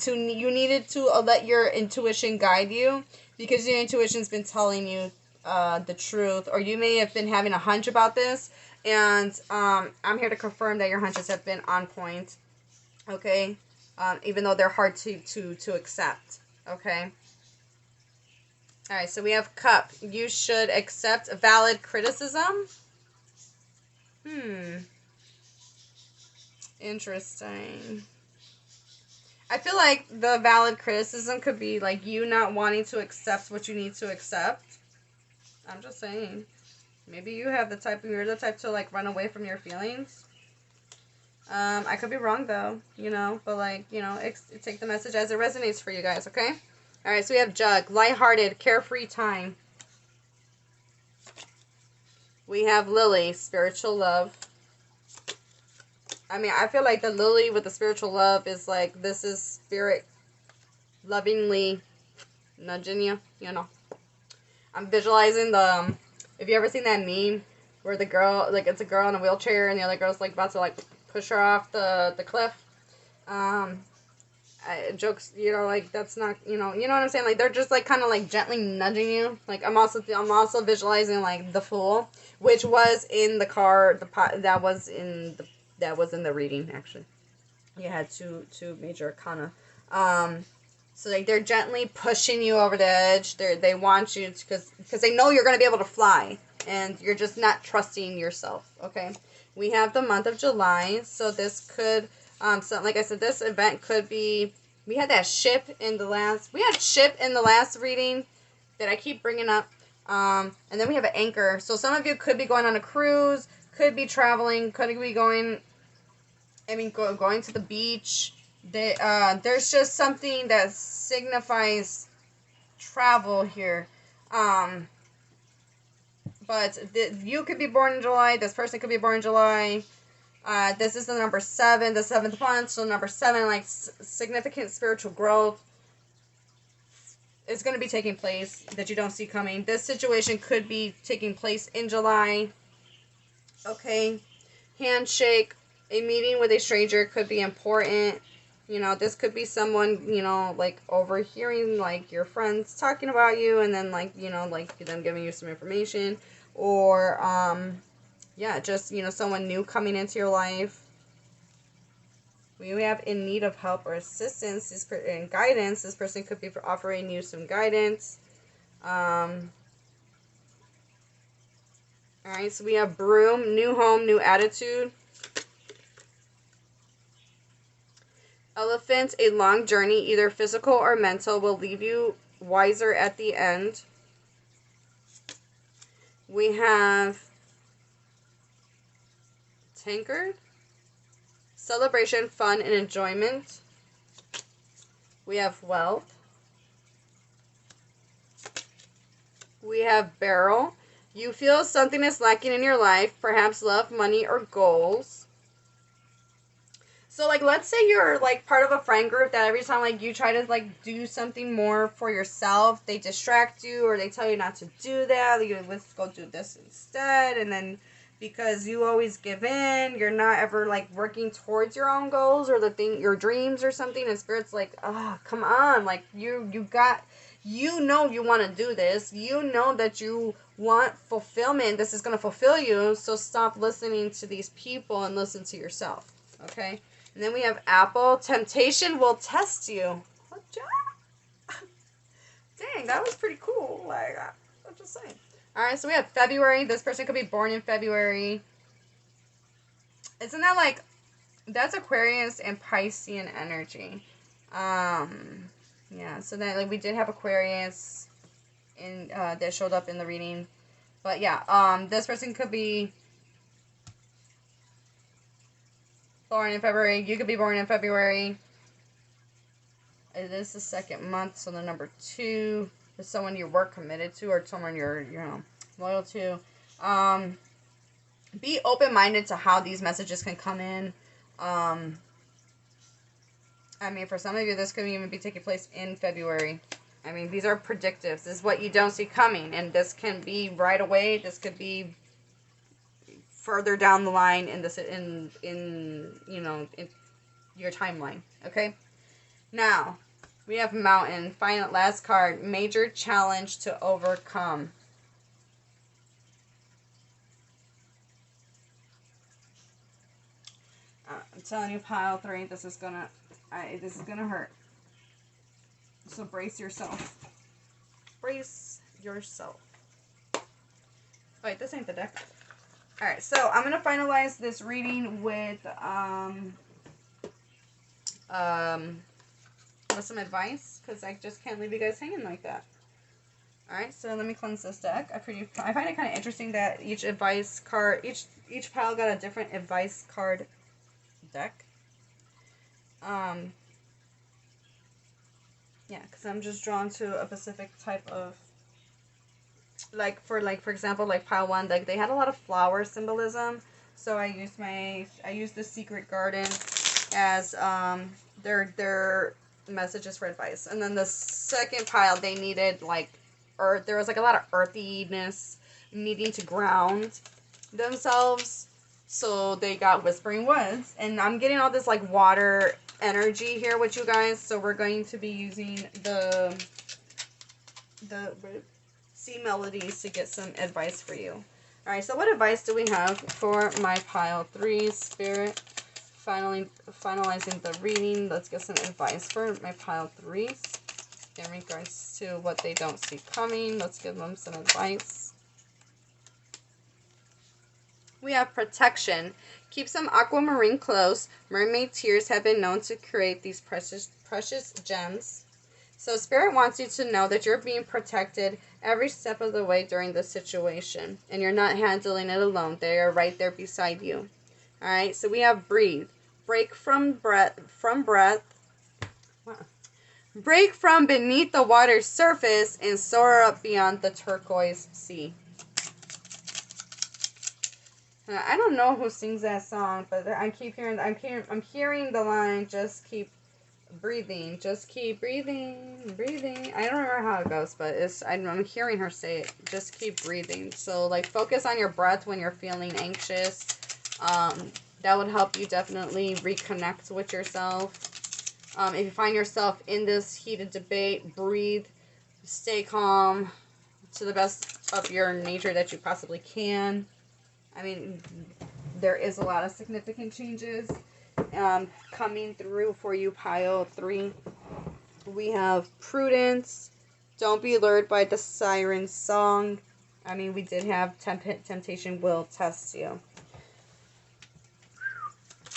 to let your intuition guide you, because your intuition's been telling you the truth, or you may have been having a hunch about this, and I'm here to confirm that your hunches have been on point. Okay, even though they're hard to accept. Okay. Alright, so we have cup. You should accept valid criticism. Interesting. I feel like the valid criticism could be like you not wanting to accept what you need to accept. I'm just saying. Maybe you're the type to like run away from your feelings. I could be wrong though, but like, take the message as it resonates for you guys, okay? Alright, so we have jug, lighthearted, carefree time. We have lily, spiritual love. I mean, I feel like the lily with the spiritual love is like, this is spirit lovingly nudging you, I'm visualizing have you ever seen that meme where the girl, like, it's a girl in a wheelchair and the other girl's like about to like push her off the cliff? Jokes, like, that's not, you know what I'm saying? Like, they're just, like, kind of, like, gently nudging you. Like, I'm also visualizing, like, the Fool, which was in the card, that was in the reading, actually. You had two major arcana. So, like, they're gently pushing you over the edge. They want you to, because they know you're going to be able to fly, and you're just not trusting yourself, okay? We have the month of July, so this could... so like I said, this event could be, we had ship in the last reading that I keep bringing up. And then we have an anchor. So some of you could be going on a cruise, could be traveling, could be going, going to the beach. There's just something that signifies travel here. But you could be born in July. This person could be born in July. This is the number 7, the 7th month. So number 7, like significant spiritual growth is going to be taking place that you don't see coming. This situation could be taking place in July. Okay. Handshake. A meeting with a stranger could be important. You know, this could be someone, you know, like overhearing like your friends talking about you and then like, you know, like them giving you some information. Or, yeah, just, you know, someone new coming into your life. We have in need of help or assistance and guidance. This person could be offering you some guidance. Alright, so we have broom, new home, new attitude. Elephant, a long journey, either physical or mental, will leave you wiser at the end. We have tankard, celebration, fun, and enjoyment. We have wealth. We have barrel. You feel something is lacking in your life, perhaps love, money, or goals. So, like, let's say you're, like, part of a friend group that every time, like, you try to, like, do something more for yourself, they distract you or they tell you not to do that. Like, let's go do this instead. And then because you always give in, you're not ever, like, working towards your own goals or your dreams or something. And Spirit's like, oh, come on. Like, you know you want to do this. You know that you want fulfillment. This is going to fulfill you. So stop listening to these people and listen to yourself. Okay? And then we have apple. Temptation will test you. Dang, that was pretty cool. Like, I'm just saying. Alright, so we have February. This person could be born in February. Isn't that like... That's Aquarius and Piscean energy. Yeah, so then like we did have Aquarius in that showed up in the reading. But yeah, this person could be born in February. You could be born in February. It is the 2nd month, so the number 2 is someone you were committed to or someone you're, you know, loyal to. Be open-minded to how these messages can come in. I mean, for some of you, this could even be taking place in February. I mean, these are predictives. This is what you don't see coming. And this can be right away. This could be further down the line in this, in you know, in your timeline. Okay? Now, we have Mountain. Final, last card. Major challenge to overcome. I'm telling you, pile 3, this is gonna hurt. So brace yourself. Brace yourself. Wait, this ain't the deck. Alright, so I'm gonna finalize this reading with some advice, because I just can't leave you guys hanging like that. Alright, so let me cleanse this deck. I find it kind of interesting that each advice card, each pile got a different advice card deck. Yeah, because I'm just drawn to a specific type of, for example, like pile 1, like they had a lot of flower symbolism, so I used the Secret Garden as their messages for advice. And then the second pile, they needed like earth. There was like a lot of earthiness, needing to ground themselves, so they got Whispering Woods. And I'm getting all this like water energy here with you guys, so we're going to be using the sea melodies to get some advice for you. Alright, so what advice do we have for my pile 3, Spirit? Finalizing the reading. Let's get some advice for my pile 3s in regards to what they don't see coming. Let's give them some advice. We have protection. Keep some aquamarine close. Mermaid tears have been known to create these precious gems. So Spirit wants you to know that you're being protected every step of the way during this situation. And you're not handling it alone. They are right there beside you. Alright, so we have breathe. Break from breath. Break from beneath the water's surface and soar up beyond the turquoise sea. I don't know who sings that song, but I'm hearing the line, just keep breathing, just keep breathing, breathing. I don't remember how it goes, but I'm hearing her say it, just keep breathing. So like focus on your breath when you're feeling anxious. That would help you definitely reconnect with yourself. If you find yourself in this heated debate, breathe, stay calm to the best of your nature that you possibly can. I mean, there is a lot of significant changes coming through for you, pile 3. We have prudence. Don't be lured by the siren song. I mean, we did have temptation will test you.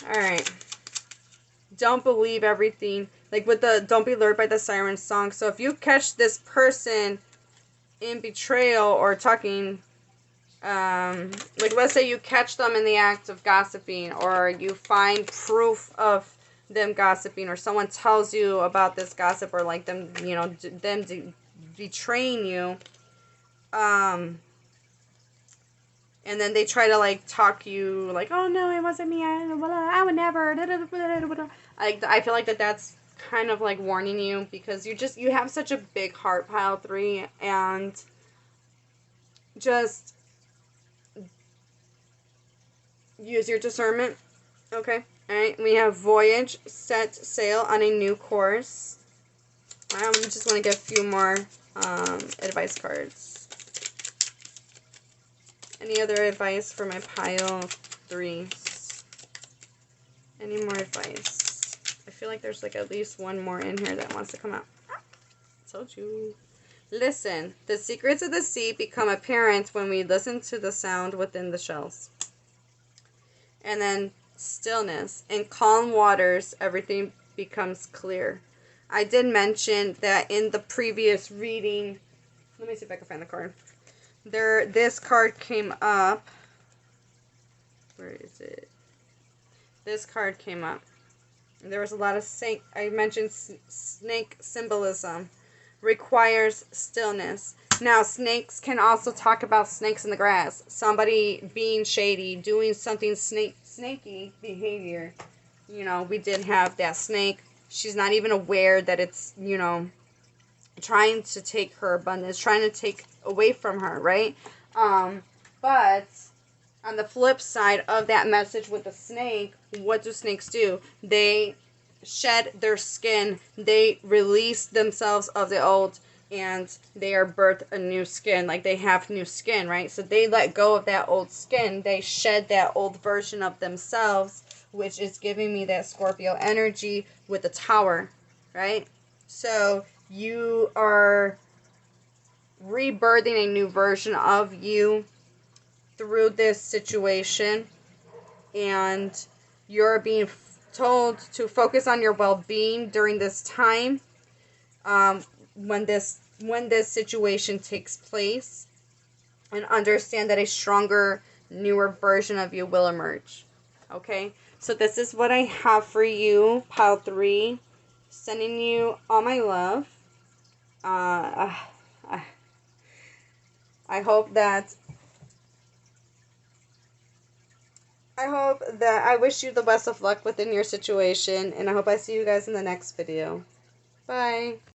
Alright. Don't believe everything. Like with the don't be lured by the siren song. So if you catch this person in betrayal or talking, like let's say you catch them in the act of gossiping, or you find proof of them gossiping, or someone tells you about this gossip, or like them, you know, betraying you, and then they try to like talk you like, oh no, it wasn't me, I would never, I feel like that's kind of like warning you, because you have such a big heart, pile 3, and just use your discernment. Okay. Alright. We have voyage, set sail on a new course. I just want to get a few more advice cards. Any other advice for my pile 3s? Any more advice? I feel like there's like at least one more in here that wants to come out. Told you. Listen, the secrets of the sea become apparent when we listen to the sound within the shells. And then stillness. In calm waters, everything becomes clear. I did mention that in the previous reading. Let me see if I can find the card. This card came up. Where is it? This card came up. There was a lot of snake. I mentioned snake symbolism. Requires stillness. Now, snakes can also talk about snakes in the grass. Somebody being shady, doing something snaky behavior. You know, we did have that snake. She's not even aware that it's, you know, trying to take her abundance, trying to take away from her, right? But on the flip side of that message with the snake, what do snakes do? They shed their skin. They release themselves of the old, and they are birthed a new skin. Like they have new skin, right? So they let go of that old skin. They shed that old version of themselves, which is giving me that Scorpio energy with the Tower, right? So you are rebirthing a new version of you through this situation, and you're being told to focus on your well-being during this time, when this situation takes place, and understand that a stronger, newer version of you will emerge. Okay, so this is what I have for you, pile 3. Sending you all my love. I hope that I wish you the best of luck within your situation, and I hope I see you guys in the next video. Bye.